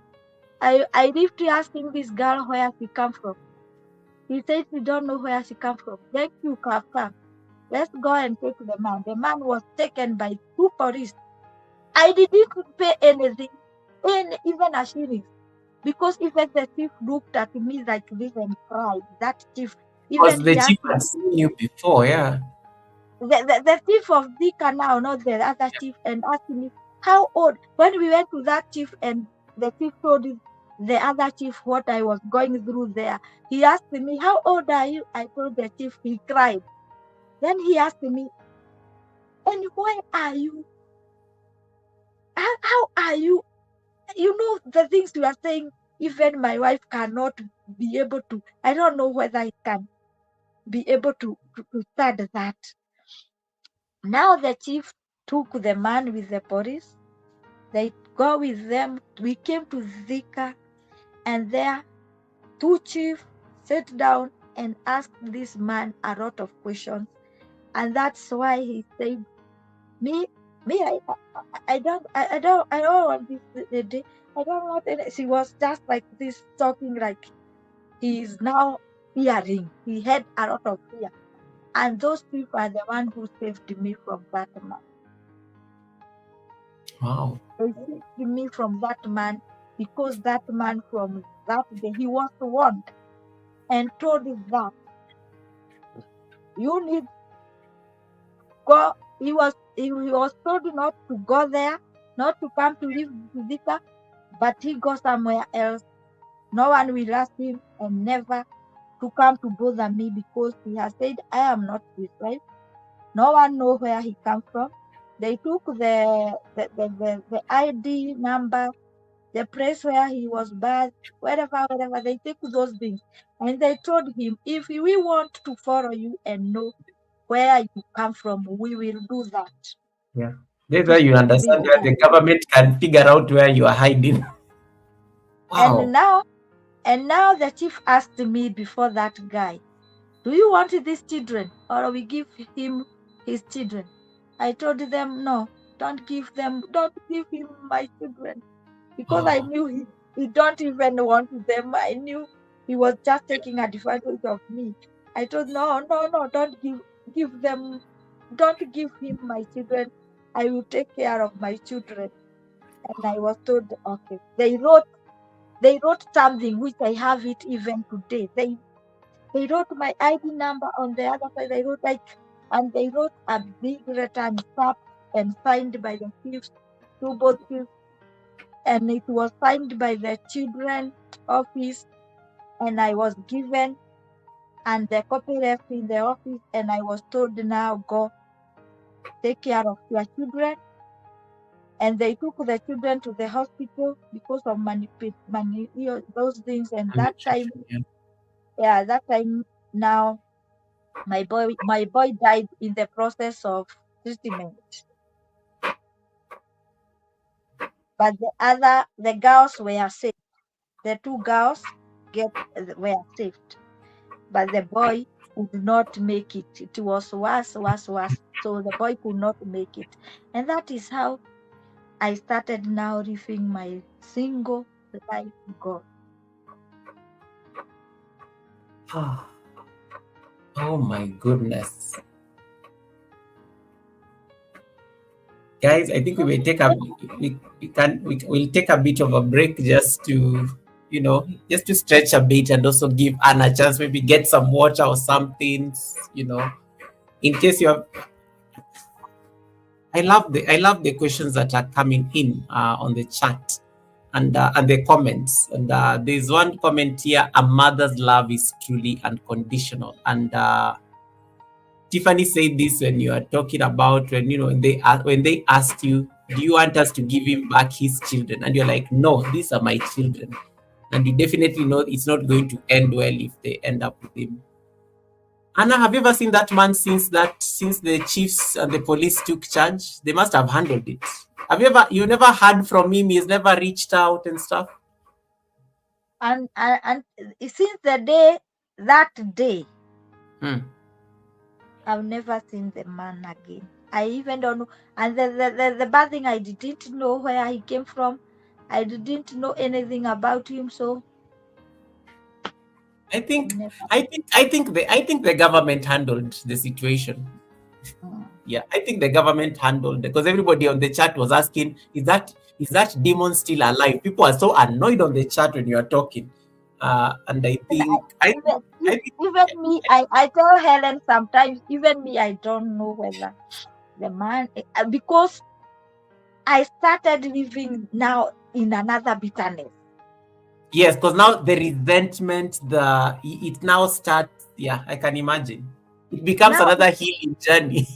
I lived asking this girl where she come from. He said we don't know where she come from. Thank you, Kafka. Let's go and take the man. The man was taken by 2 police. I didn't pay anything, even a shilling. Because even the chief looked at me like this and cried. That chief, Because even the he chief asked had seen you before, yeah. the chief of Zika now, not the other chief, and asked me how old. When we went to that chief and the chief told the other chief what I was going through there, he asked me, how old are you? I told the chief, he cried. Then he asked me, and why are you? How are you? You know the things you are saying, even my wife cannot be able to. I don't know whether I can be able to start that. Now the chief took the man with the police. They go with them. We came to Zika, and there 2 chiefs sat down and asked this man a lot of questions. And that's why he said, me, I don't want this day. I don't want it. She was just like this, talking like he is now fearing. He had a lot of fear. And those people are the one who saved me from that man. Wow. They saved me from that man because that man from that day, he was warned and told that you need go. He was told not to go there, not to come to live with Zika, but he goes somewhere else. No one will ask him and never to come to bother me because he has said I am not his wife. No one know where he comes from. They took the ID number, the place where he was born, wherever, they take those things. And they told him, if we want to follow you and know where you come from, we will do that. Yeah. That's why you understand that the government can figure out where you are hiding. Wow. And now the chief asked me before that guy, do you want these children or we give him his children? I told them, no, don't give him my children. Because I knew he don't even want them. I knew he was just taking advantage of me. I told, no, don't give them, don't give him my children. I will take care of my children. And I was told, okay. They wrote something which I have it even today. They wrote my ID number on the other side. They wrote and they wrote a big letter and stamped and signed by the chiefs, both chiefs, and it was signed by the children office, and I was given, and the copy left in the office, and I was told, now go take care of your children. And they took the children to the hospital because of those things. And that time, that time now, my boy died in the process of treatment. But the girls were saved. The 2 girls were saved. But the boy could not make it. It was worse. So the boy could not make it. And that is how I started now living my single life with God. Oh my goodness. Guys, I think we will take we'll take a bit of a break just to, just to stretch a bit and also give Anna a chance, maybe get some water or something, in case you have. I love the questions that are coming in on the chat and the comments. And there's one comment here: a mother's love is truly unconditional. And Tiffany said this when you are talking about when they asked you, do you want us to give him back his children? And you're like, no, these are my children. And you definitely know it's not going to end well if they end up with him. Anna, have you ever seen that man since the chiefs and the police took charge? They must have handled it. You never heard from him? He's never reached out and stuff? and since that day, I've never seen the man again. I even don't know. And the bad thing, I didn't know where he came from. I didn't know anything about him. So I think never. I think the government handled the situation. Yeah, I think the government handled, because everybody on the chat was asking, is that demon still alive? People are so annoyed on the chat when you are talking. And I think Even me, I tell Helen sometimes, even me, I don't know whether the man, because I started living now in another bitterness. yes, because now the resentment, it now starts. Yeah, I can imagine. It becomes Now, another healing journey.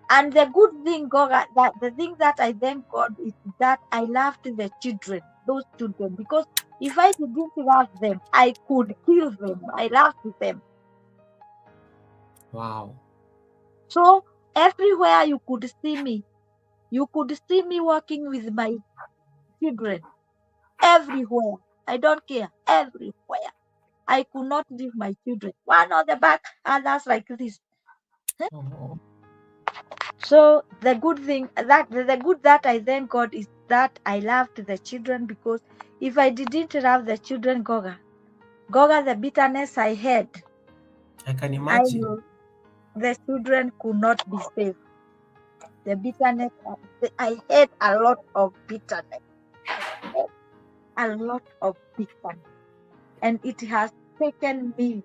and the good thing, God, that the thing that I thank God is that I loved the children, those children, because if I didn't love them, I could kill them. I loved them. Wow. So everywhere you could see me walking with my children. Everywhere. I don't care. Everywhere. I could not leave my children. One on the back, others like this. Oh. So the good thing that I thank God is that I loved the children, because if I didn't love the children, Goga, the bitterness I had, I can imagine. The children could not be saved. The bitterness, I had a lot of bitterness. A lot of bitterness. And it has taken me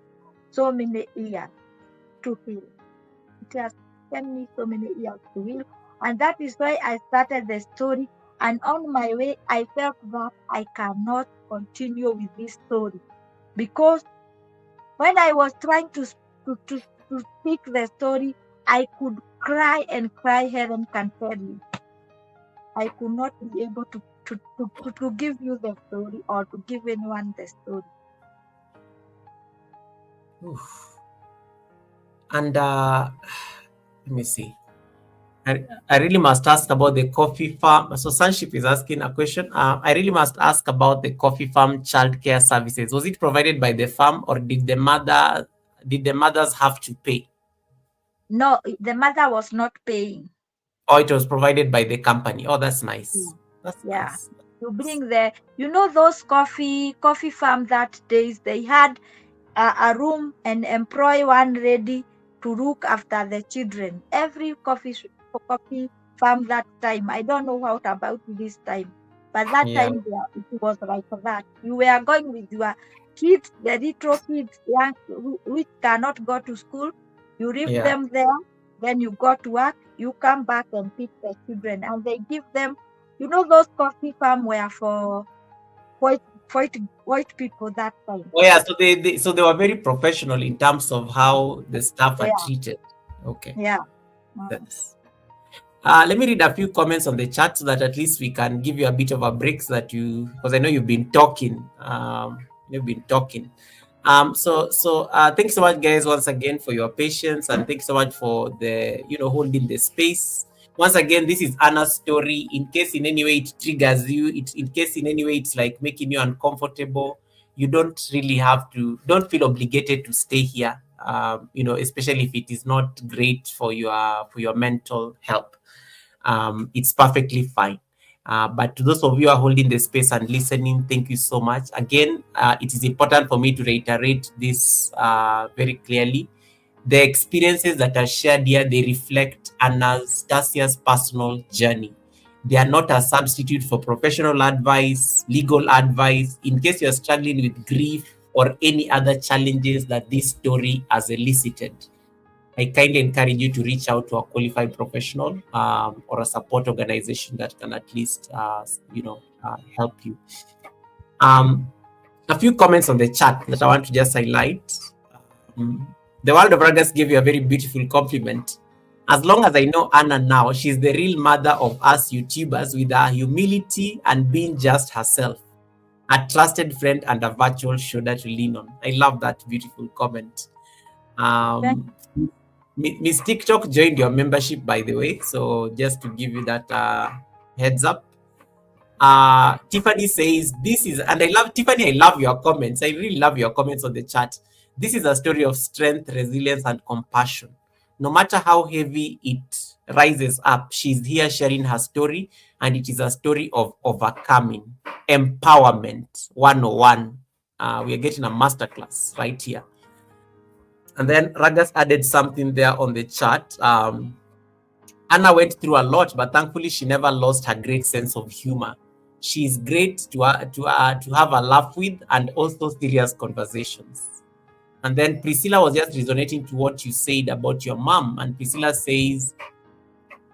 so many years to heal. It has taken me so many years to heal. And that is why I started the story. And on my way, I felt that I cannot continue with this story. Because when I was trying to speak the story, I could cry and cry. Helen can tell you. I could not be able to give you the story, or to give anyone the story. Oof. And let me see. I really must ask about the coffee farm. So Sunship is asking a question. I really must ask about the coffee farm childcare services. Was it provided by the farm, or did the mothers have to pay? No, the mother was not paying. Or it was provided by the company. Oh, that's nice. That's nice. You bring those coffee farm that days, they had a room and employ one ready to look after the children. Every coffee farm that time, I don't know what about this time, but that time it was like that. You were going with your kids, the little kids, young, which cannot go to school. You leave them there, then you go to work, you come back and pick the children, and they give them, those coffee farm were for white people that time. Oh yeah, so they were very professional in terms of how the staff are treated. Okay. Yeah. That's, let me read a few comments on the chat so that at least we can give you a bit of a break, so that because I know you've been talking. So thanks so much, guys, once again for your patience, and thanks so much for the holding the space. Once again, this is Anna's story. In case in any way it triggers you, in case in any way it's like making you uncomfortable, you don't don't feel obligated to stay here. Especially if it is not great for your mental health. It's perfectly fine. But to those of you who are holding the space and listening, thank you so much. Again, it is important for me to reiterate this very clearly. The experiences that are shared here, they reflect Anastasia's personal journey. They are not a substitute for professional advice, legal advice. In case you're struggling with grief or any other challenges that this story has elicited, I kindly encourage you to reach out to a qualified professional or a support organization that can at least, help you. A few comments on the chat that I want to just highlight. The World of Ruggers gave you a very beautiful compliment. As long as I know Anna now, she's the real mother of us YouTubers, with her humility and being just herself. A trusted friend and a virtual shoulder to lean on. I love that beautiful comment. Miss TikTok joined your membership, by the way, so just to give you that heads up. Tiffany says, this is, and I love, Tiffany, I love your comments. I really love your comments on the chat. This is a story of strength, resilience, and compassion. No matter how heavy it rises up, she's here sharing her story, and it is a story of overcoming. Empowerment 101. We are getting a masterclass right here. And then Ragas added something there on the chat. Anna went through a lot, but thankfully she never lost her great sense of humor. She's great to have a laugh with, and also serious conversations. And then Priscilla was just resonating to what you said about your mom. And Priscilla says,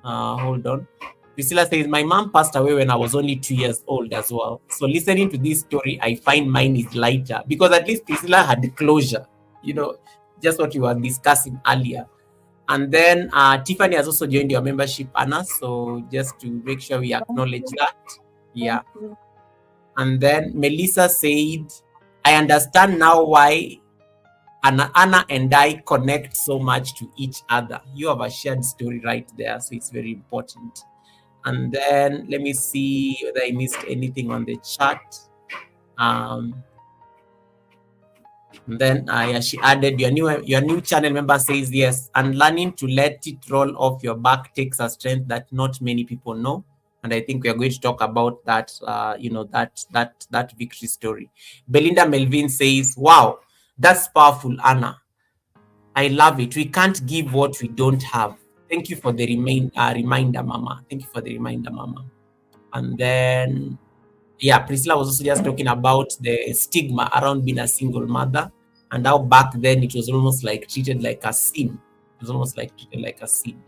hold on. Priscilla says, my mom passed away when I was only 2 years old as well. So listening to this story, I find mine is lighter, because at least Priscilla had closure, you know, just what you were discussing earlier. And then Tiffany has also joined your membership, Anna. So just to make sure we acknowledge that. Yeah. And then Melissa said, I understand now why Anna and I connect so much to each other. You have a shared story right there, so it's very important. And then let me see whether I missed anything on the chat. Then yeah, she added, your new channel member says, yes, and learning to let it roll off your back takes a strength that not many people know. And I think we are going to talk about that, you know, that victory story. Belinda Melvin says, wow, that's powerful, Anna. I love it. We can't give what we don't have. Thank you for the reminder, Mama. Thank you for the reminder, Mama. And then, yeah, Priscilla was also just talking about the stigma around being a single mother, and how back then it was almost like treated like a sin. It was almost like treated like a sin.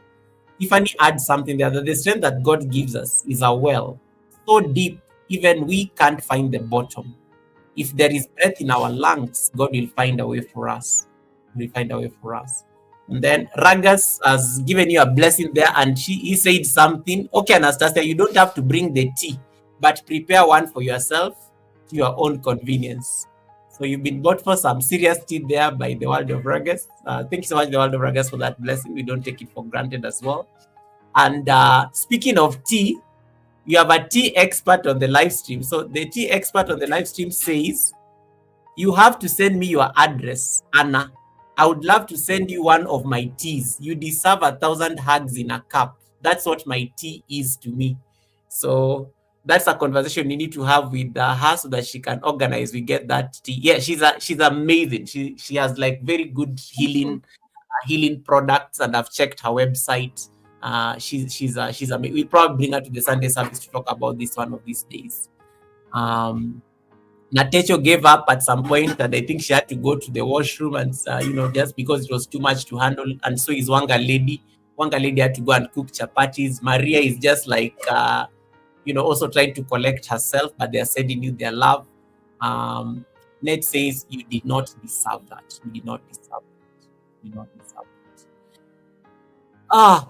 Tiffany adds something there, that the strength that God gives us is a well so deep, even we can't find the bottom. If there is breath in our lungs, God will find a way for us. He will find a way for us. And then Ragas has given you a blessing there, and he said something. Okay, Anastasia, you don't have to bring the tea, but prepare one for yourself to your own convenience. So you've been bought for some serious tea there by the World of Ragas. Thank you so much, the World of Ragas, for that blessing. We don't take it for granted as well. And speaking of tea, you have a tea expert on the live stream. So the tea expert on the live stream says, you have to send me your address, Anna. I would love to send you one of my teas. You deserve 1,000 hugs in a cup. That's what my tea is to me. So that's a conversation you need to have with her, so that she can organize. We get that tea. Yeah, she's amazing. She has like very good healing products, and I've checked her website. She's amazing. We'll probably bring her to the Sunday service to talk about this one of these days. Natecho gave up at some point, and I think she had to go to the washroom, and you know, just because it was too much to handle. And so is Wanga Lady. Wanga Lady had to go and cook chapatis. Maria is just like you know, also trying to collect herself, but they are sending you their love. Ned says, you did not deserve that. You did not deserve that. You did not deserve that.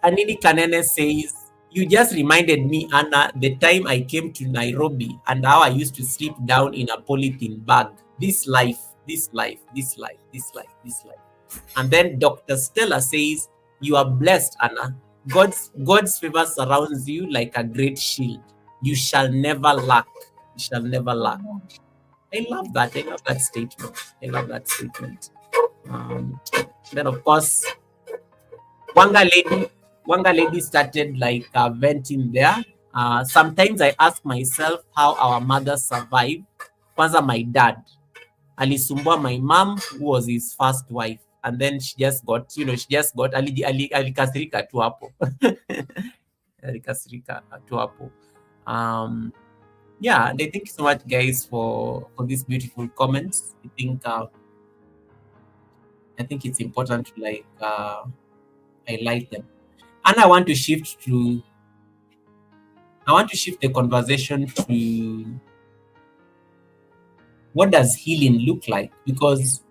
Anini Kanene says, you just reminded me, Anna, the time I came to Nairobi and how I used to sleep down in a polythene bag. This life. And then Dr. Stella says, you are blessed, Anna. God's favor surrounds you like a great shield. You shall never lack. You shall never lack. I love that. I love that statement. Then, of course, Wanga Lady started like venting there. Sometimes I ask myself how our mothers survive. Kwanza my dad alisumbua my mom, who was his first wife, and then she just got alikasirika tu hapo. Alikasirika tu hapo. Yeah, and I thank you so much, guys, for these beautiful comments. I think it's important to like highlight them. And I want to shift the conversation to what does healing look like, because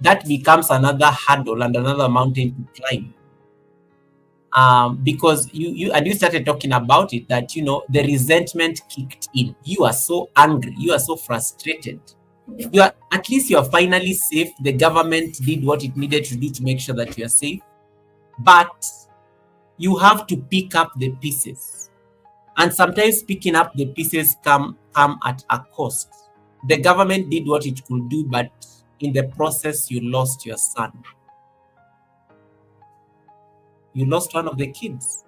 that becomes another hurdle and another mountain to climb. Because you started talking about it, that, you know, the resentment kicked in. You are so angry, you are so frustrated. At least you are finally safe. The government did what it needed to do to make sure that you are safe, but you have to pick up the pieces. And sometimes picking up the pieces come at a cost. The government did what it could do, but in the process, you lost your son. You lost one of the kids.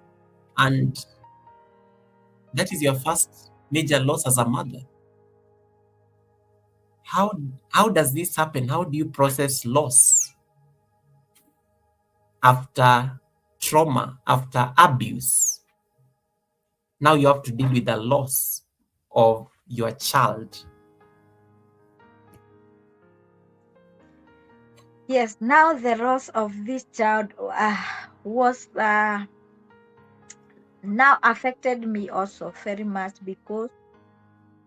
And that is your first major loss as a mother. How does this happen? How do you process loss after trauma, after abuse? Now you have to deal with the loss of your child. Yes, now the loss of this child was now affected me also very much, because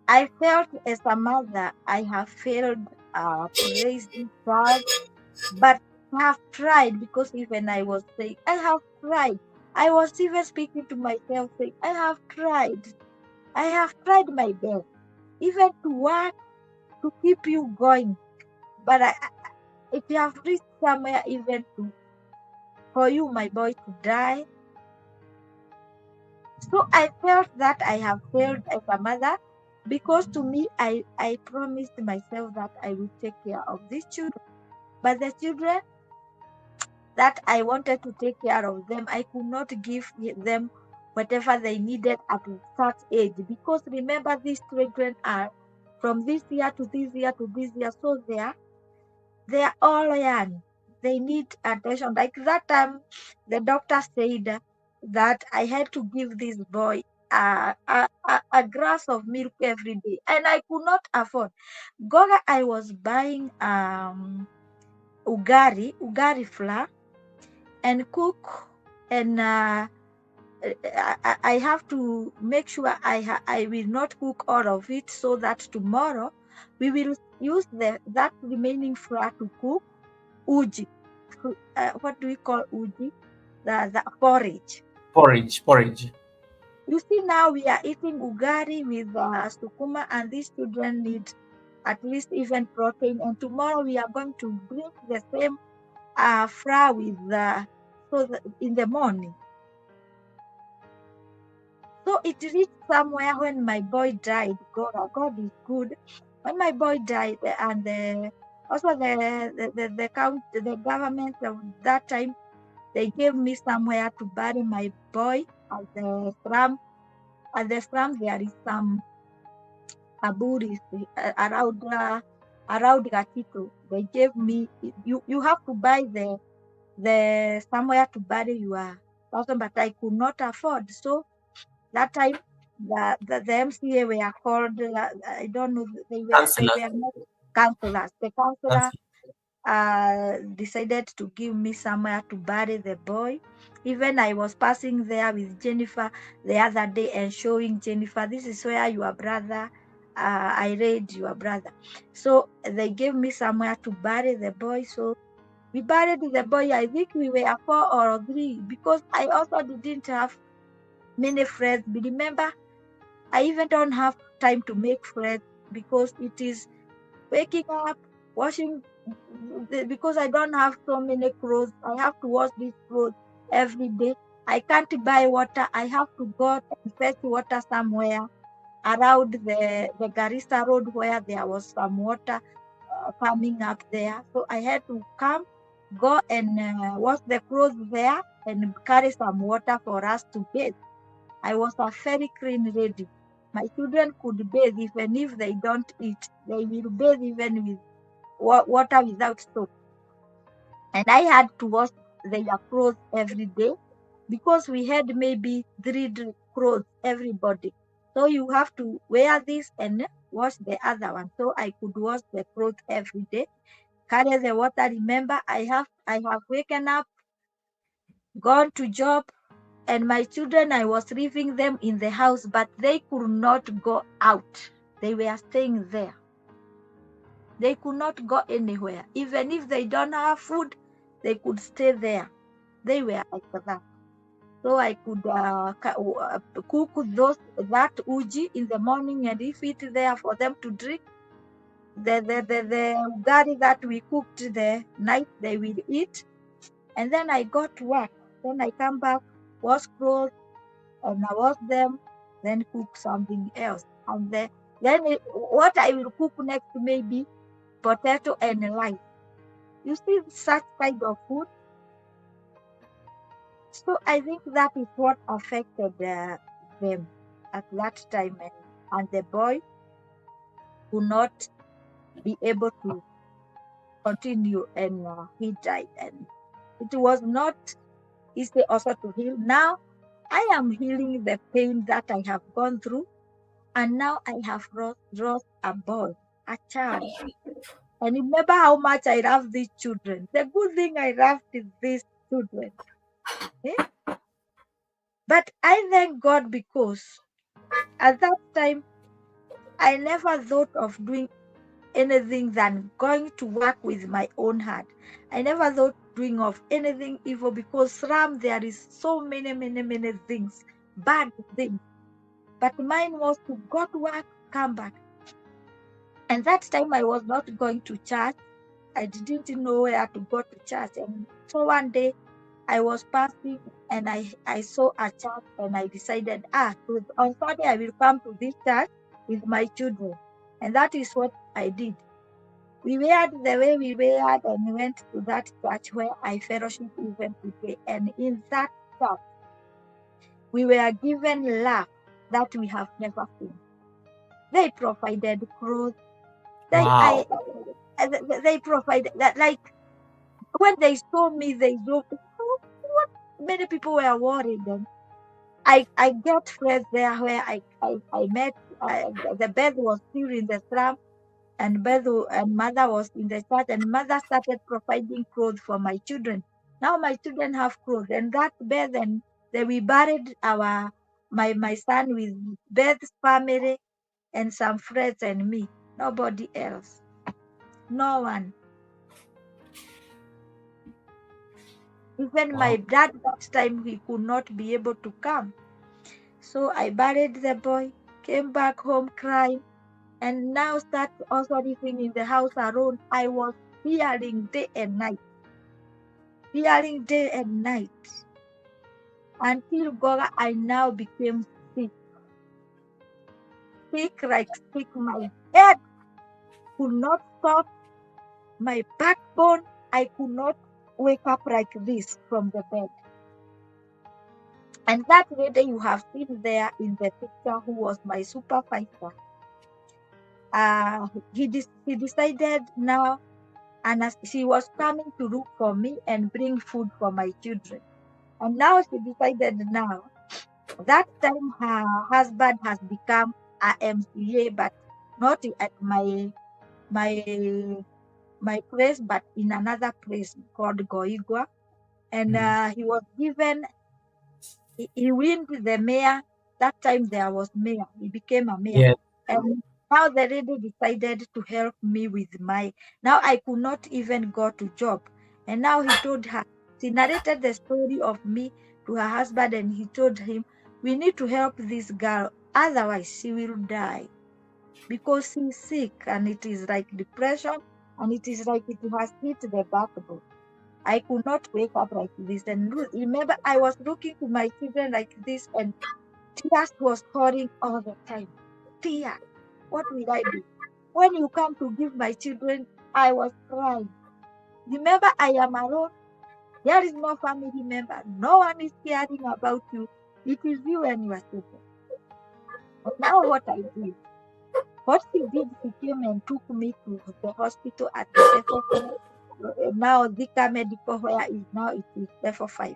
I felt as a mother I have failed to raise this child, but I have tried, because even I was saying I have tried. I was even speaking to myself saying I have tried my best, even to work to keep you going, but if you have reached somewhere even for you, my boy, to die. So I felt that I have failed as a mother, because to me, I promised myself that I will take care of these children. But the children that I wanted to take care of them, I could not give them whatever they needed at such age. Because remember, these children are from this year to this year to this year, so they are all young. They need attention. Like that time, the doctor said that I had to give this boy a glass of milk every day, and I could not afford. Goga, I was buying ugari flour, and cook, and I have to make sure I will not cook all of it, so that tomorrow we will use that remaining flour to cook uji. What do we call uji? The porridge. Porridge. You see, now we are eating ugari with sukuma, and these children need at least even protein. And tomorrow we are going to bring the same flour with in the morning. So it reached somewhere when my boy died. God is good. When my boy died, and also the government of that time, they gave me somewhere to bury my boy at the slum. At the slum, there is some aburis around Gatito. They gave me. You have to buy the somewhere to bury your person, but I could not afford. So that time, the MCA were called. I don't know. They Counselor. were not counselors. The counselor decided to give me somewhere to bury the boy. Even I was passing there with Jennifer the other day and showing Jennifer, this is where your brother, I read your brother. So they gave me somewhere to bury the boy. So we buried the boy. I think we were 4 or 3, because I also didn't have many friends. But remember, I even don't have time to make friends, because it is waking up, washing, because I don't have so many clothes. I have to wash these clothes every day. I can't buy water. I have to go and fetch water somewhere around the Garissa Road, where there was some water coming up there. So I had to go and wash the clothes there and carry some water for us to bathe. I was a very clean lady. My children could bathe even if they don't eat. They will bathe even with water without soap. And I had to wash their clothes every day, because we had maybe 3 clothes everybody. So you have to wear this and wash the other one. So I could wash the clothes every day, carry the water. Remember, I have waken up, gone to job, and my children, I was leaving them in the house, but they could not go out. They were staying there. They could not go anywhere. Even if they don't have food, they could stay there. They were like that. So I could cook that uji in the morning and leave it there for them to drink. The ugari that we cooked the night, they will eat. And then I go to work. Then I come back, wash clothes, and I wash them. then cook something else. And what I will cook next may be potato and rice. You see such kind of food. So I think that is what affected them at that time, and the boy could not be able to continue, and he died. And it was not easy also to heal. Now I am healing the pain that I have gone through, and now I have lost a boy, a child. And remember how much I love these children. The good thing I love is these children. Eh? But I thank God because at that time I never thought of doing anything than going to work with my own hand. I never thought doing of anything evil, because slum there is so many things, bad things. But mine was to go to work, come back. And that time I was not going to church. I didn't know where to go to church. And so one day I was passing and I saw a church, and I decided, on Sunday I will come to this church with my children. And that is what I did. We weared the way we weared and went to that church where I fellowship even today. And in that church, we were given love that we have never seen. They provided clothes. Wow. They provided that, like when they saw me, they saw what many people were worried. And I got friends there where I met. The bed was still in the slum, and mother was in the church, and mother started providing clothes for my children. Now my children have clothes, and that bed, and then we buried my son with Beth's family and some friends and me. Nobody else. No one. Even my dad that time, he could not be able to come. So I buried the boy, came back home crying, and now start also living in the house alone. I was fearing day and night. Fearing day and night. Until God, I now became sick. Sick like sick. My head could not stop. My backbone, I could not wake up like this from the bed. And that lady you have seen there in the picture, who was my supervisor, he decided now, and as she was coming to look for me and bring food for my children. And now she decided now, that time her husband has become a MCA, but not at my place, but in another place called Goigwa. And he was given, he won the mayor. That time there was mayor. He became a mayor. Yes. And now the lady decided to help me with now I could not even go to job. And now he told her, she narrated the story of me to her husband, and he told him, we need to help this girl, otherwise she will die, because she's sick, and it is like depression, and it is like it has hit the backbone. I could not wake up like this. And remember, I was looking to my children like this, and tears was pouring all the time. Tears. What will I do? When you come to give my children, I was crying. Remember, I am alone. There is no family member. No one is caring about you. It is you and your children. But now what I did, what she did, she came and took me to the hospital at the F5. Now Zika Medical, where is now it is F5.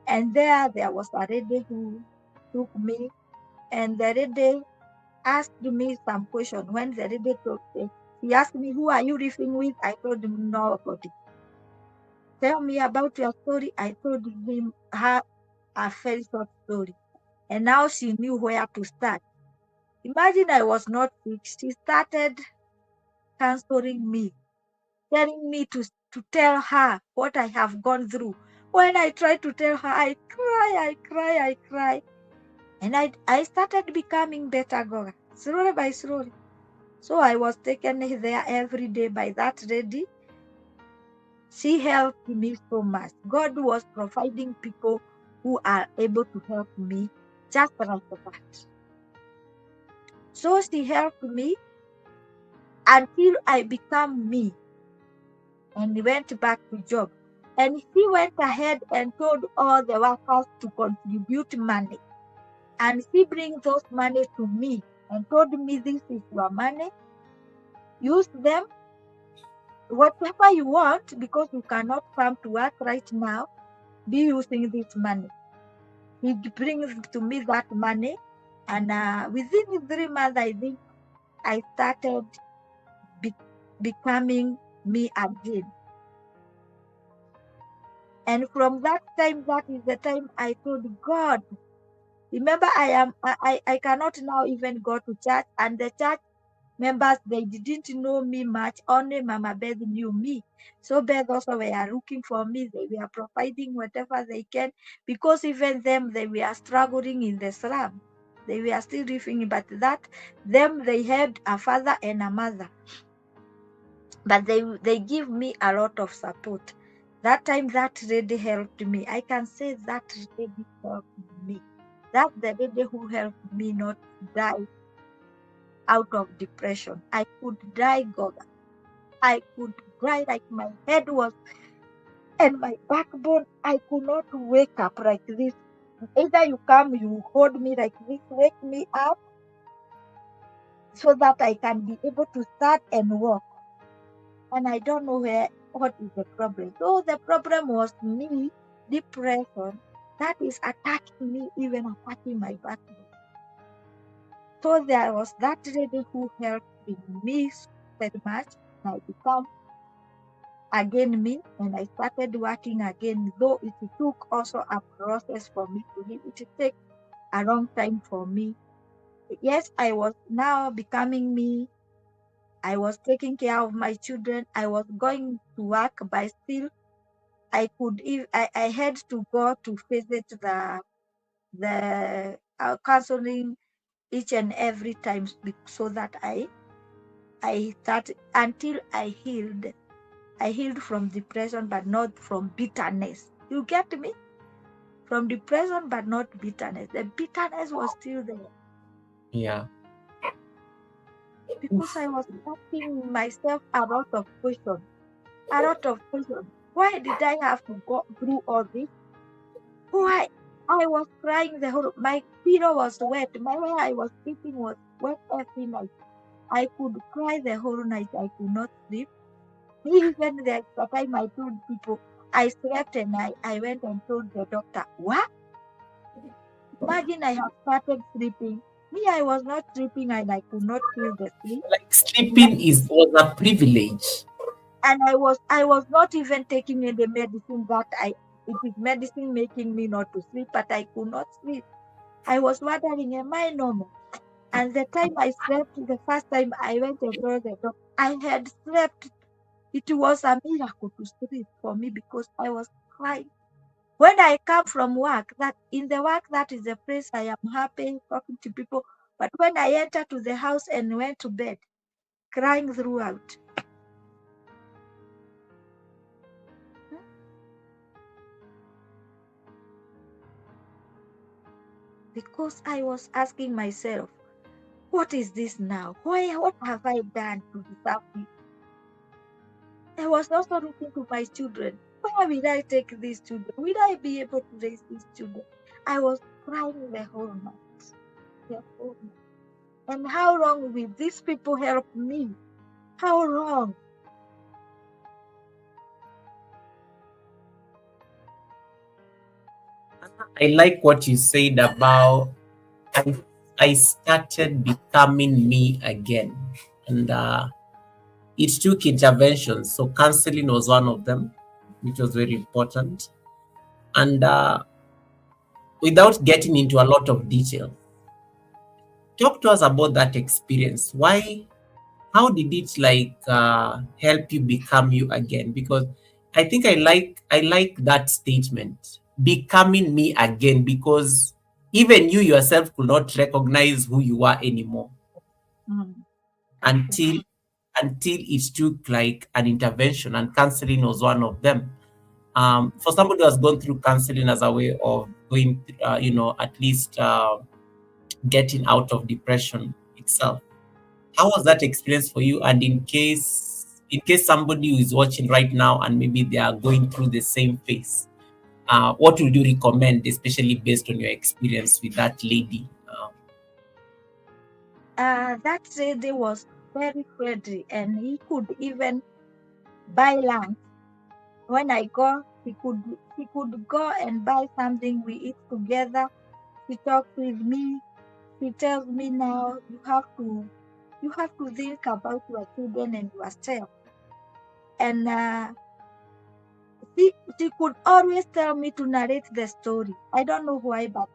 And there was a lady who took me, and the lady asked me some question. When the lady talked, he asked me, who are you living with? I told him, nobody. Tell me about your story. I told him her a very short story. And now she knew where to start. Imagine I was not sick. She started counseling me, telling me to tell her what I have gone through. When I tried to tell her, I cry. And I started becoming better, Goga, slowly by slowly. So I was taken there every day by that lady. She helped me so much. God was providing people who are able to help me just like that. So she helped me until I became me and went back to job. And she went ahead and told all the workers to contribute money. And she brings those money to me and told me, this is your money. Use them whatever you want, because you cannot come to work right now. Be using this money. He brings to me that money, and within 3 months, I think I started becoming me again. And from that time, that is the time I told God, remember, I cannot now even go to church, and the church members, they didn't know me much. Only Mama Beth knew me. So Beth also were looking for me. They were providing whatever they can, because even them, they were struggling in the slum. They were still living, but they had a father and a mother. But they give me a lot of support. That time, that lady helped me. I can say that lady helped me. That's the lady who helped me not die out of depression. I could die, God. I could cry like my head was and my backbone. I could not wake up like this. Either you come, you hold me like this, wake me up so that I can be able to start and walk. And I don't know what is the problem. So the problem was me, depression, that is attacking me, even attacking my backbone. So there was that lady who helped me very much. I become again me, and I started working again, though it took also a process for me to live. It took a long time for me. Yes, I was now becoming me. I was taking care of my children. I was going to work, but still I had to go to visit the counseling each and every time, so that I started until I healed. I healed from depression, but not from bitterness. You get me? From depression, but not bitterness. The bitterness was still there. Yeah. Because I was asking myself a lot of questions. A lot of questions. Why did I have to go through all this? Why? I was crying the whole. My pillow was wet. Where I was sleeping was wet every night. I could cry the whole night. I could not sleep. Even the time I told people I slept, and I went and told the doctor, what? Imagine I have started sleeping. Me, I was not sleeping, and I could not feel the sleep. Like sleeping was a privilege. And I was not even taking any medicine it is medicine making me not to sleep, but I could not sleep. I was wondering, am I normal? And the time I slept, the first time I went and told the doctor, I had slept. It was a miracle to sleep for me, because I was crying. When I come from work, that is the place I am happy talking to people. But when I enter to the house and went to bed, crying throughout. Because I was asking myself, what is this now? What have I done to deserve this? I was also looking to my children. Where will I take these children? Will I be able to raise these children? I was crying the whole night. And how long will these people help me? How long? I like what you said about I started becoming me again, and it took interventions. So counseling was one of them, which was very important. And without getting into a lot of detail, talk to us about that experience. How did it help you become you again? Because I think I like that statement, becoming me again, because even you yourself could not recognize who you are anymore until it took like an intervention, and counseling was one of them. For somebody who has gone through counseling as a way of going, at least getting out of depression, it itself. How was that experience for you? And in case somebody who is watching right now and maybe they are going through the same phase, what would you recommend, especially based on your experience with that lady? That lady was very friendly, and he could even buy lunch. When I go, he could go and buy something. We eat together. He talks with me. He tells me, now you have to think about your children and yourself. And she could always tell me to narrate the story. I don't know why, but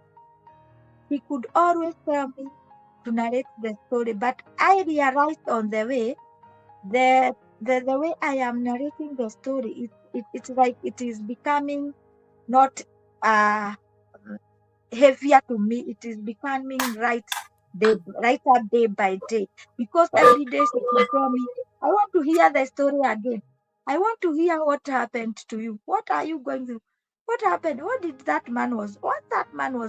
he could always tell me to narrate the story. But I realized on the way that the way I am narrating the story, it's like it is becoming not heavier to me. It is becoming lighter day by day, because every day she could tell me, I want to hear the story again. I want to hear what happened to you. What are you going through? What happened? What that man was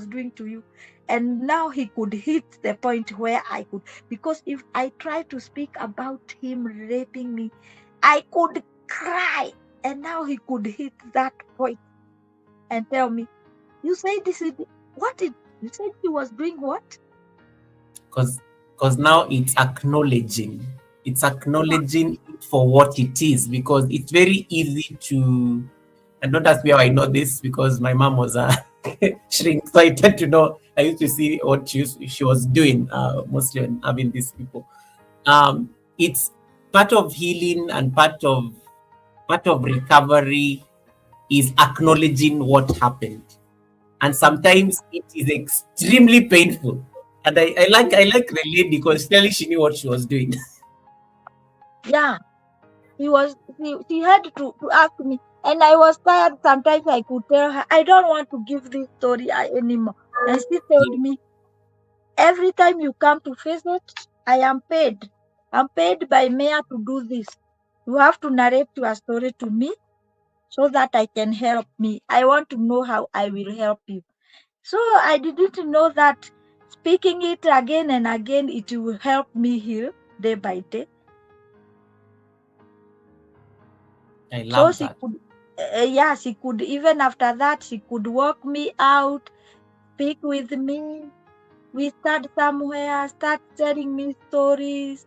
doing to you? And now he could hit the point where I could, because if I try to speak about him raping me, I could cry. And now he could hit that point and tell me, you say this is what did you said he was doing what? Because now it's acknowledging it for what it is, because it's very easy to, and don't ask me how I know this, because my mom was a shrink, so I tend to know. I used to see what she was doing, mostly when having these people. It's part of healing and part of recovery is acknowledging what happened, and sometimes it is extremely painful. And I like the lady, because clearly she knew what she was doing. Yeah, she had to ask me, and I was tired. Sometimes I could tell her, I don't want to give this story anymore. And she told me, every time you come to visit, I am paid. I'm paid by Mayor to do this. You have to narrate your story to me so that I can help me. I want to know how I will help you. So I didn't know that speaking it again and again, it will help me heal day by day. I love So that. she could, even after that, she could walk me out, speak with me. We start somewhere, start telling me stories,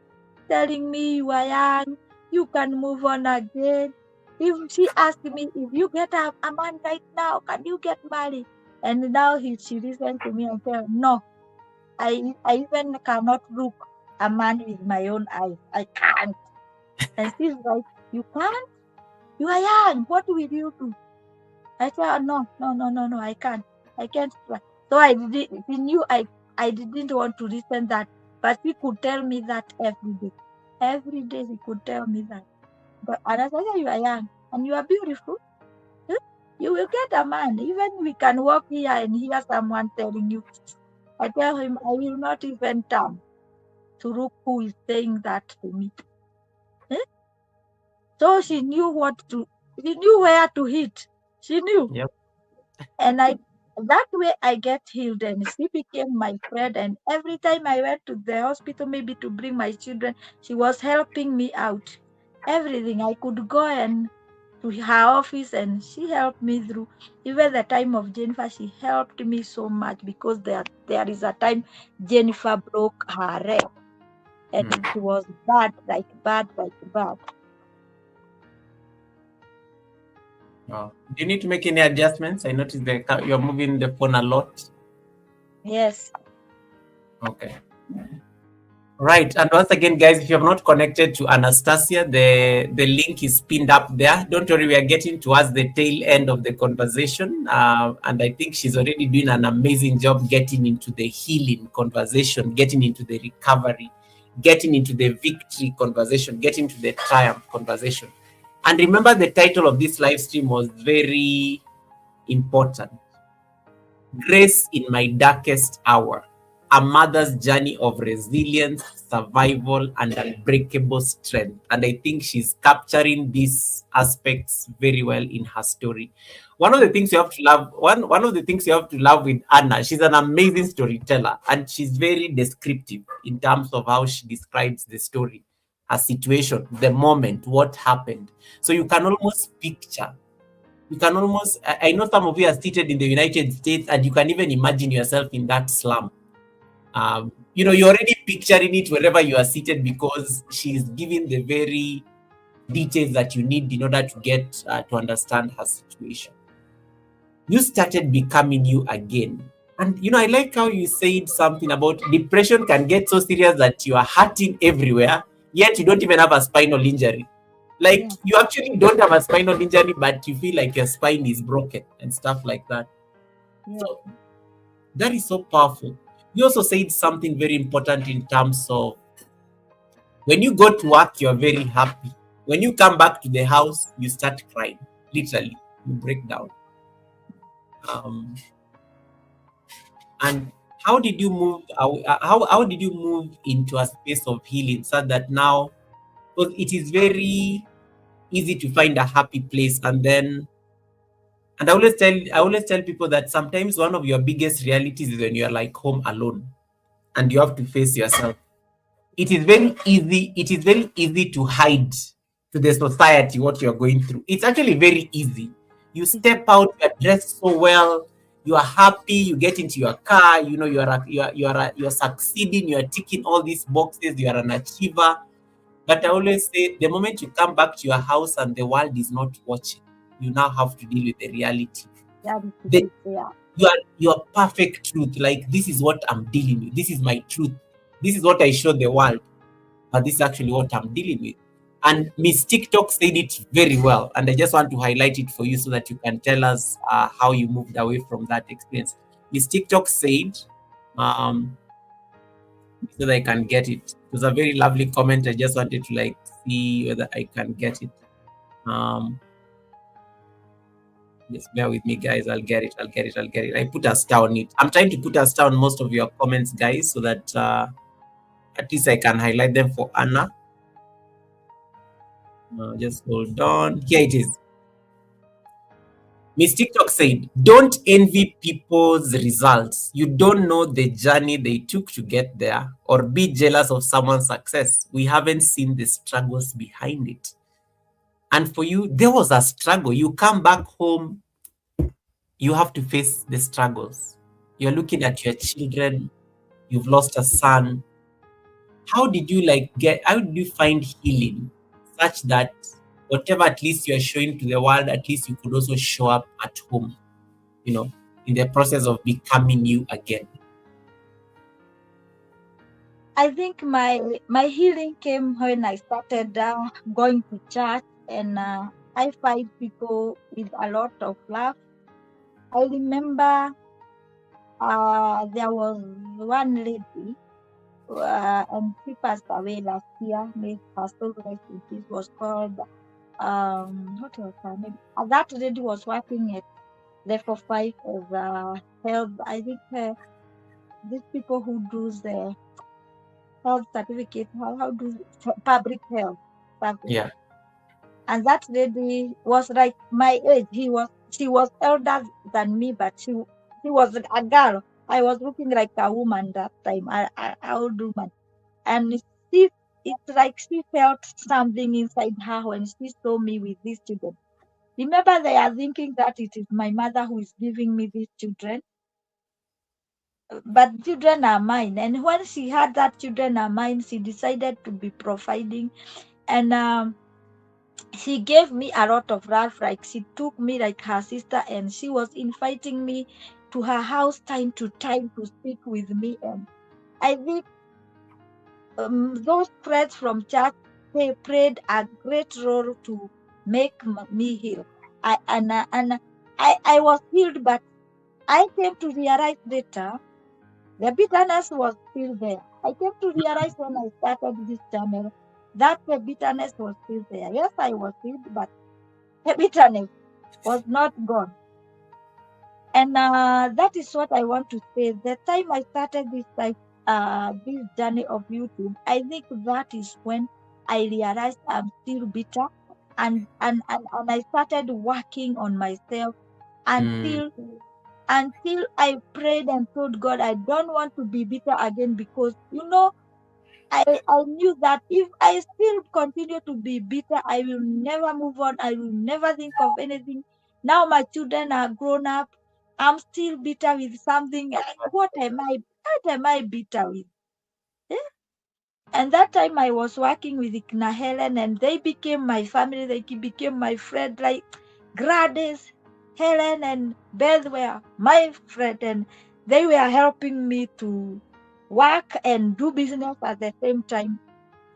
telling me you are young, you can move on again. If she asked me, if you get a man right now, can you get married? And now she listens to me and says, no, I even cannot look a man with my own eyes. I can't. And she's like, you can't? You are young. What will you do? I said, no, I can't. I can't try. So I didn't, she knew I didn't want to listen that, but she could tell me that every day. Every day she could tell me that. But and I said, you are young and you are beautiful. You will get a man. Even we can walk here and hear someone telling you. I tell him, I will not even turn to look who is saying that to me. So she knew she knew where to hit. She knew. Yep. And that way I get healed, and she became my friend. And every time I went to the hospital, maybe to bring my children, she was helping me out. Everything I could go and to her office, and she helped me through. Even the time of Jennifer, she helped me so much, because there is a time Jennifer broke her leg, and it was bad. Oh. Do you need to make any adjustments? I noticed that you're moving the phone a lot. Yes. Okay. Right. And once again, guys, if you have not connected to Anastasia, the link is pinned up there. Don't worry, we are getting towards the tail end of the conversation. And I think she's already doing an amazing job getting into the healing conversation, getting into the recovery, getting into the victory conversation, getting to the triumph conversation. And remember, the title of this live stream was very important. Grace in my darkest hour. a mother's journey of resilience, survival, and unbreakable strength. And I think she's capturing these aspects very well in her story. One of the things you have to love, one of the things you have to love with Anna, she's an amazing storyteller, and she's very descriptive in terms of how she describes the story, her situation, the moment, what happened. So you can almost picture. You can almost, I know some of you are seated in the United States, and you can even imagine yourself in that slum. You're already picturing it wherever you are seated, because she's giving the very details that you need in order to get to understand her situation. You started becoming you again. And I like how you said something about depression can get so serious that you are hurting everywhere, yet you don't even have a spinal injury. Like, you actually don't have a spinal injury, but you feel like your spine is broken and stuff like that. So that is so powerful. You also said something very important in terms of when you go to work, you're very happy. When you come back to the house, you start crying. Literally, you break down. And how did you move? How did you move into a space of healing, so that now, because it is very easy to find a happy place, and I always tell people that sometimes one of your biggest realities is when you are like home alone, and you have to face yourself. It is very easy to hide to the society what you're going through. It's actually very easy. You step out, you're dressed so well, you are happy, you get into your car, you're succeeding, you're ticking all these boxes, you are an achiever. But I always say, the moment you come back to your house and the world is not watching, you now have to deal with the reality. Your perfect truth, like, this is what I'm dealing with, this is my truth, this is what I show the world, but this is actually what I'm dealing with. And Miss TikTok said it very well, and I just want to highlight it for you so that you can tell us how you moved away from that experience. Miss TikTok said, so that I can get it. It was a very lovely comment. I just wanted to see whether I can get it. Just bear with me, guys. I'll get it. I put a star on it. I'm trying to put a star on most of your comments, guys, so that at least I can highlight them for Anna. Just hold on. Here it is. Miss TikTok said, don't envy people's results. You don't know the journey they took to get there, or be jealous of someone's success. We haven't seen the struggles behind it. And for you, there was a struggle. You come back home, you have to face the struggles. You're looking at your children, you've lost a son. How did you find healing such that whatever at least you're showing to the world, at least you could also show up at home, in the process of becoming you again? I think my healing came when I started going to church, and I find people with a lot of love. I remember there was one lady, and she passed away last year. May her soul rest in peace. Was called what was her name? That lady was working at Level 5 as health. I think these people who do the health certificate, how do public health service. Yeah. And that lady was like my age. She was elder than me, but she was a girl. I was looking like a woman that time, an old woman. And it's like she felt something inside her when she saw me with these children. Remember, they are thinking that it is my mother who is giving me these children. But children are mine. And when she had that children are mine, she decided to be providing. And she gave me a lot of love. Like, she took me like her sister, and she was inviting me to her house time to time to speak with me. And I think those friends from church, they played a great role to make me heal. I was healed, but I came to realize later the bitterness was still there. I came to realize when I started this channel that the bitterness was still there. Yes, I was healed, but the bitterness was not gone. And that is what I want to say. The time I started this journey of YouTube, I think that is when I realized I'm still bitter, and I started working on myself Mm. until I prayed and told God I don't want to be bitter again, because I knew that if I still continue to be bitter, I will never move on. I will never think of anything. Now my children are grown up. I'm still bitter with something. What am I bitter with? Eh? And that time I was working with Ikna Helen, and they became my family. They became my friend. Like Gladys, Helen, and Beth were my friend, and they were helping me to work and do business at the same time,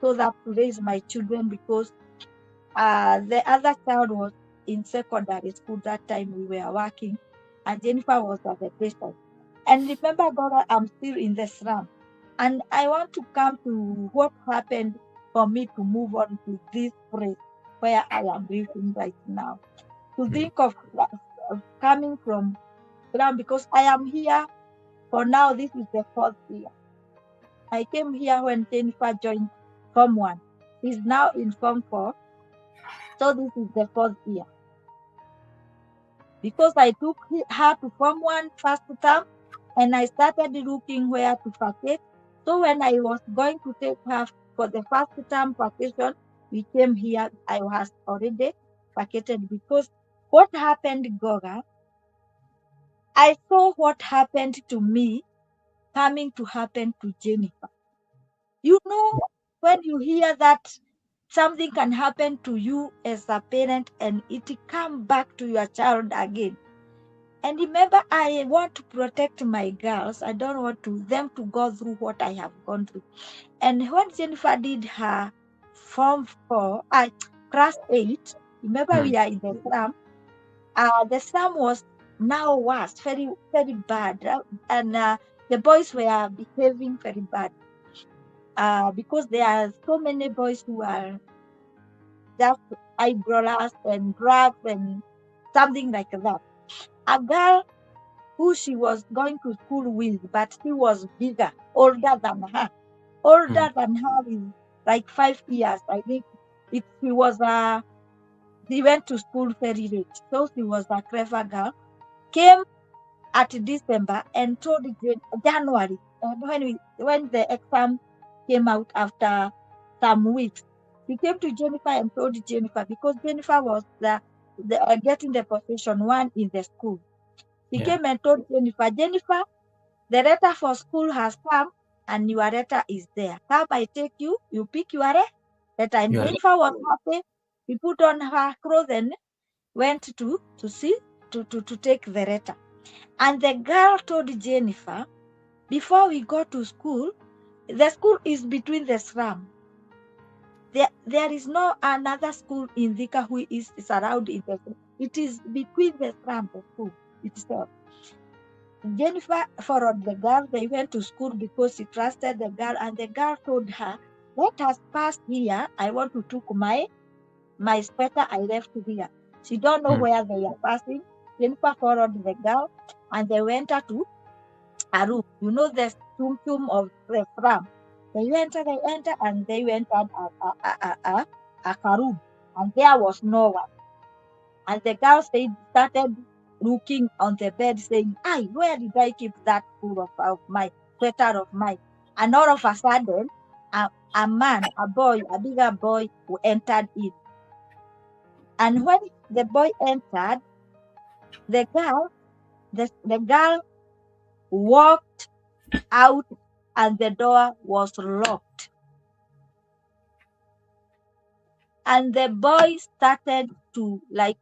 so that to raise my children, because the other child was in secondary school that time we were working, and Jennifer was at the preschool. And remember, God, I'm still in the slum, and I want to come to what happened for me to move on to this place where I am living right now. To think of coming from slum, because I am here for now. This is the fourth year. I came here when Jennifer joined Form 1. She's now in Form 4. So this is the fourth year. Because I took her to Form 1 first term, and I started looking where to vacate. So when I was going to take her for the first term vacation, we came here. I was already vacated, because what happened, Goga, I saw what happened to me coming to happen to Jennifer. You know, when you hear that something can happen to you as a parent and it come back to your child again. And remember, I want to protect my girls. I don't want them to go through what I have gone through. And when Jennifer did her Form 4, class 8, remember we are in the slum. The slum was now worse, very, very bad. And the boys were behaving very bad. Because there are so many boys who are just eyebrowers and drugs and something like that. A girl who she was going to school with, but she was bigger, older than her. Older than her with like 5 years. I think she went to school very late. So she was a clever girl. Came at December and told January, when the exam came out after some weeks, he came to Jennifer and told Jennifer, because Jennifer was getting the position 1 in the school. He came and told Jennifer, the letter for school has come and your letter is there. Come, I take you, you pick your letter. And Jennifer was happy. He put on her clothes and went to take the letter. And the girl told Jennifer, before we go to school, the school is between the slum. There is no another school in Thika who is around in the slum. It is between the slum, the school itself. Jennifer followed the girl. They went to school because she trusted the girl, and the girl told her, let us pass here. I want to take my sweater I left here. She don't know where they are passing. Jennifer followed the girl, and they went to a room. You know the tum of the farm. They enter, and they went out a room, and there was no one. And the girl started looking on the bed, saying, where did I keep that full of my sweater of mine? And all of a sudden, a man, a boy, a bigger boy, who entered in. And when the boy entered, the girl walked out, and the door was locked. And the boy started to, like,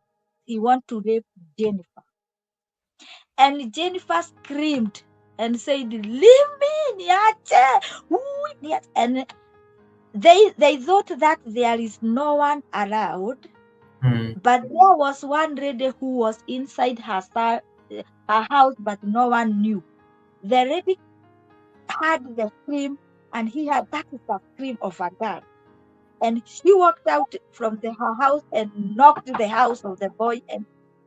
he want to rape Jennifer. And Jennifer screamed and said, leave me, Niache. And they thought that there is no one around, but there was one lady who was inside her house, but no one knew. The lady heard the scream, and that is the scream of a girl. And she walked out from her house and knocked the house of the boy, and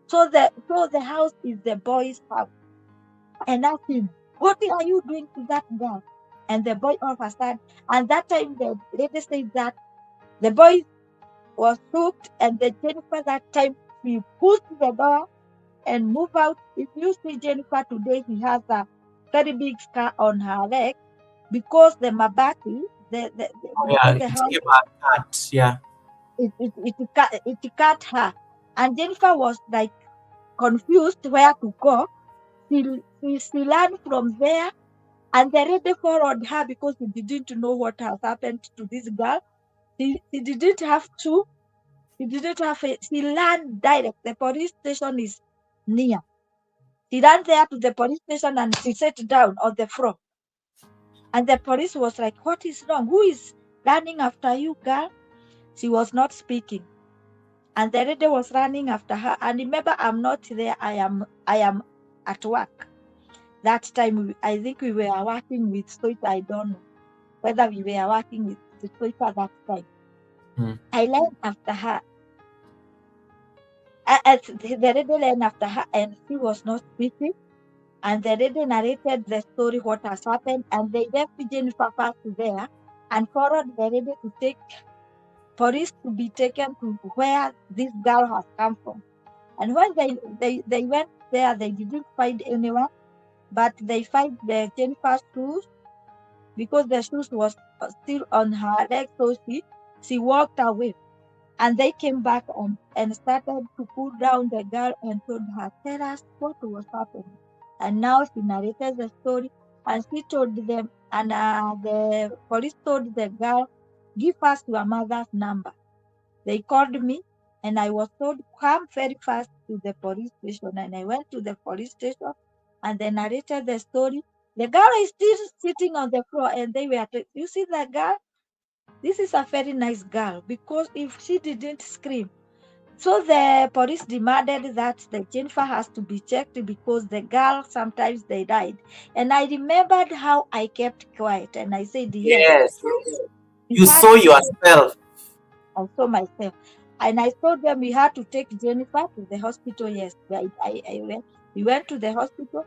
So the house is the boy's house. And asked him, what are you doing to that girl? And the boy all of a sudden, and that time the lady said that the boy was hooked, and the Jennifer that time she pushed the door and moved out. If you see Jennifer today, he has a very big scar on her leg because the mabati, Oh because yeah, the it house, gave her a cut. Yeah. it cut her. And Jennifer was like confused where to go. She learned from there, and the lady followed her because she didn't know what has happened to this girl. She didn't have to. She didn't have a, she ran direct. The police station is near. She ran there to the police station and she sat down on the floor. And the police was like, what is wrong? Who is running after you, girl? She was not speaking. And the lady was running after her. And remember, I'm not there. I am at work. That time, I think we were working with Stoita. I don't know whether we were working with Stoita that time. I ran after her. The lady ran after her and she was not speaking. And the lady narrated the story, what has happened. And they left Jennifer first there and followed the lady to take police to be taken to where this girl has come from. And when they went there, they didn't find anyone, but they found the Jennifer's shoes because the shoes was still on her leg. So she walked away. And they came back and started to pull down the girl and told her, tell us what was happening. And now she narrated the story and she told them, and the police told the girl, give us your mother's number. They called me and I was told, come very fast to the police station. And I went to the police station and they narrated the story. The girl is still sitting on the floor and they were, you see that girl? This is a very nice girl because if she didn't scream, so the police demanded that the Jennifer has to be checked because the girl sometimes they died. And I remembered how I kept quiet and I said yes. Yes. We You had saw to take, yourself. I saw myself. And I told them we had to take Jennifer to the hospital. Yes, I went. We went to the hospital.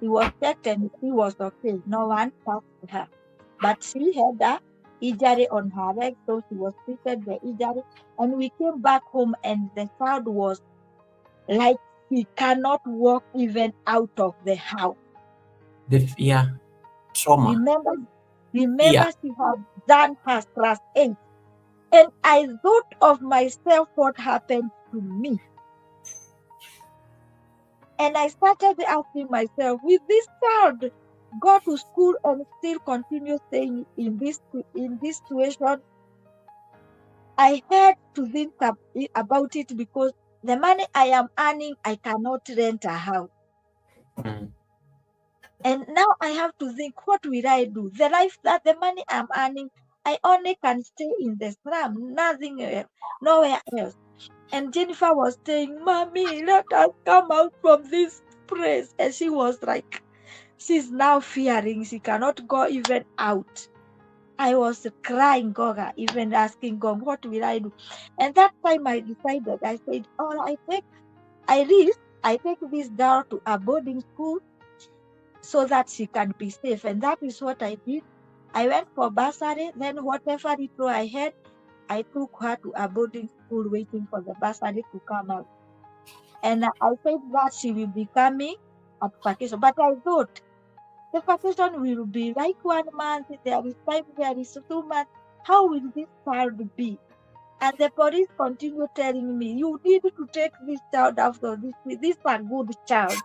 She was checked and she was okay. No one touched her. But she had a injury on her leg, so she was treated the injury. And we came back home and the child was like she cannot walk even out of the house. Yeah, trauma. Remember, Yeah. remember she had done her class 8. And I thought of myself what happened to me. And I started asking myself, will this child go to school and still continue staying in this situation? I had to think about it because the money I am earning, I cannot rent a house. Mm. And now I have to think, what will I do? The life that the money I'm earning, I only can stay in the slum, nothing else, nowhere else. And Jennifer was saying, Mommy, let us come out from this place. And she was like, she's now fearing she cannot go even out. I was crying, Goga, even asking God, what will I do? And that time I decided, I said, oh, I take this girl to a boarding school so that she can be safe. And that is what I did. I went for bursary, then whatever little I had, I took her to a boarding school waiting for the bursary to come out. And I said that she will be coming at vacation. But I thought the vacation will be like 1 month, there is time, there is 2 months. How will this child be? And the police continue telling me, you need to take this child after this. This is a good child.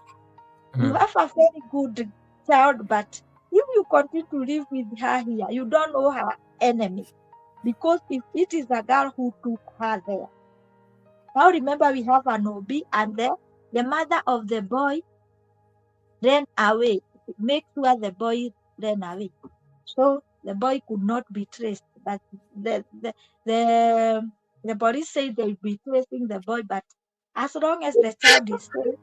You Mm. have a very good child, but if you continue to live with her here, you don't know her enemy. Because if it is a girl who took her there. Now remember we have an OB and the mother of the boy ran away. Make sure the boy ran away. So the boy could not be traced. But the, the police say they'll be tracing the boy, but as long as the child is safe,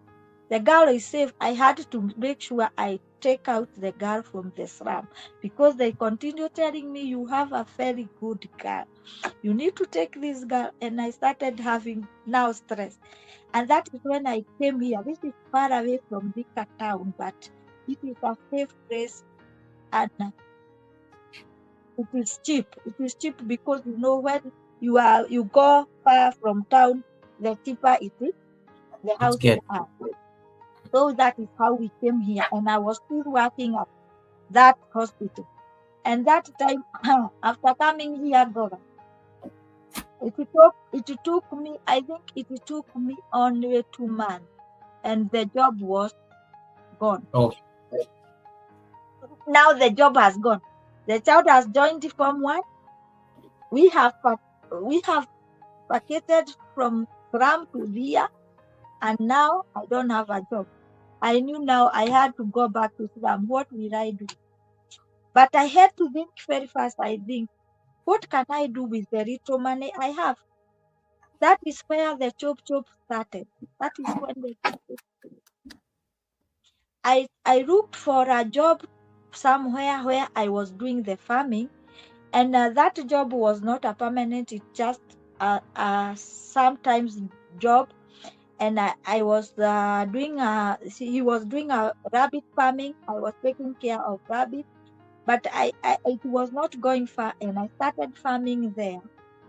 the girl is safe, I had to make sure I take out the girl from the slum because they continue telling me you have a very good girl. You need to take this girl. And I started having now stress. And that is when I came here. This is far away from Thika town, but it is a safe place and it is cheap. It is cheap because when you go far from town, the cheaper it is, the It's houses good. are. So that is how we came here, and I was still working at that hospital. And that time, after coming here, God, it took me. I think it took me only 2 months, and the job was gone. Oh, Now the job has gone. The child has joined Form 1. We have vacated from Ram to Via, and now I don't have a job. I knew now I had to go back to Islam. What will I do? But I had to think very fast. I think, what can I do with the little money I have? That is where the chop started. That is when I looked for a job somewhere where I was doing the farming, and that job was not a permanent. It's just a sometimes job. And I was he was doing a rabbit farming. I was taking care of rabbits, but it was not going far, and I started farming there.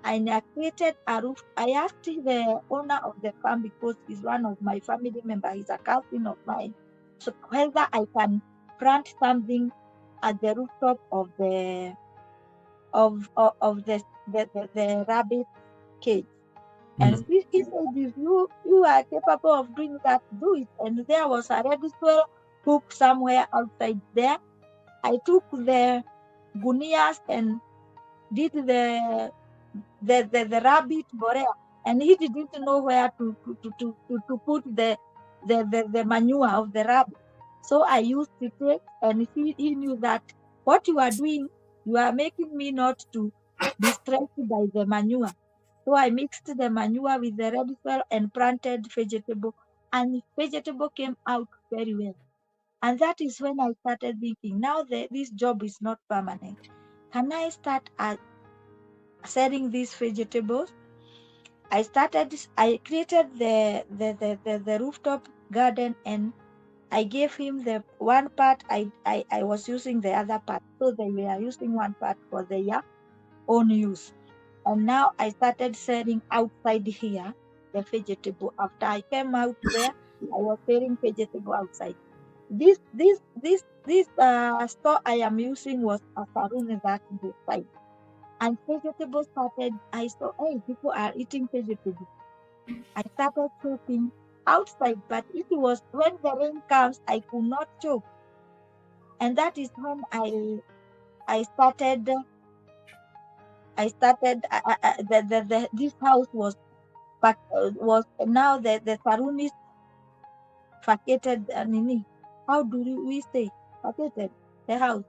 And I created a roof. I asked the owner of the farm, because he's one of my family members, he's a cousin of mine, so whether I can plant something at the rooftop of the rabbit cage. And he said, if you are capable of doing that, do it. And there was a red swell hook somewhere outside there. I took the gunias and did the rabbit borea, and he didn't know where to put the manure of the rabbit. So I used it, and he knew that what you are doing, you are making me not to be stressed by the manure. So I mixed the manure with the red soil and planted vegetable, and vegetable came out very well. And that is when I started thinking, now this job is not permanent. Can I start selling these vegetables? I created the rooftop garden, and I gave him the one part. I was using the other part. So they were using one part for their own use. And now I started selling outside here the vegetable. After I came out there, I was selling vegetable outside. This store I am using was a saloon that they side. And vegetables started. I saw, hey, people are eating vegetables. I started chopping outside, but it was when the rain comes, I could not chop. And that is when I started. This house was now the saloon is vacated. Nini, how do we say vacated? The house.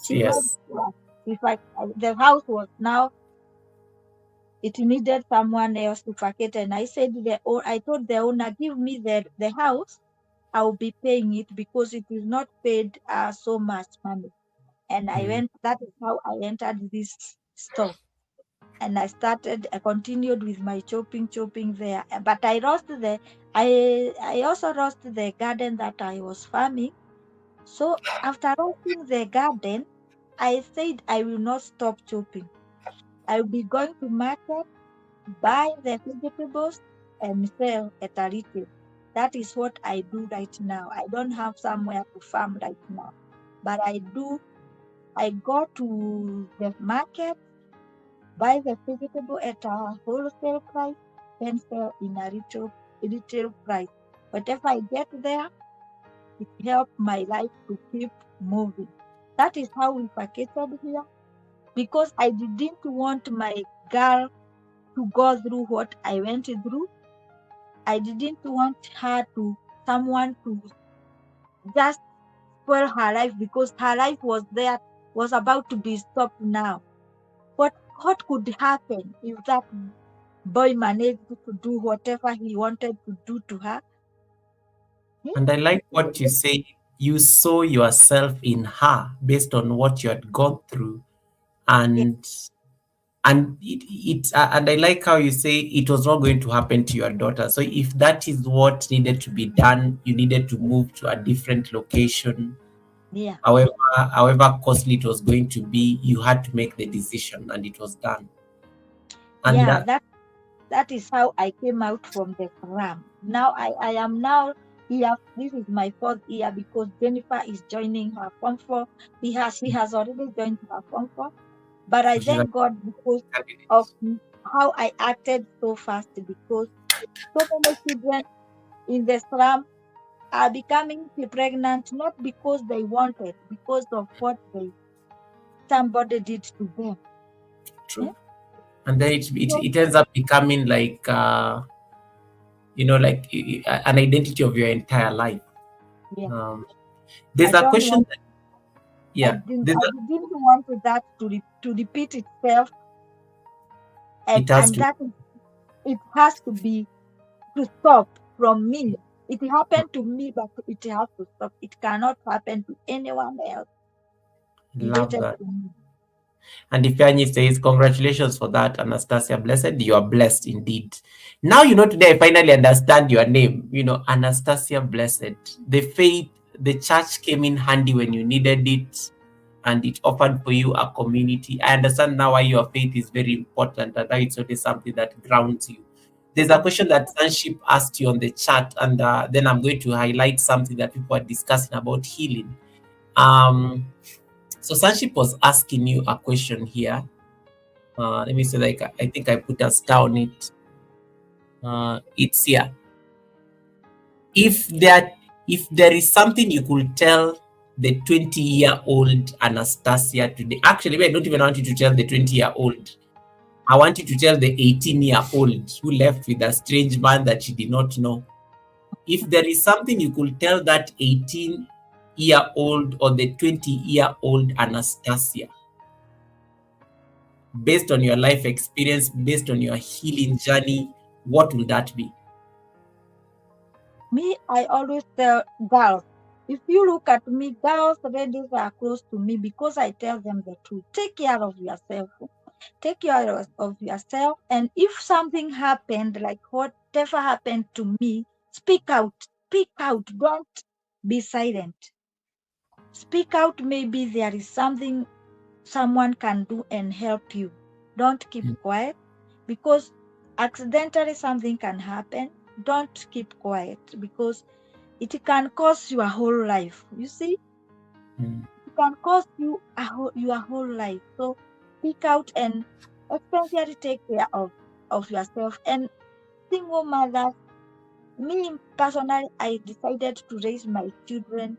yes. The house was now, it needed someone else to vacate, and I said I told the owner, give me the house, I'll be paying it, because it is not paid so much money. And that is how I entered this store. And I continued with my chopping there. But I also lost the garden that I was farming. So after losing the garden, I said I will not stop chopping. I will be going to market, buy the vegetables, and sell at a retail. That is what I do right now. I don't have somewhere to farm right now, but I go to the market, buy the vegetable at a wholesale price, then sell in a retail price. Whatever I get there, it helps my life to keep moving. That is how we vacated here, because I didn't want my girl to go through what I went through. I didn't want someone to just spoil her life, because her life was about to be stopped now. What could happen if that boy managed to do whatever he wanted to do to her? And I like what you say. You saw yourself in her based on what you had gone through. Yes. And And and I like how you say it was not going to happen to your daughter. So if that is what needed to be done, you needed to move to a different location. Yeah. However costly it was going to be, you had to make the decision, and it was done. And Yeah, that is how I came out from the slum. Now I am now here. This is my fourth year because Jennifer is joining her form 4. She has already joined her form 4. But I so she's a thank God because candidate. of how I acted so fast, because so many children in the slum are becoming pregnant not because they wanted, because of what somebody did to them. True. And then So, it ends up becoming like like an identity of your entire life. yeah, Um, I there's a don't question want. that, yeah, there's I didn't want that to repeat itself, it has and to. that it has to be to stop from me. It happened to me, but it has to stop. It cannot happen to anyone else Love related that. to me. And Ifeanyi says, congratulations for that, Anastasia. Blessed. You are blessed indeed. Now, today I finally understand your name. Anastasia Blessed. The faith, the church came in handy when you needed it, and it offered for you a community. I understand now why your faith is very important, and that it's always something that grounds you. There's a question that Sonship asked you on the chat, and then I'm going to highlight something that people are discussing about healing. So Sonship was asking you a question here. Let me see, like I think I put us down it. It's here. If there is something you could tell the 20-year-old Anastasia today, actually, I don't even want you to tell the 20-year-old. I want you to tell the 18-year-old who left with a strange man that she did not know. If there is something you could tell that 18-year-old or the 20-year-old Anastasia, based on your life experience, based on your healing journey, what will that be? Me, I always tell girls, if you look at me, girls, ladies are close to me because I tell them the truth. Take care of yourself. Take care of yourself. And if something happened, like whatever happened to me, speak out. Speak out. Don't be silent. Speak out. Maybe there is something someone can do and help you. Don't keep quiet, because accidentally something can happen. Don't keep quiet, because it can cost your whole life. You see, it can cost you your whole life. So speak out and especially take care of yourself. And single mothers, me personally, I decided to raise my children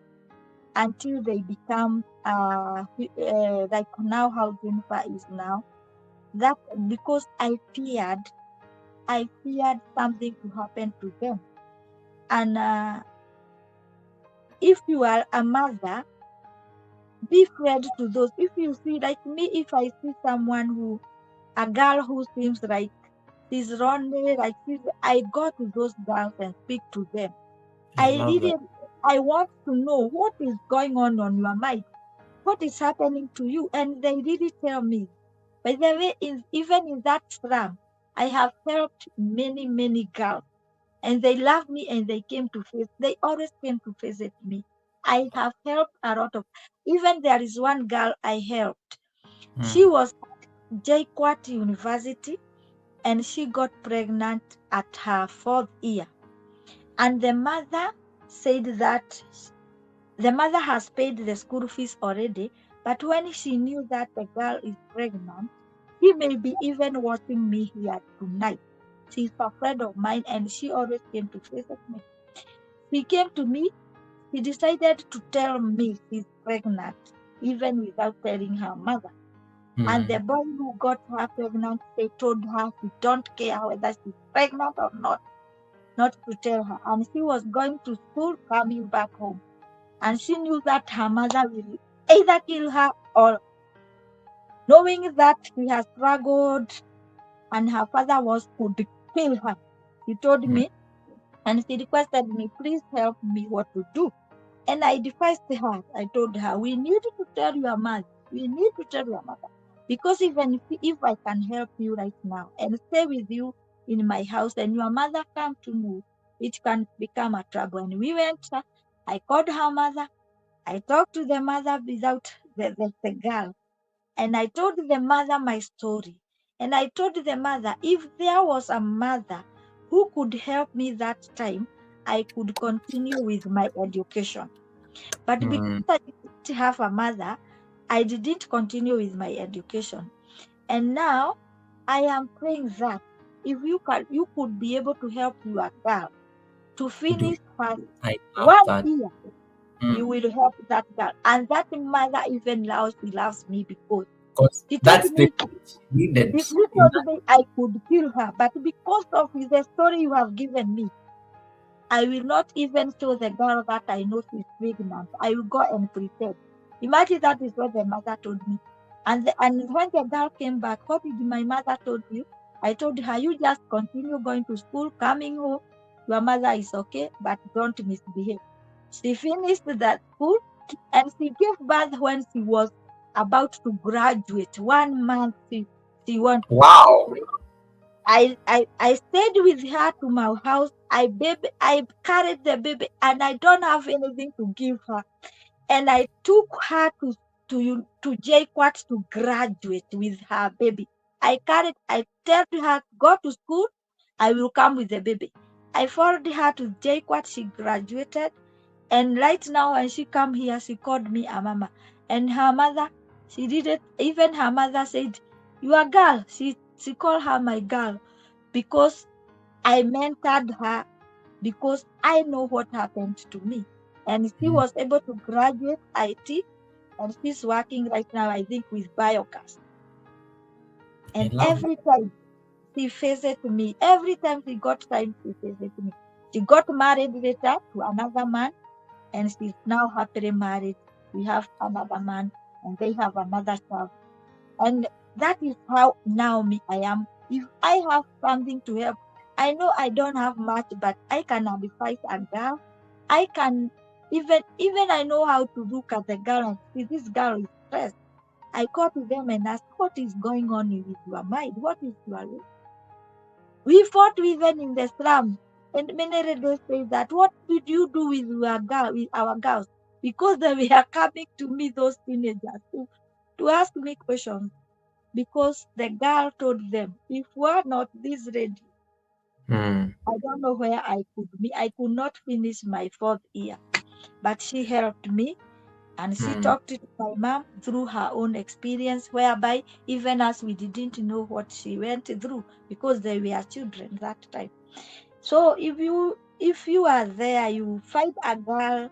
until they become like now how Jennifer is now. That because I feared something to happen to them. And if you are a mother, be friend to those. If you see, like me, if I see a girl who seems like she's lonely, I go to those girls and speak to them. I love that. I want to know what is going on your mind, what is happening to you, and they really tell me. By the way, even in that slum, I have helped many, many girls, and they love me, and they always came to visit me. I have helped a lot of, even there is one girl I helped. She was at JKUAT University, and she got pregnant at her 4th year. And the mother said that the mother has paid the school fees already, but when she knew that the girl is pregnant, she may be even watching me here tonight. She's a friend of mine, and she always came to visit me. She came to me. She decided to tell me she's pregnant, even without telling her mother. And the boy who got her pregnant, they told her she don't care whether she's pregnant or not to tell her. And she was going to school, coming back home. And she knew that her mother will either kill her, or knowing that she has struggled and her father could kill her. She told me, and she requested me, please help me what to do. And I advised her. I told her, we need to tell your mother. We need to tell your mother, Because even if I can help you right now and stay with you in my house and your mother come to move, it can become a trouble. And we went, I called her mother, I talked to the mother without the girl, and I told the mother my story. And I told the mother, if there was a mother who could help me that time, I could continue with my education. But because I didn't have a mother, I didn't continue with my education. And now I am praying that if you could be able to help your girl to finish her I love 1 that. year, you will help that girl. And that mother even now she loves me because Because she told that's me, the needed. if you told me I could kill her, but because of the story you have given me, I will not even show the girl that I know she's pregnant. I will go and pretend. Imagine that is what the mother told me. And when the girl came back, what did my mother told you? I told her, you just continue going to school, coming home. Your mother is okay, but don't misbehave. She finished that school and she gave birth when she was about to graduate. 1 month she went. Wow. I stayed with her to my house. I carried the baby and I don't have anything to give her. And I took her to JKUAT to graduate with her baby. I told her, go to school, I will come with the baby. I followed her to JKUAT, she graduated. And right now when she come here, she called me a mama. And her mother, she did it, even her mother said, your girl, she called her my girl because I mentored her because I know what happened to me. And she was able to graduate IT and she's working right now, I think, with biogas. And every time she faces me, every time she got time, she faces me. She got married later to another man and she's now happily married. We have another man and they have another child. And that is how now I am. If I have something to help, I know I don't have much, but I can advise a girl. I can even I know how to look at the girl and see this girl is stressed. I go to them and ask, what is going on with your mind? What is your We fought even in the slum. And many ladies say that, what did you do with your girl, with our girls? Because they were coming to me, those teenagers, to ask me questions. Because the girl told them, if we are not this ready, I don't know where I could be. I could not finish my 4th year. But she helped me and she talked to my mom through her own experience, whereby even as we didn't know what she went through because they were children that time. So if you are there, you find a girl,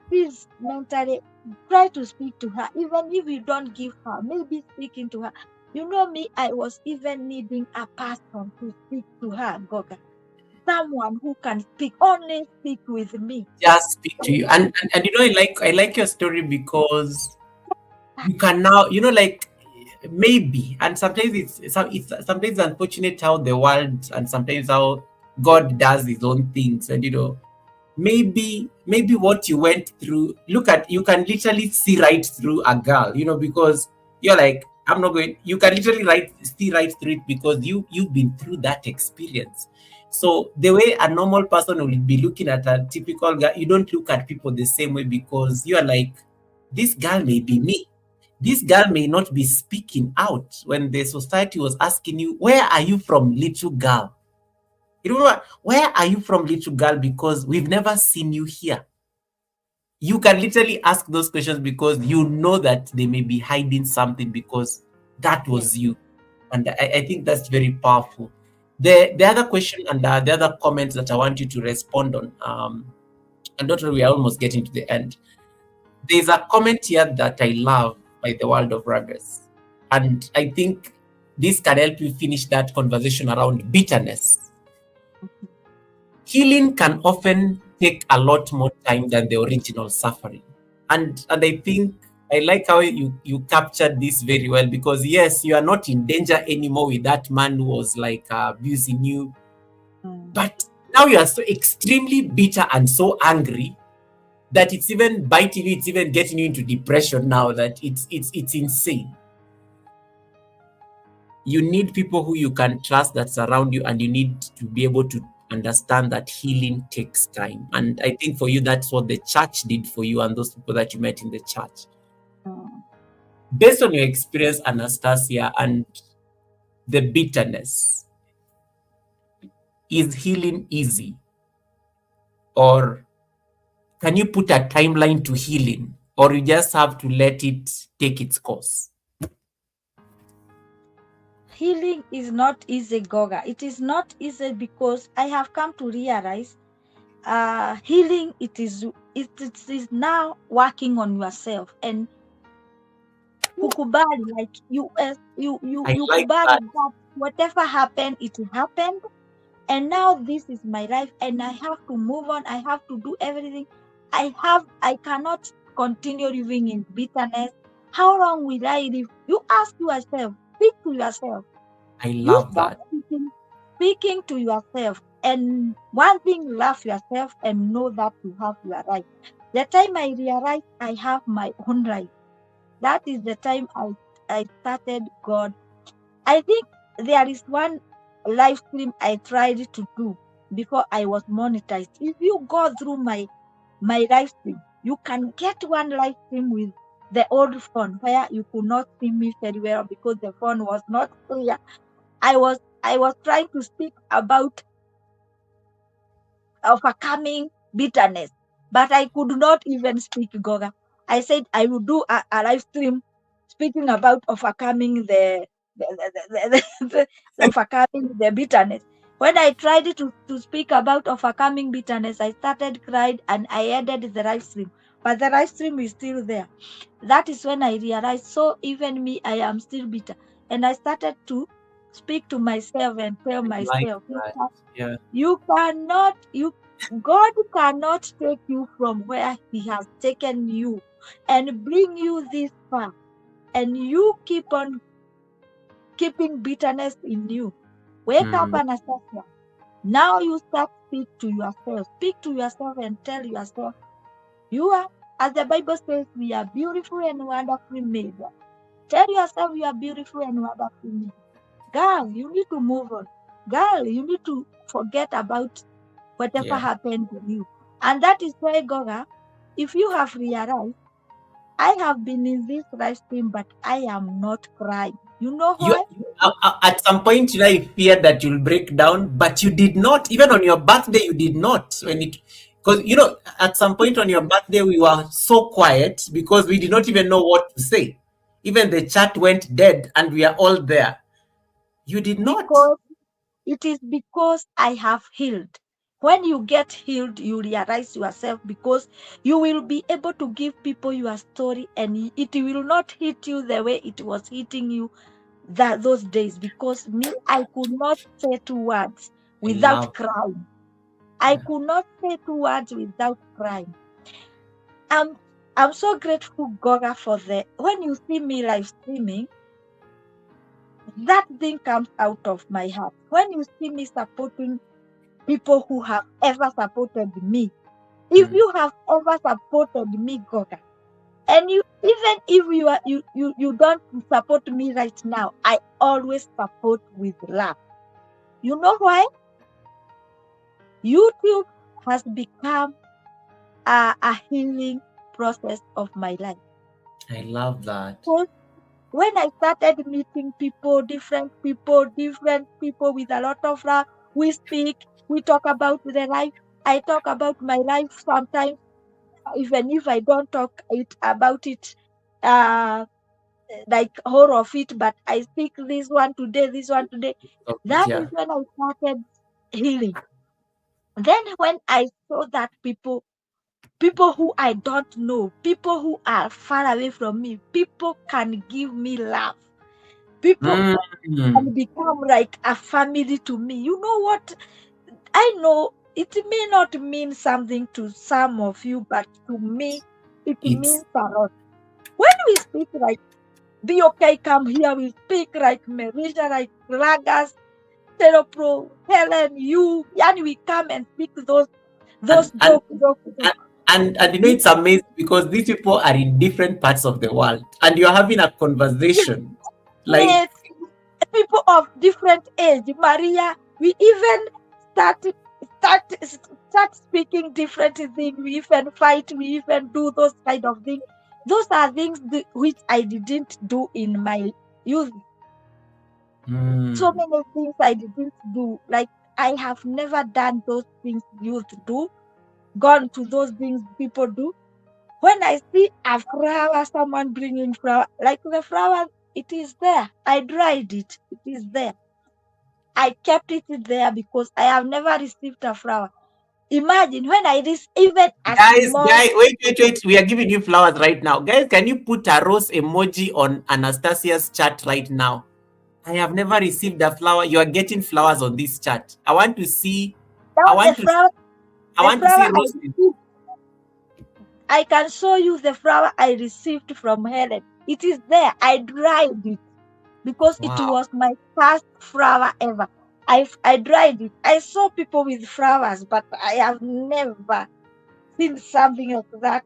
please mentally try to speak to her, even if you don't give her, maybe speaking to her. You know me, I was even needing a person to speak to her, Goga. Someone who can only speak with me. Just speak to you. And you know, I like your story because you can now, you know, like maybe, and sometimes it's sometimes unfortunate how the world and sometimes how God does his own things. And you know, maybe what you went through, you can literally see right through a girl, you know, because you're like, I'm not going, you can literally see right through it because you've been through that experience. So the way a normal person will be looking at a typical girl, you don't look at people the same way because you are like, this girl may be me. This girl may not be speaking out when the society was asking you, where are you from, little girl? You know what? Where are you from, little girl? Because we've never seen you here. You can literally ask those questions because you know that they may be hiding something because that was you. And I think that's very powerful. The other question and the other comments that I want you to respond on, and don't worry, we are almost getting to the end. There's a comment here that I love by the World of Ruggers. And I think this can help you finish that conversation around bitterness. Healing can often take a lot more time than the original suffering. And I think I like how you captured this very well because yes, you are not in danger anymore with that man who was like abusing you. But now you are so extremely bitter and so angry that it's even biting you, it's even getting you into depression now, that it's insane. you need people who you can trust that surround you, and you need to be able to understand that healing takes time. And I think for you, that's what the church did for you and those people that you met in the church. Based on your experience, Anastasia, and the bitterness, is healing easy? Or can you put a timeline to healing? Or you just have to let it take its course? Healing is not easy, Goga. It is not easy because I have come to realize healing, it is now working on yourself and kukubali, like you like kubali that. that whatever happened, it happened, and now this is my life and I have to move on. I have to do everything. I cannot continue living in bitterness. How long will I live? You ask yourself, speak to yourself. I love that. Speaking to yourself, and one thing, love yourself and know that you have your right. The time I realized I have my own right, that is the time I started God. I think there is one live stream I tried to do before I was monetized. If you go through my live stream, you can get one live stream with the old phone where you could not see me very well because the phone was not clear. I was trying to speak about overcoming bitterness, but I could not even speak, Goga. I said I will do a live stream speaking about overcoming the overcoming the bitterness. When I tried to speak about overcoming bitterness, I started crying and I ended the live stream. But the live stream is still there. That is when I realized, so even me, I am still bitter. And I started to speak to myself and tell myself, Yeah. God cannot take you from where He has taken you and bring you this far, and you keep on keeping bitterness in you. Wake up, Anastasia. Now you start speak to yourself. Speak to yourself and tell yourself, you are, as the Bible says, we are beautiful and wonderfully made. Tell yourself you are beautiful and wonderfully made. Girl, you need to move on. Girl, you need to forget about whatever happened to you. And that is why, Goga, if you have realized, I have been in this live stream, but I am not crying. You know why? At some point, I feared that you'll break down, but you did not. Even on your birthday, you did not. Because at some point on your birthday, we were so quiet because we did not even know what to say. Even the chat went dead, and we are all there. You did not. Because it is because I have healed. When you get healed, you realize yourself, because you will be able to give people your story and it will not hit you the way it was hitting you those days. Because me, I could not say 2 words without crying. I could not say 2 words without crying. I'm so grateful, Goga, for when you see me live streaming, that thing comes out of my heart. When you see me supporting people who have ever supported me, if you have ever supported me, Goga, and even if you don't support me right now, I always support with love. You know why? YouTube has become a healing process of my life. I love that. So when I started meeting people, different people with a lot of love, we speak, we talk about the life. I talk about my life sometimes, even if I don't talk about it, like whole of it, but I speak this one today. That is when I started healing. Then when I saw that people who I don't know, people who are far away from me, people can give me love. People can become like a family to me. You know what? I know it may not mean something to some of you, but to me, it means a lot. When we speak like, be okay, come here, we speak like Marisha, like Ragas, Teropro, Helen, you, and we come and speak those jokes. And it's amazing because these people are in different parts of the world and you're having a conversation. Yes. people of different age. Maria, we even start speaking different things. We even fight. We even do those kind of things. Those are things which I didn't do in my youth. So many things I didn't do. Like I have never done those things youth do. Gone to those things people do. When I see a flower, someone bringing flower, like the flower, it is there. I dried it. It is there. I kept it there because I have never received a flower. Imagine when I receive even a Guys, small. wait. We are giving you flowers right now. Guys, can you put a rose emoji on Anastasia's chat right now? I have never received a flower. You are getting flowers on this chat. I want to see. I want to see roses. I can show you the flower I received from Helen. It is there. I dried it because it was my first flower ever. I dried it. I saw people with flowers, but I have never seen something like that.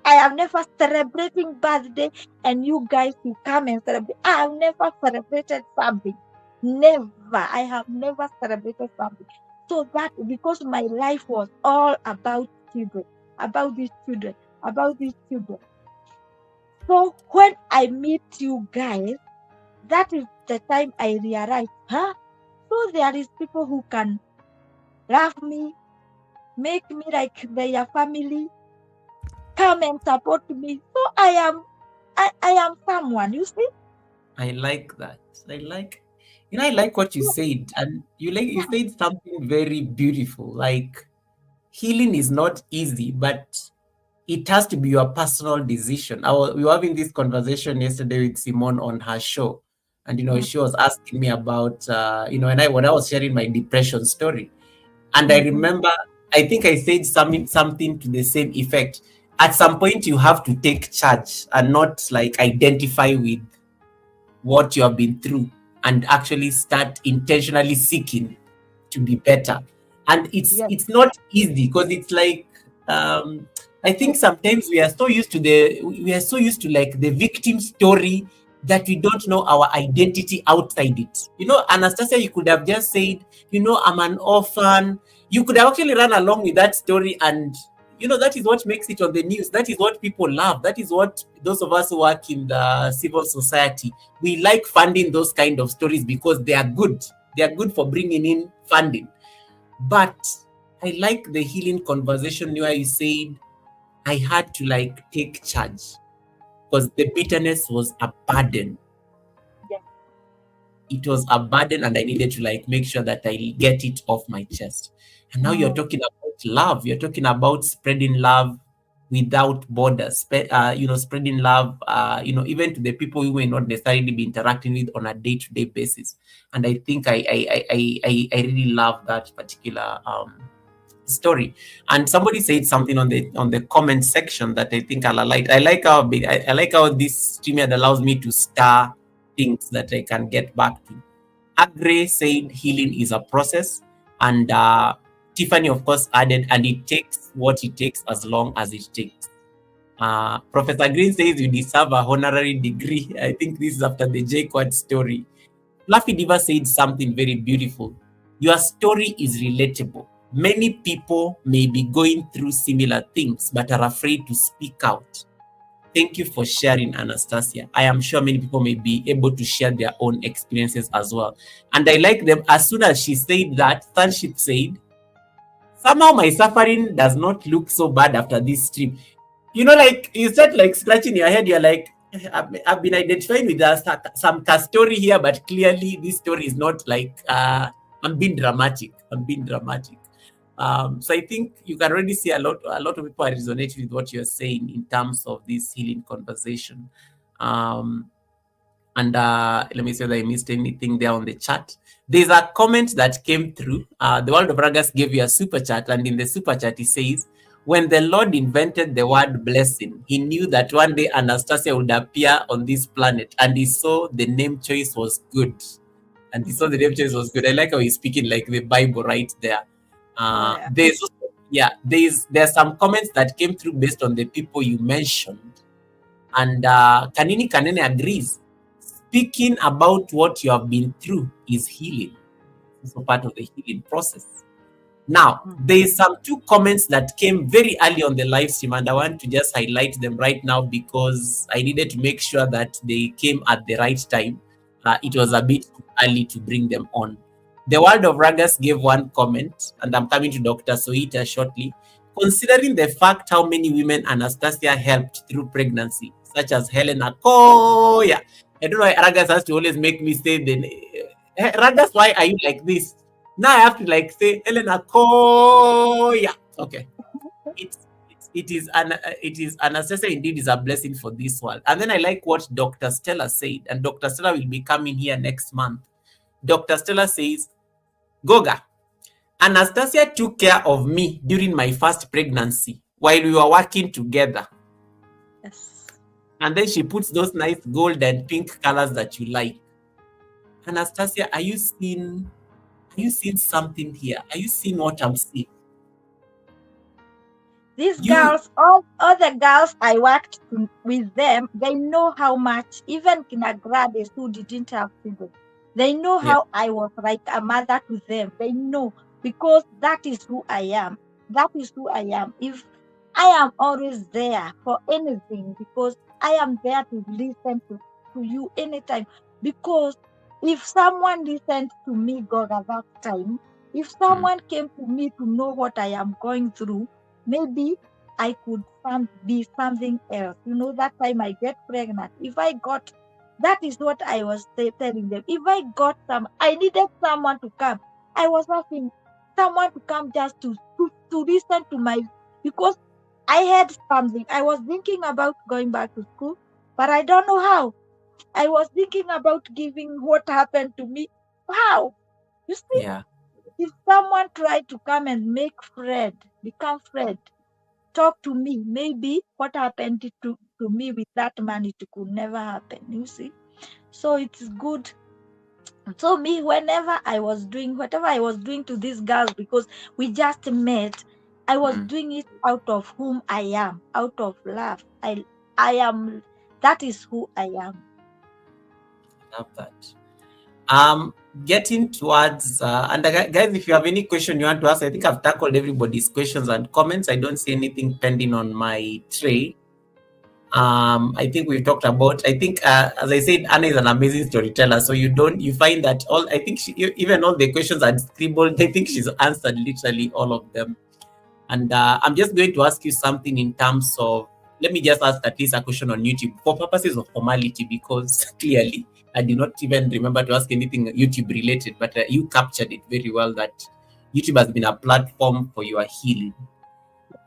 I have never celebrating birthday and you guys will come and celebrate. I have never celebrated something. Never. I have never celebrated something. So that because my life was all about children, about these children, about these children. So when I meet you guys, that is the time I realized, so there is people who can love me, make me like their family, come and support me. So I am someone, you see. I like that. I like what you said, and you said something very beautiful. Like healing is not easy, but it has to be your personal decision. We were having this conversation yesterday with Simone on her show, and she was asking me about when I was sharing my depression story, and I remember I think I said something to the same effect. At some point, you have to take charge and not like identify with what you have been through, and actually start intentionally seeking to be better. And it's not easy because it's like I think sometimes we are so used to like the victim story that we don't know our identity outside it. Anastasia, you could have just said, I'm an orphan. You could have actually run along with that story, and that is what makes it on the news. That is what people love. That is what those of us who work in the civil society, we like funding those kind of stories because they are good. They are good for bringing in funding. But I like the healing conversation where you said, I had to like take charge because the bitterness was a burden. Yes. It was a burden, and I needed to like make sure that I get it off my chest. And now you're talking about love. You're talking about spreading love without borders. Spreading love, even to the people you may not necessarily be interacting with on a day-to-day basis. And I think I really love that particular story. And somebody said something on the comment section that I think I'll like. I like how this StreamYard allows me to star things that I can get back to. Agre said healing is a process, and Tiffany of course added, and it takes what it takes as long as it takes. Professor Green says you deserve a honorary degree. I think this is after the J-Quad story. Fluffy Diva said something very beautiful. Your story is relatable. Many people may be going through similar things but are afraid to speak out. Thank you for sharing, Anastasia. I am sure many people may be able to share their own experiences as well. And I like them. As soon as she said that, Sunship said, somehow my suffering does not look so bad after this stream. Like you start like scratching your head. You're like, I've been identifying with some story here, but clearly this story is not like I'm being dramatic. So I think you can already see a lot of people are resonating with what you're saying in terms of this healing conversation. And let me see whether I missed anything there on the chat. There's a comment that came through. The World of Ragas gave you a super chat, and in the super chat, he says, when the Lord invented the word blessing, he knew that one day Anastasia would appear on this planet, and he saw the name choice was good. I like how he's speaking like the Bible right there. There's some comments that came through based on the people you mentioned, and Kanini Kanene agrees. speaking about what you have been through is healing. It's also part of the healing process. Now, there is some two comments that came very early on the live stream, and I want to just highlight them right now because I needed to make sure that they came at the right time. It was a bit too early to bring them on. The World of Ragas gave one comment, and I'm coming to Dr. Soita shortly. Considering the fact how many women Anastasia helped through pregnancy, such as Helena Koya. I don't know why Ragas has to always make me say the name. Ragas, why are you like this? Now I have to like say Helena Koya. Okay. It is Anastasia indeed is a blessing for this world. And then I like what Dr. Stella said, and Dr. Stella will be coming here next month. Dr. Stella says, Goga, Anastasia took care of me during my first pregnancy while we were working together. Yes. And then she puts those nice gold and pink colors that you like. Anastasia, are you seeing something here? Are you seeing what I'm seeing? These girls, all the girls I worked with them, they know how much, even kindergartens who didn't have children, they know how I was like a mother to them. They know, because that is who I am. That is who I am. If I am always there for anything, because I am there to listen to you anytime. Because if someone listened to me, God, at that time, if someone came to me to know what I am going through, maybe I could be something else. You know, that time I get pregnant. If I got, that is what I was telling them. If I got I needed someone to come. I was asking someone to come just to listen to my, because I had something. I was thinking about going back to school, but I don't know how. I was thinking about giving what happened to me. How? You see? Yeah. If someone tried to come and become friend, talk to me, maybe what happened to me with that man, it could never happen, you see. So it's good. So me, whenever I was doing whatever I was doing to these girls, because we just met, I was doing it out of whom I am, out of love. I am, that is who I am. Love that. Getting towards and guys, if you have any question you want to ask, I think I've tackled everybody's questions and comments. I don't see anything pending on my tray. I think we've talked about, I think as I said, Anna is an amazing storyteller, so you find that I think even all the questions are scribbled. I think she's answered literally all of them. And I'm just going to ask you something in terms of, let me just ask at least a question on YouTube for purposes of formality, because clearly I did not even remember to ask anything YouTube related, but you captured it very well, that YouTube has been a platform for your healing.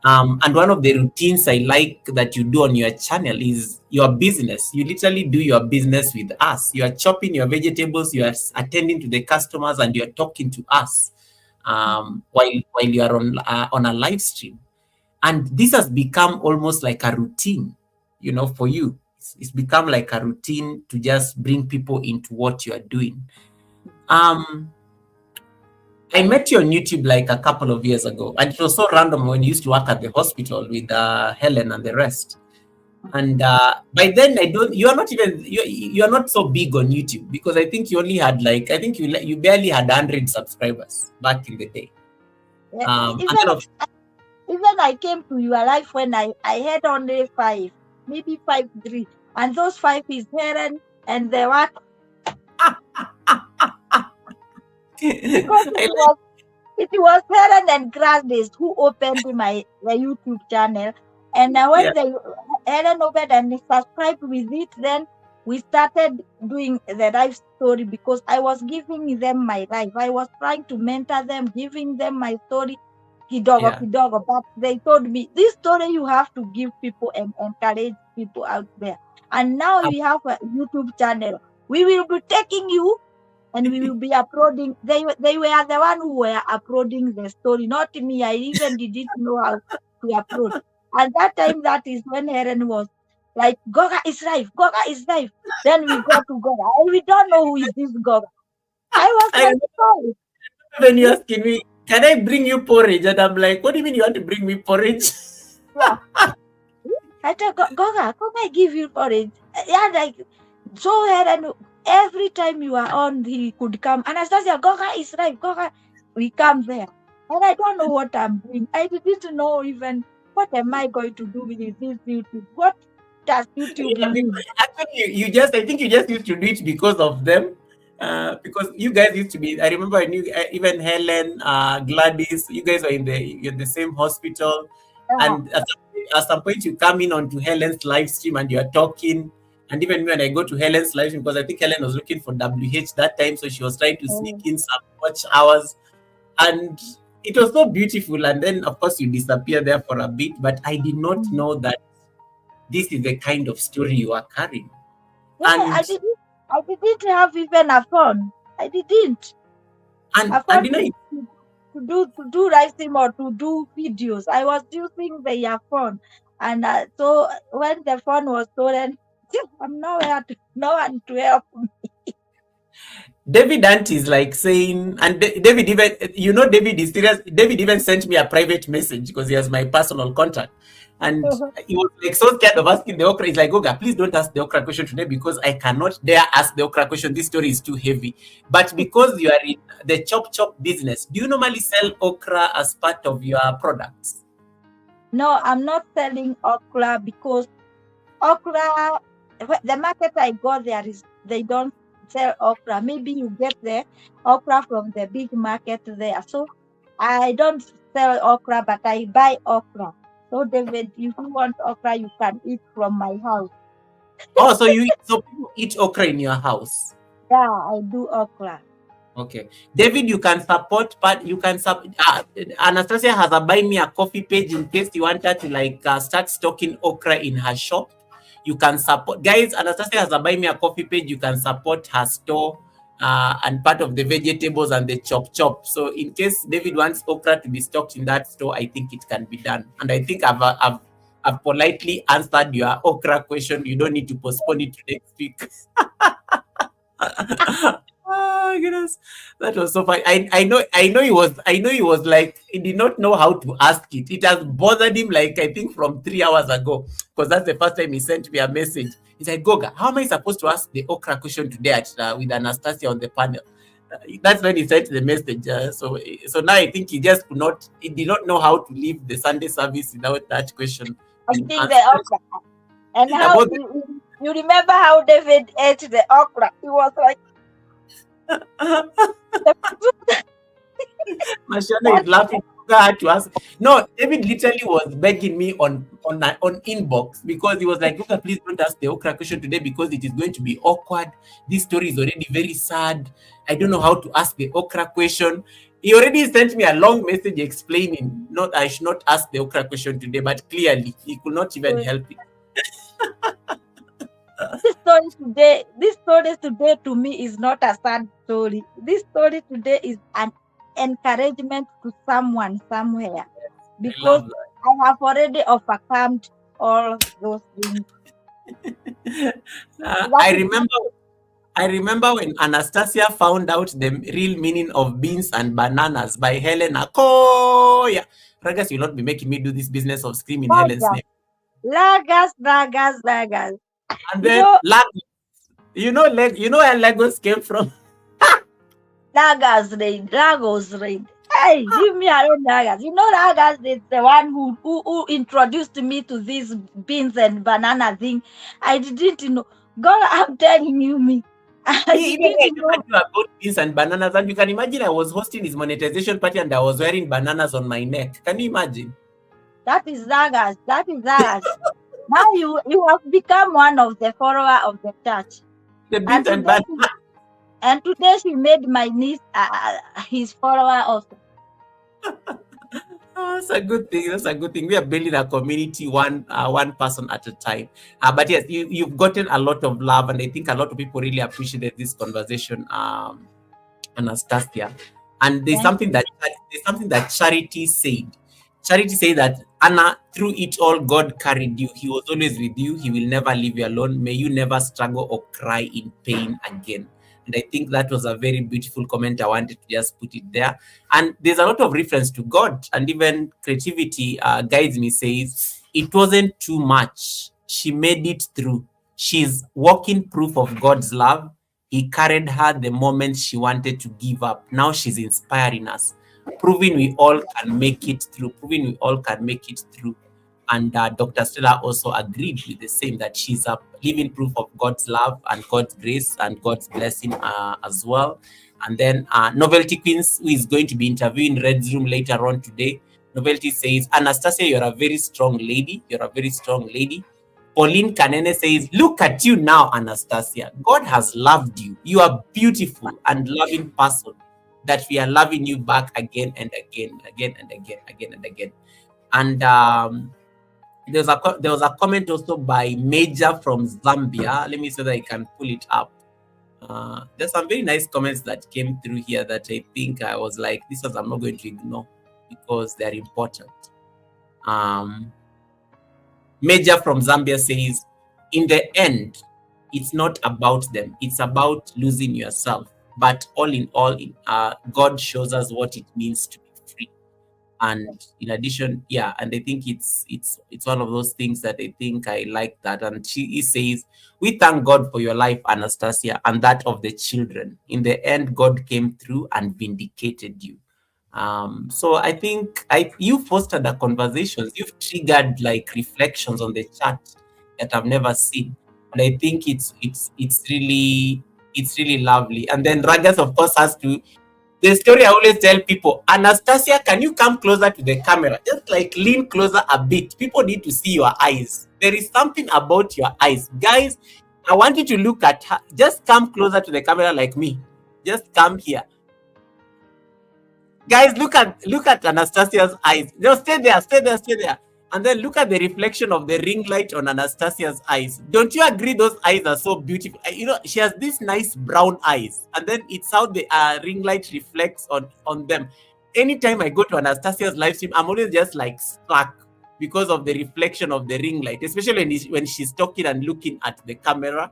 And one of the routines I like that you do on your channel is your business. You literally do your business with us. You are chopping your vegetables, you are attending to the customers, and you are talking to us while you are on a live stream. And this has become almost like a routine, you know, for you. It's become like a routine to just bring people into what you are doing. I met you on YouTube like a couple of years ago, and it was so random when you used to work at the hospital with Helen and the rest. And by then, you are not so big on YouTube, because I think you only had you barely had 100 subscribers back in the day. Even I came to your life when I had only 5, maybe 5-3, and those 5 is Helen and the what? Because it was Helen and Gladys who opened the YouTube channel, and when Helen opened and subscribed with it, then we started doing the life story, because I was giving them my life. I was trying to mentor them, giving them my story, kidogo, but they told me, this story you have to give people and encourage people out there. And now we have a YouTube channel. We will be taking you, and we will be uploading. They were the one who were uploading the story, not me. I even didn't know how to upload. At that time, that is when Helen was like, Goga is live. Then we go to Goga. We don't know who is this Goga. I was like, sorry. When you're asking me, can I bring you porridge? And I'm like, what do you mean you want to bring me porridge? Yeah. I tell Goga, come I give you porridge. Yeah, like, so Helen, Every time you are on, he could come. Anastasia, Goga is right. Goga, we come there. And I don't know what I'm doing. I didn't know even what am I going to do with this YouTube. What does YouTube Yeah, mean? actually, I think you just used to do it because of them. Because you guys used to be, I remember I knew even Helen, Gladys, you guys are in the same hospital. Yeah. And at some point, you come in onto Helen's live stream and you are talking. And even when I go to Helen's live stream, because I think Helen was looking for WH that time, so she was trying to sneak in some watch hours. And it was so beautiful. And then, of course, you disappear there for a bit. But I did not know that this is the kind of story you are carrying. Yeah, I didn't have even a phone. I didn't. A phone to do live stream or to do videos. I was using the earphone. And so when the phone was stolen, I'm no one to help me. David Ant is like saying, and David even, David is serious. David even sent me a private message because he has my personal contact. And he was like so scared of asking the okra. He's like, Goga, please don't ask the okra question today because I cannot dare ask the okra question. This story is too heavy. But because you are in the chop business, do you normally sell okra as part of your products? No, I'm not selling okra because okra, the market I got there they don't sell okra. Maybe you get the okra from the big market there. So I don't sell okra, but I buy okra. So David, if you want okra, you can eat from my house. Oh, so people eat okra in your house? Yeah, I do okra. Okay, David, you can support, but Anastasia has a buy me a coffee page in case you want her to start stocking okra in her shop. You can support, guys. Anastasia has a buy me a coffee page. You can support her store and part of the vegetables and the chop. So in case David wants okra to be stocked in that store, I think it can be done. And I think I've politely answered your okra question. You don't need to postpone it to next week. Oh goodness, that was so funny. I know he was like he did not know how to ask it. It has bothered him like I think from 3 hours ago because that's the first time he sent me a message. He's like, Goga, how am I supposed to ask the okra question today with Anastasia on the panel? That's when he sent the message. So now I think he did not know how to leave the Sunday service without that question. I think the okra. And how you remember how David ate the okra? He was like Mashana is laughing. To ask. No, David literally was begging me on inbox because he was like, Luca, please don't ask the okra question today because it is going to be awkward. This story is already very sad. I don't know how to ask the okra question. He already sent me a long message explaining I should not ask the okra question today, but clearly he could not even help it. This story today to me is not a sad story. This story today is an encouragement to someone somewhere because I have already overcome all those things. I remember when Anastasia found out the real meaning of beans and bananas by Helena Koya. Ragas, you'll not be making me do this business of screaming Helen's name. Lagos. And then Lagos. You know where Lagos came from? Lagos raid. Hey, give me a own Lagos. You know Lagos is the one who introduced me to this beans and banana thing. I didn't know. God, I'm telling you me. I didn't know about beans and bananas, and you can imagine I was hosting his monetization party and I was wearing bananas on my neck. Can you imagine? That is Lagos. Now you have become one of the followers of the church. The beans and bananas. And today she made my niece his follower also. That's a good thing. We are building a community one person at a time. But yes, you've gotten a lot of love, and I think a lot of people really appreciated this conversation, Anastasia. And there's something that Charity said. Charity said that, Anna, through it all, God carried you. He was always with you. He will never leave you alone. May you never struggle or cry in pain again. And I think that was a very beautiful comment. I wanted to just put it there. And there's a lot of reference to God, and even Creativity Guides Me says, it wasn't too much. She made it through. She's walking proof of God's love. He carried her the moment she wanted to give up. Now she's inspiring us, proving we all can make it through, And Dr. Stella also agreed with the same, that she's a living proof of God's love and God's grace and God's blessing as well. And then Novelty Queens, who is going to be interviewing Red's Room later on today. Novelty says, Anastasia, you're a very strong lady. Pauline Kanene says, look at you now, Anastasia. God has loved you. You are beautiful and loving person, that we are loving you back again and again. And there was a comment also by Major from Zambia. Let me see that I can pull it up. There's some very nice comments that came through here that I think I was like, this was I'm not going to ignore because they're important. Major from Zambia says, in the end, it's not about them. It's about losing yourself. But all in all, God shows us what it means to be free. And in addition, and I think it's one of those things that I think I like that. And he says, we thank God for your life, Anastasia, and that of the children. In the end, God came through and vindicated you. So I think you've fostered the conversations, you've triggered like reflections on the chat that I've never seen. And I think it's really lovely. And then Ragas, of course, has to, the story I always tell people, Anastasia, can you come closer to the camera? Just like lean closer a bit. People need to see your eyes. There is something about your eyes. Guys, I want you to look at her. Just come closer to the camera like me. Just come here. Guys, look at Anastasia's eyes. No, stay there. And then look at the reflection of the ring light on Anastasia's eyes. Don't you agree those eyes are so beautiful? You know, she has these nice brown eyes. And then it's how the ring light reflects on them. Anytime I go to Anastasia's live stream, I'm always just like struck because of the reflection of the ring light. Especially when she's talking and looking at the camera.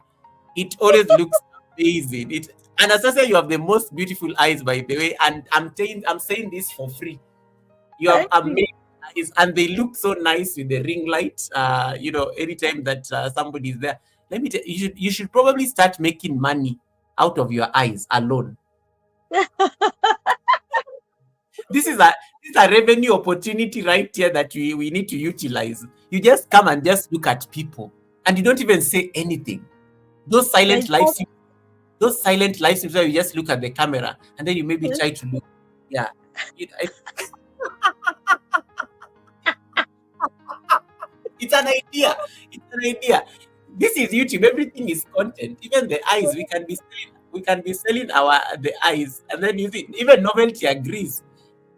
It always looks amazing. Anastasia, you have the most beautiful eyes, by the way, and I'm saying this for free. You have amazing eyes, and they look so nice with the ring light. Anytime that somebody is there, let me tell you, you should probably start making money out of your eyes alone. This is a revenue opportunity right here that we need to utilize. You just come and just look at people, and you don't even say anything. Those silent live streams where you just look at the camera and then you maybe try to look. Yeah. It's an idea. This is YouTube. Everything is content. Even the eyes, we can be selling the eyes. And then even Novelty agrees.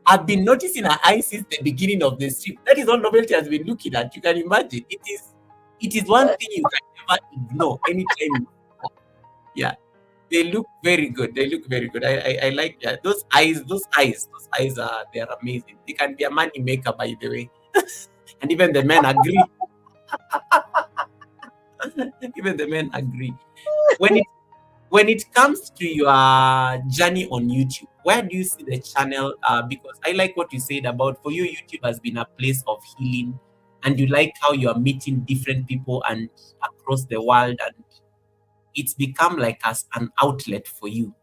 I've been noticing her eyes since the beginning of the stream. That is all Novelty has been looking at. You can imagine. It is one thing you can never ignore anytime. Yeah. They look very good. I like that. Those eyes are, they're amazing. They can be a money maker, by the way. And even the men agree. When it comes to your journey on YouTube, where do you see the channel? Because I like what you said about, for you, YouTube has been a place of healing, and you like how you are meeting different people and across the world, and it's become like as an outlet for you.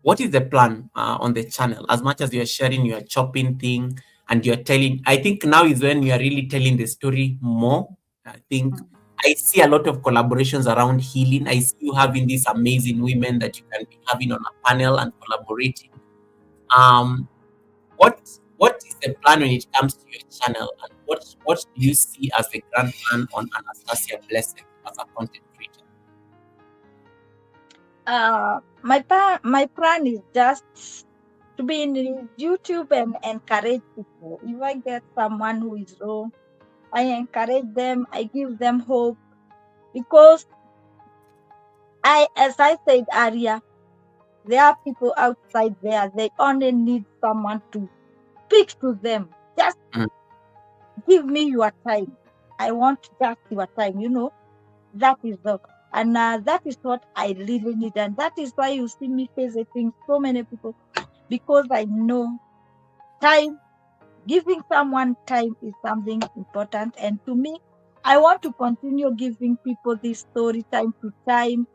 What is the plan on the channel? As much as you're sharing your chopping thing and you're telling, I think now is when you are really telling the story more. I think I see a lot of collaborations around healing. I see you having these amazing women that you can be having on a panel and collaborating. What is the plan when it comes to your channel, and what do you see as the grand plan on Anastasia Blessed as a content creator? My plan is just to be in YouTube and encourage people. If I get someone who is low, I encourage them, I give them hope, because as I said earlier, there are people outside there, they only need someone to speak to them. Just give me your time. I want just your time, that is the, and that is what I really need. And that is why you see me visiting so many people, because I know time, giving someone time is something important. And to me, I want to continue giving people this story time to time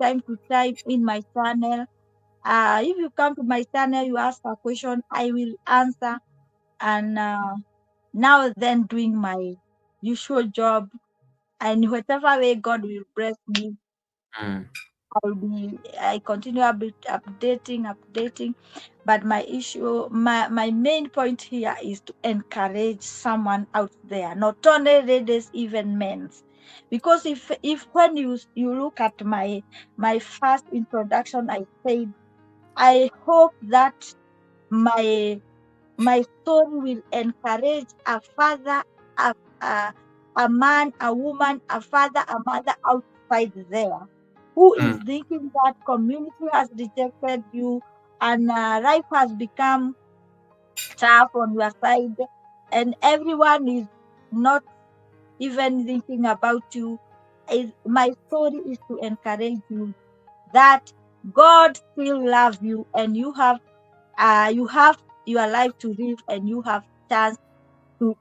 in my channel. If you come to my channel, you ask a question, I will answer. And now then doing my usual job, and whatever way God will bless me, I continue updating. But my main point here is to encourage someone out there, not only ladies, even men. Because if when you look at my first introduction, I said I hope that my story will encourage a father, a man, a woman, a father, a mother outside there who is thinking that community has rejected you and life has become tough on your side and everyone is not even thinking about you. My story is to encourage you that God still loves you and you have your life to live and you have chance to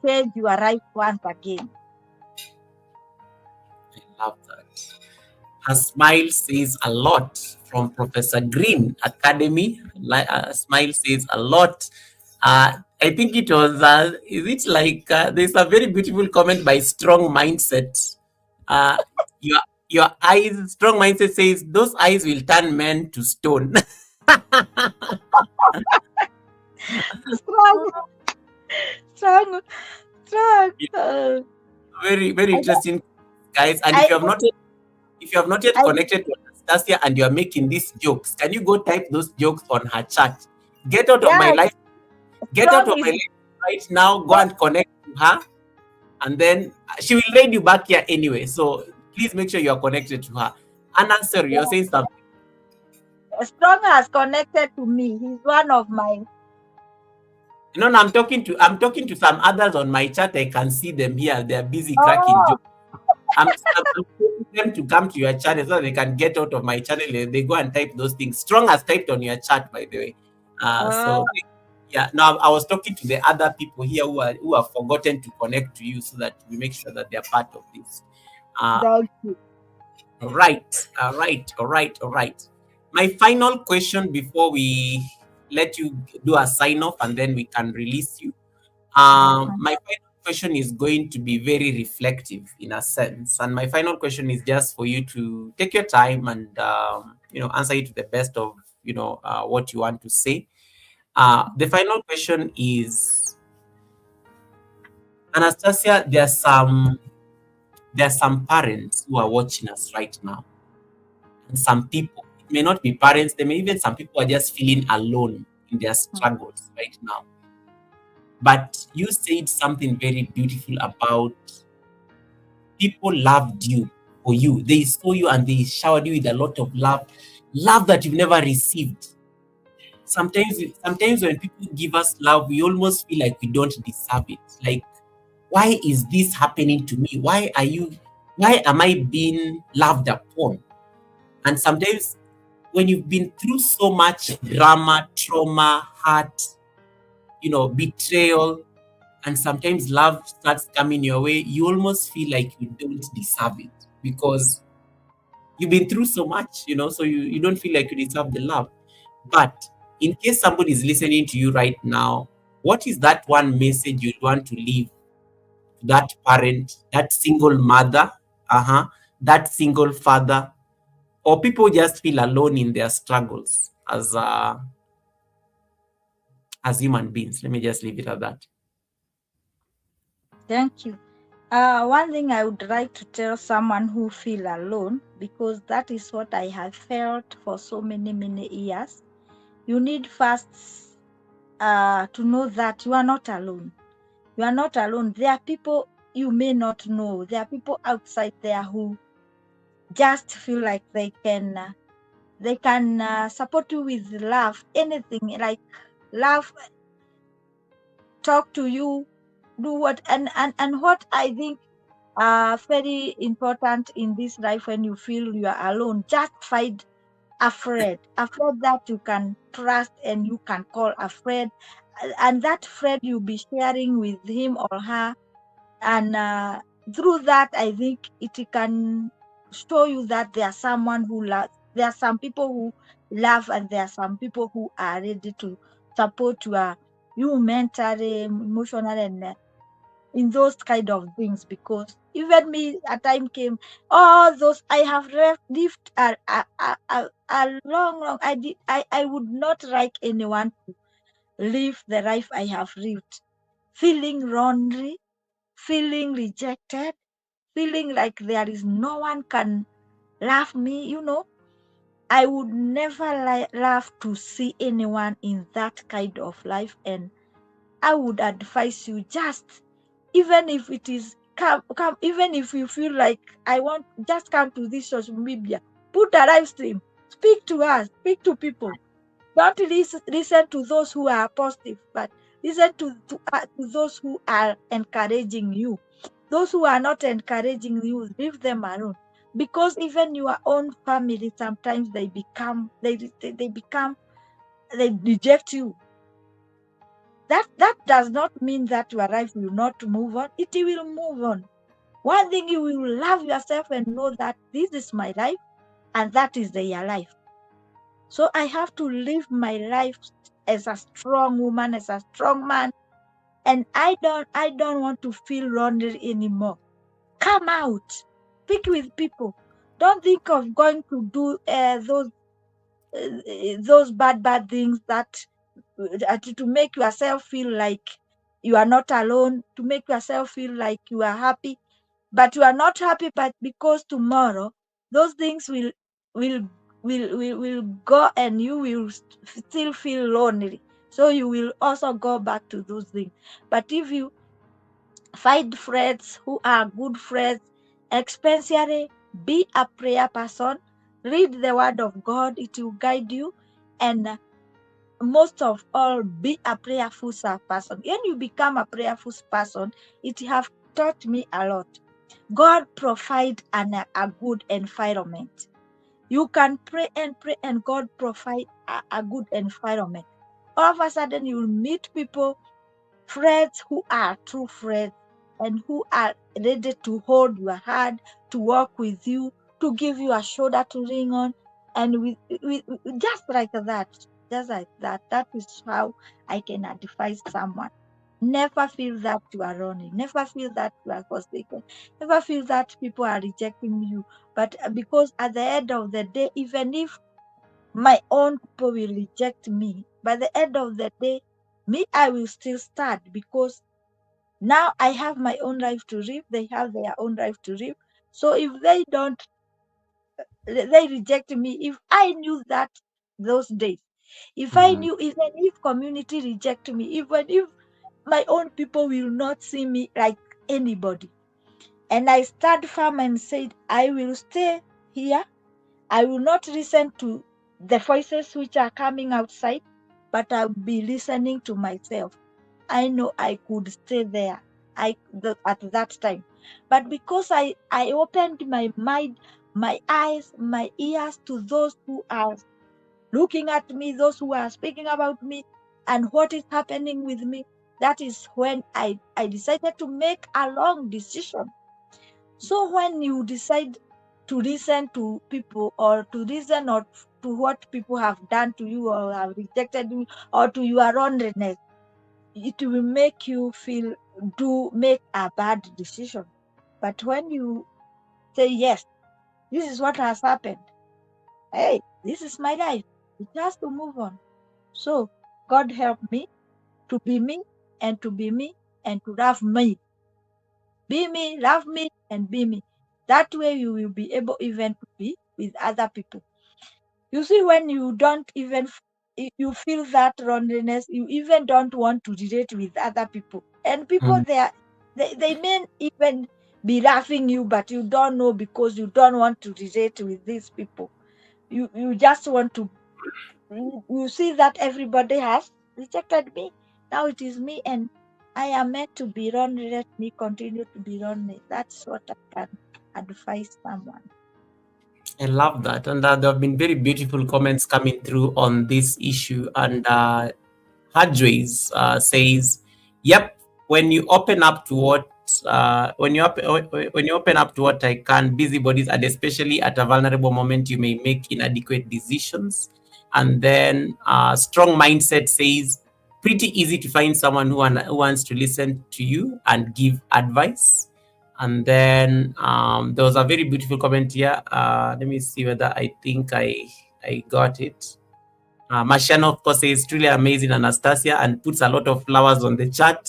change your life once again. I love that. Her smile says a lot from Professor Green Academy. Smile says a lot. I think it was, is it like, there's a very beautiful comment by Strong Mindset. Uh, your, your eyes, Strong Mindset says, those eyes will turn men to stone. strong. Very, very interesting, guys. And if you have not yet connected to Anastasia and you are making these jokes, can you go type those jokes on her chat? Get out of my life. Get out of my life right now. Go and connect to her, and then she will raid you back here anyway. So please make sure you are connected to her. And answer, you're saying something. Strong has connected to me. He's one of my. No, I'm talking to some others on my chat. I can see them here. They're busy cracking jokes. I'm asking them to come to your channel so they can get out of my channel. They go and type those things. Strong has typed on your chat, by the way. So yeah, now I was talking to the other people here who have forgotten to connect to you so that we make sure that they are part of this. Thank you. All right. My final question before we let you do a sign off and then we can release you. My final question is going to be very reflective in a sense, and my final question is just for you to take your time and answer it to the best of what you want to say. The final question is, Anastasia, there are some parents who are watching us right now, and some people, it may not be parents, they may even some people are just feeling alone in their struggles right now. But you said something very beautiful about people loved you for you. They saw you and they showered you with a lot of love that you've never received. Sometimes when people give us love, we almost feel like we don't deserve it. Like, why is this happening to me? Why am I being loved upon? And sometimes when you've been through so much drama, trauma, hurt, betrayal, and sometimes love starts coming your way, you almost feel like you don't deserve it because you've been through so much, so you don't feel like you deserve the love. But in case somebody is listening to you right now, what is that one message you'd want to leave to that parent, that single mother, that single father, or people just feel alone in their struggles as human beings? Let me just leave it at that. Thank you. One thing I would like to tell someone who feel alone, because that is what I have felt for so many years. You need first to know that you are not alone. You are not alone. There are people you may not know. There are people outside there who just feel like they can support you with love, anything like love, talk to you, do what and what I think very important in this life. When you feel you are alone, just find a friend that you can trust and you can call a friend, and that friend you'll be sharing with him or her, and through that, I think it can show you that there are someone who loves. There are some people who love, and there are some people who are ready to support you mentally, emotionally, and in those kind of things. Because even me, a time came, all those I have lived a long. I would not like anyone to live the life I have lived, feeling lonely, feeling rejected, feeling like there is no one can love me. I would never love to see anyone in that kind of life. And I would advise you, just, even if it is come, even if you feel like I want, just come to this social media, put a live stream, speak to us, speak to people. Don't listen to those who are positive, but listen to those who are encouraging you. Those who are not encouraging you, leave them alone. Because even your own family, sometimes they reject you. That does not mean that your life will not move on. It will move on. One thing, you will love yourself and know that this is my life and that is their life. So I have to live my life as a strong woman, as a strong man, and I don't want to feel lonely anymore. Come out, speak with people. Don't think of going to do those bad things that to make yourself feel like you are not alone, to make yourself feel like you are happy, but you are not happy. But because tomorrow those things will go, and you will still feel lonely, so you will also go back to those things. But if you find friends who are good friends, especially be a prayer person, read the word of God, it will guide you. And most of all, be a prayerful person. When you become a prayerful person, it have taught me a lot. God provide a good environment. You can pray, and God provide a good environment. All of a sudden, you will meet people, friends who are true friends, and who are ready to hold your hand, to walk with you, to give you a shoulder to lean on, and with just like that, just like that. That is how I can advise someone. Never feel that you are lonely. Never feel that you are forsaken. Never feel that people are rejecting you. But because at the end of the day, even if my own people will reject me, by the end of the day, me, I will still stand, because now I have my own life to live. They have their own life to live. So if they reject me. If I knew that those days, if I knew, even if community reject me, even if my own people will not see me like anybody, and I stand firm and said, I will stay here. I will not listen to the voices which are coming outside, but I'll be listening to myself. I know I could stay there at that time. But because I opened my mind, my eyes, my ears to those who are looking at me, those who are speaking about me and what is happening with me, that is when I decided to make a long decision. So when you decide to listen to people, or to listen or to what people have done to you or have rejected you, or to your loneliness, it will make you make a bad decision. But when you say, yes, this is what has happened, hey, this is my life, it has to move on. So God help me to be me, and to be me, and to love me. Be me, love me, and be me. That way you will be able even to be with other people. You see, when you don't even, you feel that loneliness, you even don't want to relate with other people. And people, they may even be laughing you, but you don't know, because you don't want to relate with these people. You just want to, you see that everybody has rejected me. Now it is me, and I am meant to be lonely. Let me continue to be lonely. That's what I can advise someone. I love that. And there have been very beautiful comments coming through on this issue. And Hadways says, yep, when you open up to what when you open up to what I can, busybodies, and especially at a vulnerable moment, you may make inadequate decisions. And then strong mindset says pretty easy to find someone who wants to listen to you and give advice. And then there was a very beautiful comment here. Let me see whether I think I got it. Marciano, of course, says truly amazing, Anastasia, and puts a lot of flowers on the chat.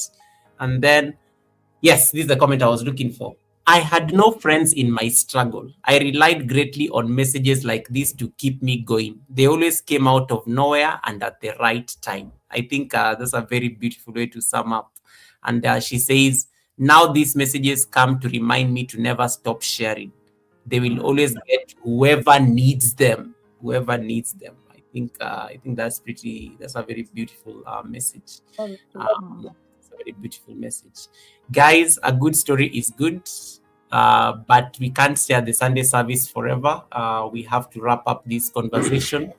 And then, yes, this is the comment I was looking for. I had no friends in my struggle. I relied greatly on messages like this to keep me going. They always came out of nowhere and at the right time. I think that's a very beautiful way to sum up. And she says, now these messages come to remind me to never stop sharing. They will always get whoever needs them. Whoever needs them. I think that's a very beautiful message. It's a very beautiful message. Guys, a good story is good, but we can't share the Sunday service forever. We have to wrap up this conversation.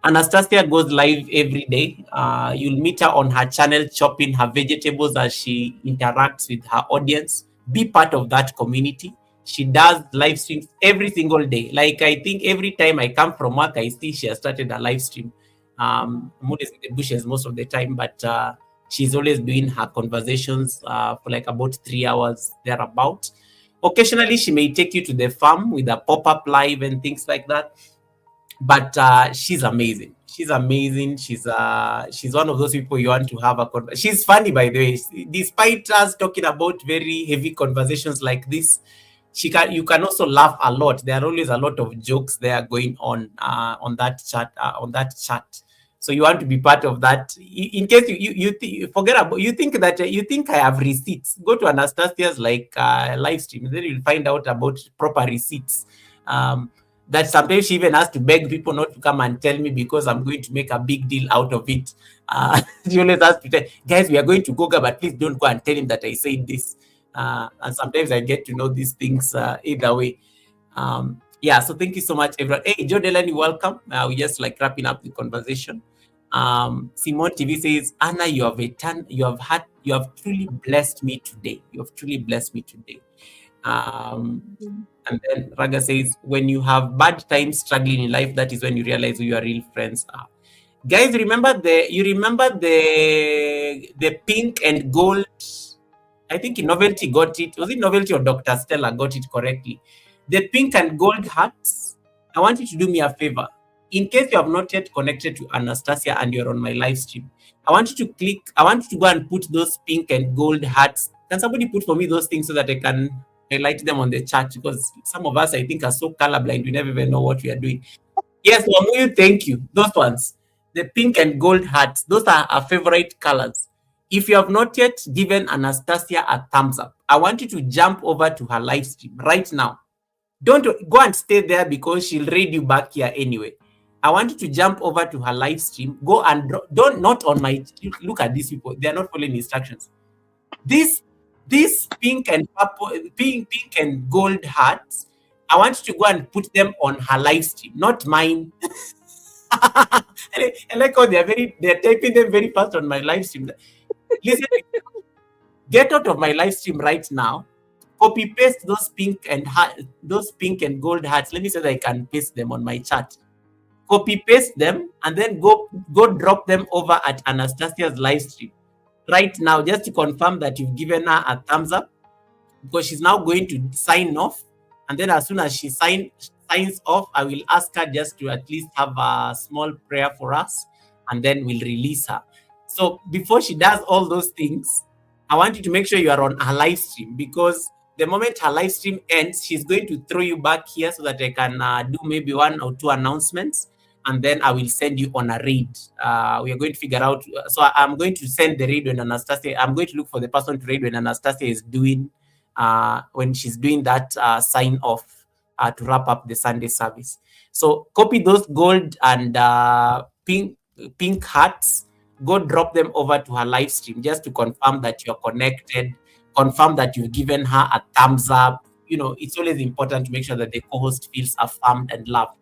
Anastasia goes live every day. You'll meet her on her channel chopping her vegetables as she interacts with her audience. Be part of that community. She does live streams every single day. Like, I think every time I come from work, I see she has started a live stream. I'm always in the bushes most of the time, but she's always doing her conversations for like about 3 hours thereabout. Occasionally, she may take you to the farm with a pop-up live and things like that. But she's amazing. She's amazing. She's one of those people you want to have a conversation. She's funny, by the way. Despite us talking about very heavy conversations like this, you can also laugh a lot. There are always a lot of jokes there going on that chat. So you want to be part of that. In case you forget about, you think I have receipts, go to Anastasia's live stream, then you'll find out about proper receipts. That sometimes she even has to beg people not to come and tell me because I'm going to make a big deal out of it. She always has to tell, guys, we are going to Goga, but please don't go and tell him that I said this. And sometimes I get to know these things either way. So thank you so much, everyone. Hey, Joe Delany, welcome. We're just wrapping up the conversation. Simone TV says, Anna, you have truly blessed me today. You have truly blessed me today. And then Raga says, when you have bad times struggling in life, that is when you realize who your real friends are. Guys, remember the pink and gold. I think Novelty got it. Was it Novelty or Dr. Stella got it correctly? The pink and gold hearts. I want you to do me a favor. In case you have not yet connected to Anastasia and you're on my live stream, I want you to go and put those pink and gold hearts. Can somebody put for me those things so that I can highlight them on the chat? Because some of us, I think, are so colorblind, we never even know what we are doing. Yes, Wamuyu, thank you. Those ones. The pink and gold hearts. Those are our favorite colors. If you have not yet given Anastasia a thumbs up, I want you to jump over to her live stream right now. Don't go and stay there because she'll raid you back here anyway. I want you to jump over to her live stream. Go and not on my, look at these people. They are not following instructions. These pink and purple, pink and gold hearts, I want you to go and put them on her live stream, not mine. I like how they're typing them very fast on my live stream. Listen, get out of my live stream right now. Copy paste those pink and gold hearts. Let me see if I can paste them on my chat. Copy paste them and then go drop them over at Anastasia's live stream right now, just to confirm that you've given her a thumbs up, because she's now going to sign off. And then as soon as she signs off, I will ask her just to at least have a small prayer for us, and then we'll release her. So before she does all those things, I want you to make sure you are on her live stream, because the moment her live stream ends, she's going to throw you back here so that I can do maybe 1 or 2 announcements, and then I will send you on a raid. We are going to figure out. So I'm going to send the raid when Anastasia. I'm going to look for the person to raid when Anastasia is doing, when she's doing that sign off to wrap up the Sunday service. So copy those gold and pink hearts. Go drop them over to her live stream just to confirm that you're connected, confirm that you've given her a thumbs up. You know, it's always important to make sure that the co-host feels affirmed and loved.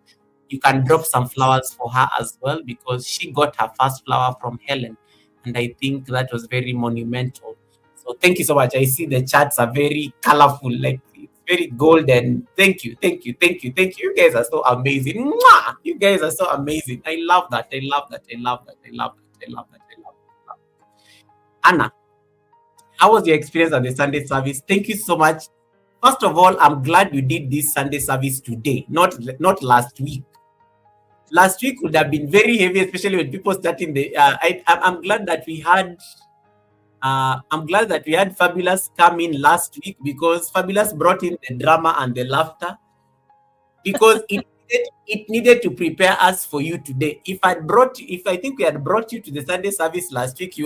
You can drop some flowers for her as well, because she got her first flower from Helen, and I think that was very monumental. So So thank you so much. I see the chats are very colorful, like it's very golden. Thank you, thank you, thank you, thank you. You guys are so amazing. Mwah! You guys are so amazing. I love that. I love that. I love that. I love that. I love that. I love that. Anna, how was your experience at the Sunday service? Thank you so much. First of all, I'm glad you did this Sunday service today, not last week. Last week would have been very heavy, especially when people starting the. I'm glad that we had. I'm glad that we had Fabulous come in last week, because Fabulous brought in the drama and the laughter, because it needed to prepare us for you today. If I think we had brought you to the Sunday service last week,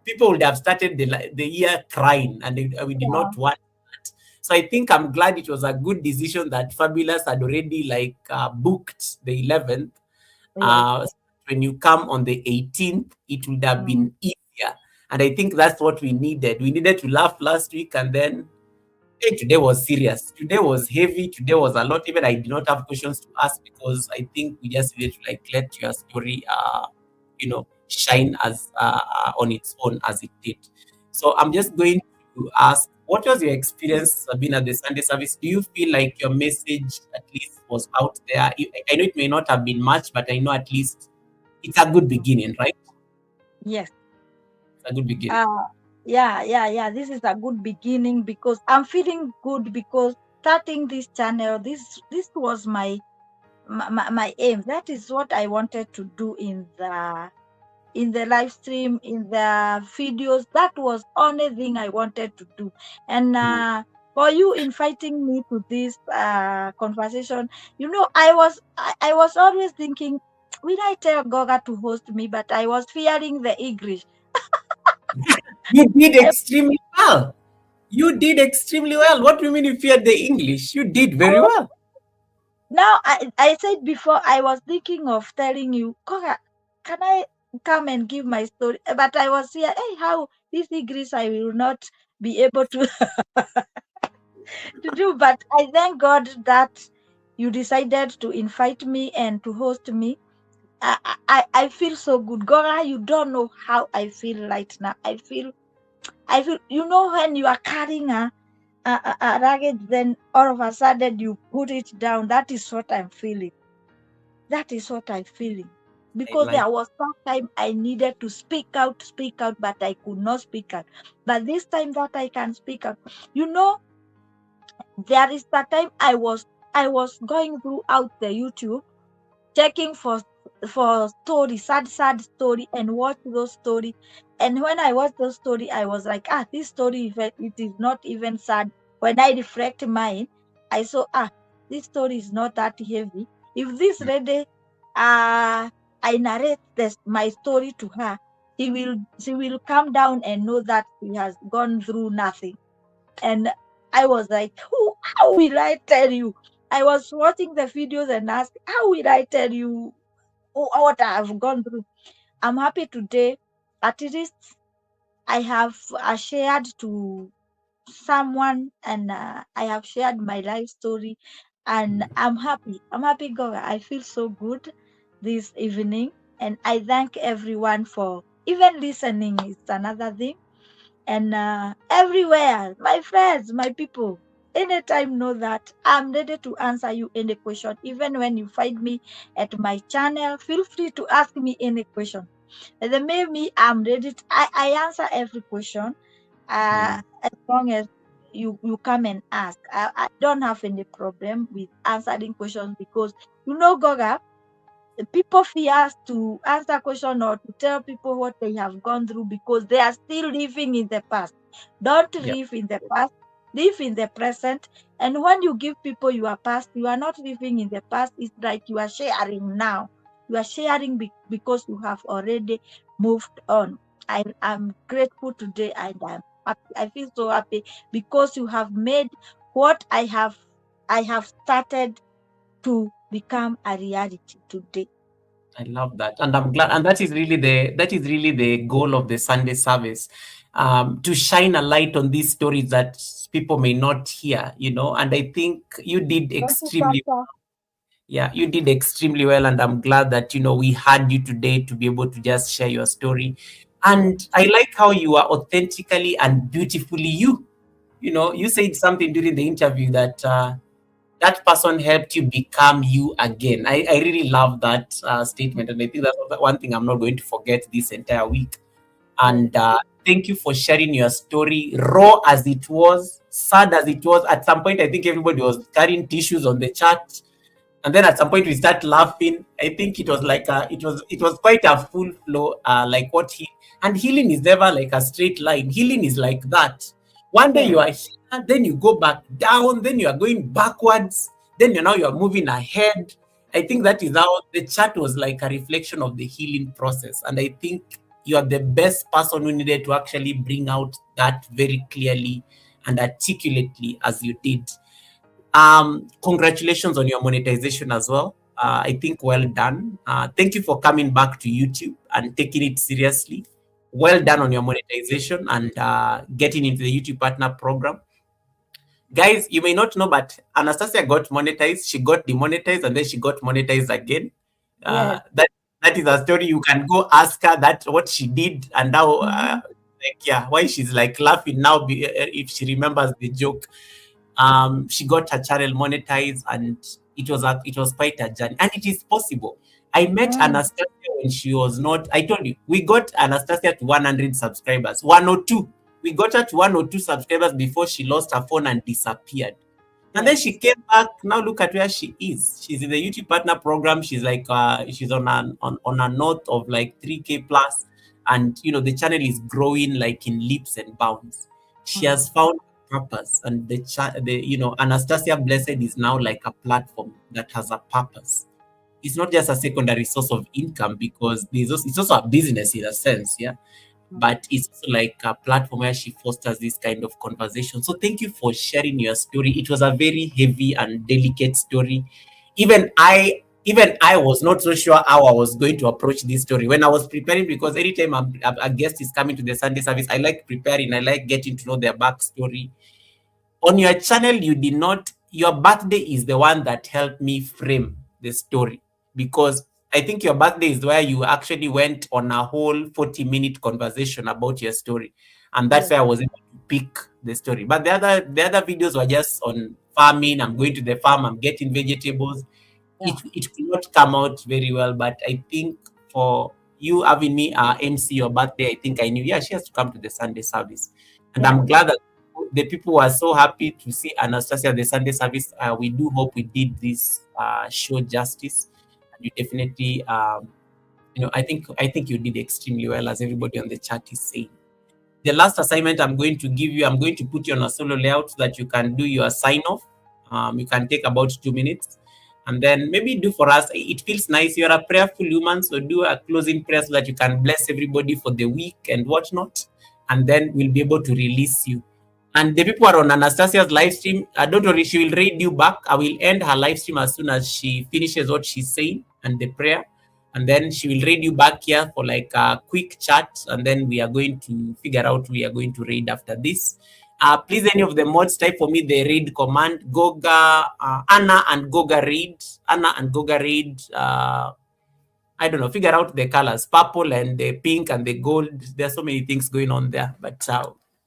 people would have started the year crying, and we did not want that. So I think I'm glad it was a good decision that Fabulous had already booked the 11th. When you come on the 18th, it would have been easier. And I think that's what we needed. We needed to laugh last week, and then today was serious. Today was heavy. Today was a lot. Even I did not have questions to ask, because I think we just needed to let your story, shine as on its own as it did. So I'm just going to ask, what was your experience, Sabina, at the Sunday service? Do you feel like your message at least was out there? I know it may not have been much, but I know at least it's a good beginning, right? Yes. It's a good beginning. Yeah. This is a good beginning, because I'm feeling good, because starting this channel, this was my aim. That is what I wanted to do in the live stream, in the videos. That was only thing I wanted to do. And for you inviting me to this conversation, I was always thinking, will I tell Goga to host me? But I was fearing the English. You did extremely well. You did extremely well. What do you mean you feared the English? You did very well. Now, I said before, I was thinking of telling you, Goga, can I come and give my story? But I was here, hey, how this English I will not be able to to do. But I thank God that you decided to invite me and to host me. I feel so good. Gora, you don't know how I feel right now. I feel, when you are carrying a luggage, then all of a sudden you put it down. That is what I'm feeling. That is what I'm feeling. Because there was some time I needed to speak out, but I could not speak out. But this time that I can speak out, there is that time I was going throughout the YouTube, checking for story, sad story, and watch those story. And when I watched those story, I was like, this story, it is not even sad. When I reflect mine, I saw, this story is not that heavy. If this lady, I narrate my story to her, she will come down and know that she has gone through nothing. And I was like, how will I tell you? I was watching the videos and asked, how will I tell you what I have gone through? I'm happy today. At least I have shared to someone, and I have shared my life story, and I'm happy. God. I feel so good this evening, and I thank everyone for even listening. It's another thing. And everywhere, my friends, my people, anytime, know that I'm ready to answer you any question. Even when you find me at my channel, feel free to ask me any question. And then maybe I'm ready I answer every question, as long as you come and ask. I don't have any problem with answering questions, because Goga, people fear to answer question or to tell people what they have gone through, because they are still living in the past. Don't live in the past, live in the present. And when you give people your past, you are not living in the past. It's like you are sharing now. You are sharing because you have already moved on. I'm grateful today, and I feel so happy, because you have made what I have started to become a reality today. I love that, and I'm glad, and that is really the goal of the Sunday service, to shine a light on these stories that people may not hear, And I think you did extremely well. Yeah, you did extremely well, and I'm glad that we had you today to be able to just share your story. And I like how you are authentically and beautifully you. You know, you said something during the interview that that person helped you become you again. I really love that statement. And I think that's one thing I'm not going to forget this entire week. Yes. And thank you for sharing your story, raw as it was, sad as it was. At some point, I think everybody was carrying tissues on the chat, and then at some point we start laughing. I think it was like it was quite a full flow, like what he and healing is never like a straight line. Healing is like that. One day Yes. you are here, then you go back down, then you are going backwards, then you are moving ahead. I think that is how the chat was like a reflection of the healing process, and I think you are the best person who needed to actually bring out that very clearly and articulately as you did. Congratulations on your monetization as well. I think well done. Thank you for coming back to YouTube and taking it seriously. Well done on your monetization and getting into the YouTube Partner Program. Guys, you may not know, but Anastasia got monetized. She got demonetized and then she got monetized again. Yes. That is a story. You can go ask her that what she did and now, Mhm. like, yeah, why she's like laughing now if she remembers the joke. She got her channel monetized, and it was quite a journey, and it is possible. I met Mm. Anastasia when she was not. I told you we got Anastasia to 100 subscribers, 102. We got her to 102 subscribers before she lost her phone and disappeared. And then she Yes. came back. Now look at where she is. She's in the YouTube Partner Program. She's like she's on a note of like 3K plus, and the channel is growing like in leaps and bounds. She Mm. has found purpose, and the Anastasia Blessed is now like a platform that has a purpose. It's not just a secondary source of income because it's also a business in a sense, yeah, Mm. but it's also like a platform where she fosters this kind of conversation. So thank you for sharing your story. It was a very heavy and delicate story. Even I was not so sure how I was going to approach this story when I was preparing, because anytime a guest is coming to the Sunday service, I like preparing, I like getting to know their backstory. On your channel, you did not, your birthday is the one that helped me frame the story, because I think your birthday is where you actually went on a whole 40-minute conversation about your story, and that's Yes. where I was able to pick the story. But the other videos were just on farming. I'm going to the farm, I'm getting vegetables. Yeah. It could not come out very well, but I think for you having me MC your birthday, I think I knew, yeah, she has to come to the Sunday service. And Yes. I'm glad that the people were so happy to see Anastasia at the Sunday service. We do hope we did this show justice. And you definitely, I think you did extremely well, as everybody on the chat is saying. The last assignment I'm going to give you, I'm going to put you on a solo layout so that you can do your sign off. You can take about 2 minutes, and then maybe do for us. It feels nice. You're a prayerful human, so do a closing prayer so that you can bless everybody for the week and whatnot, and then we'll be able to release you. And the people who are on Anastasia's live stream, don't worry, she will read you back. I will end her live stream as soon as she finishes what she's saying and the prayer, and then she will read you back here for like a quick chat, and then we are going to figure out we are going to read after this. Please, any of the mods, type for me the read command. Goga, Anna and Goga read. Anna and Goga read. I don't know, figure out the colors, purple and the pink and the gold. There's so many things going on there, but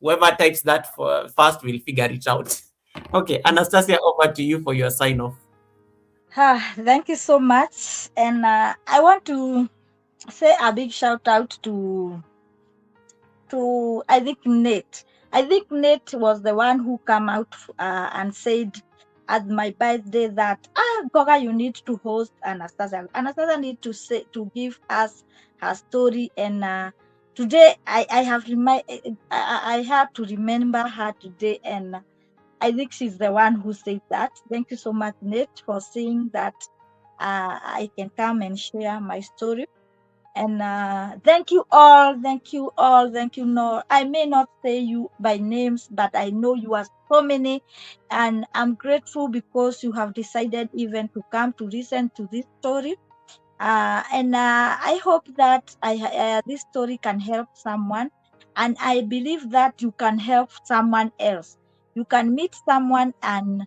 whoever types that first will figure it out. Okay, Anastasia, over to you for your sign off. Thank you so much. And I want to say a big shout out to I think Nate. I think Nate was the one who came out and said at my birthday that Goga, you need to host Anastasia. Anastasia need to say to give us her story, and today I have I have to remember her today, and I think she's the one who said that. Thank you so much, Nate, for saying that I can come and share my story. And thank you all, thank you all, thank you. No, I may not say you by names, but I know you are so many, and I'm grateful because you have decided even to come to listen to this story. And I hope that this story can help someone, and I believe that you can help someone else. You can meet someone and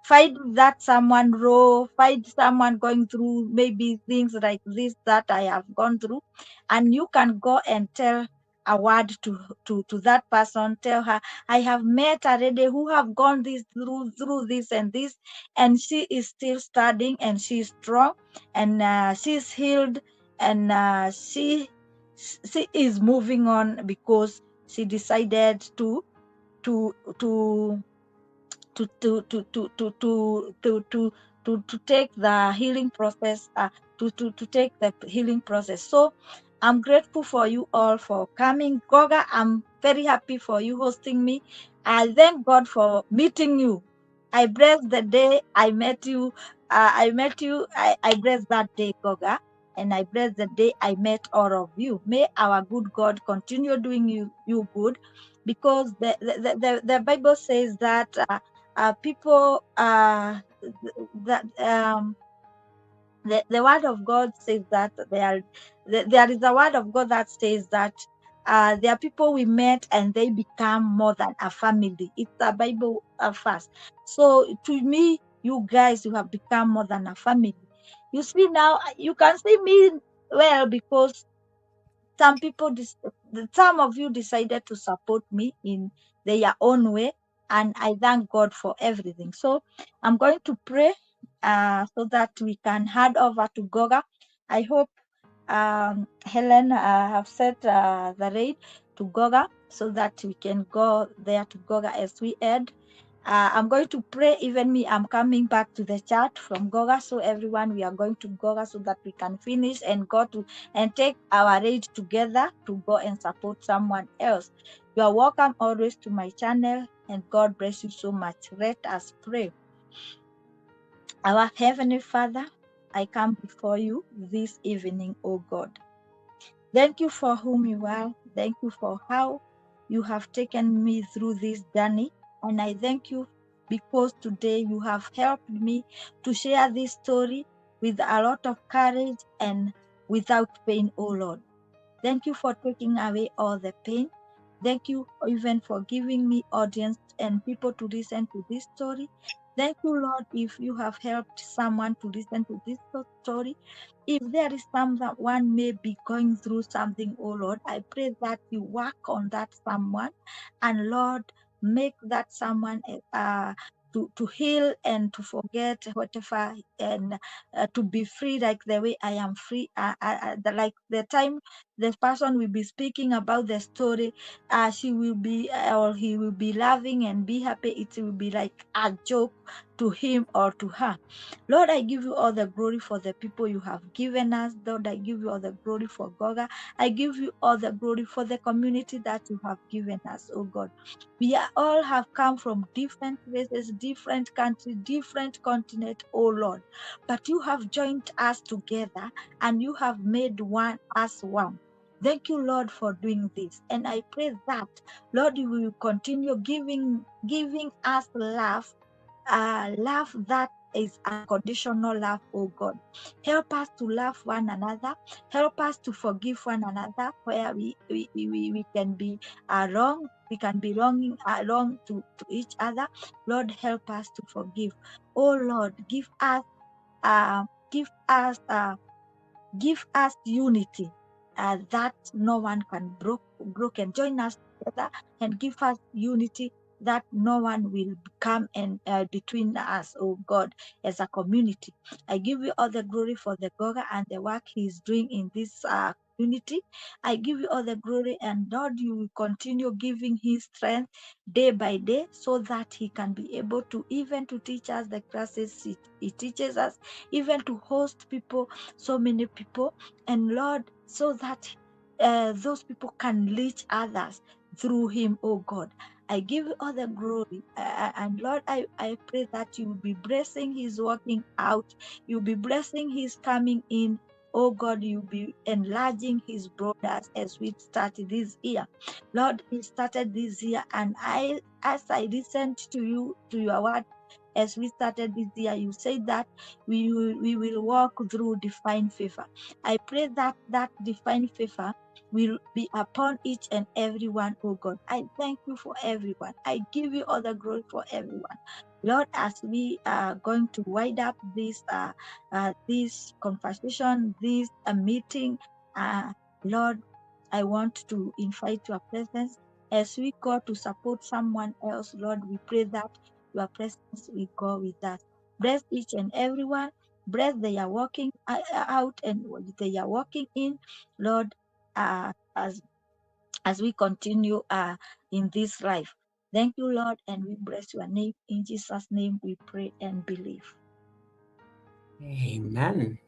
find that someone raw, find someone going through maybe things like this that I have gone through, and you can go and tell a word to that person. Tell her, I have met a lady who have gone through this and this, and she is still studying, and she is strong, and she's healed, and she is moving on because she decided to to to take the healing process, to take the healing process. So I'm grateful for you all for coming. Goga, I'm very happy for you hosting me. I thank God for meeting you. I bless the day I met you. I bless that day, Goga. And I bless the day I met all of you. May our good God continue doing you good, because the Bible says that people that the word of God says that there is a word of God that says that there are people we met and they become more than a family. It's a Bible verse. So to me, you guys, you have become more than a family. You see now, you can see me well because some people, some of you decided to support me in their own way, and I thank God for everything. So I'm going to pray so that we can hand over to Goga. I hope Helen have set the raid to Goga so that we can go there to Goga as we end. I'm going to pray. Even me, I'm coming back to the chat from Goga. So everyone, we are going to Goga so that we can finish and go to and take our raid together to go and support someone else. You are welcome always to my channel, and God bless you so much. Let us pray. Our Heavenly Father, I come before you this evening, O God. Thank you for whom you are. Thank you for how you have taken me through this journey. And I thank you because today you have helped me to share this story with a lot of courage and without pain, O Lord. Thank you for taking away all the pain. Thank you even for giving me audience and people to listen to this story. Thank you, Lord, if you have helped someone to listen to this story. If there is someone may be going through something, oh Lord, I pray that you work on that someone, and Lord, make that someone to heal and to forget whatever, and to be free like the way I am free. Like the time the person will be speaking about the story, she will be or he will be laughing and be happy. It will be like a joke to him or to her. Lord, I give you all the glory for the people you have given us. Lord, I give you all the glory for Goga. I give you all the glory for the community that you have given us, oh God. We all have come from different places, different countries, different continent, oh Lord. But you have joined us together, and you have made us one. Thank you, Lord, for doing this. And I pray that, Lord, you will continue giving us love, love that is unconditional love, oh God. Help us to love one another. Help us to forgive one another where we can be wrong. We can be wrong to each other. Lord, help us to forgive. Oh Lord, uh, give us uh, give us unity that no one can broken. Join us together and give us unity that no one will come and between us, oh God, as a community. I give you all the glory for the Goga and the work he is doing in this community. I give you all the glory, and Lord, you will continue giving his strength day by day so that he can be able to even to teach us the classes he teaches us, even to host people, so many people, and Lord, so that those people can reach others through him, oh God. I give you all the glory. And Lord, I pray that you will be blessing his working out. You'll be blessing his coming in. Oh God, you'll be enlarging his borders as we started this year. Lord, we started this year, and as I listened to you, to your word, as we started this year, you said that we will walk through divine favor. I pray that that divine favor will be upon each and every one, oh God. I thank you for everyone. I give you all the glory for everyone. Lord, as we are going to wind up this conversation, this meeting, Lord, I want to invite your presence as we go to support someone else. Lord, we pray that your presence will go with us. Bless each and everyone. Bless they are walking out and they are walking in. Lord, as we continue in this life. Thank you, Lord, and we bless your name. In Jesus' name we pray and believe. Amen.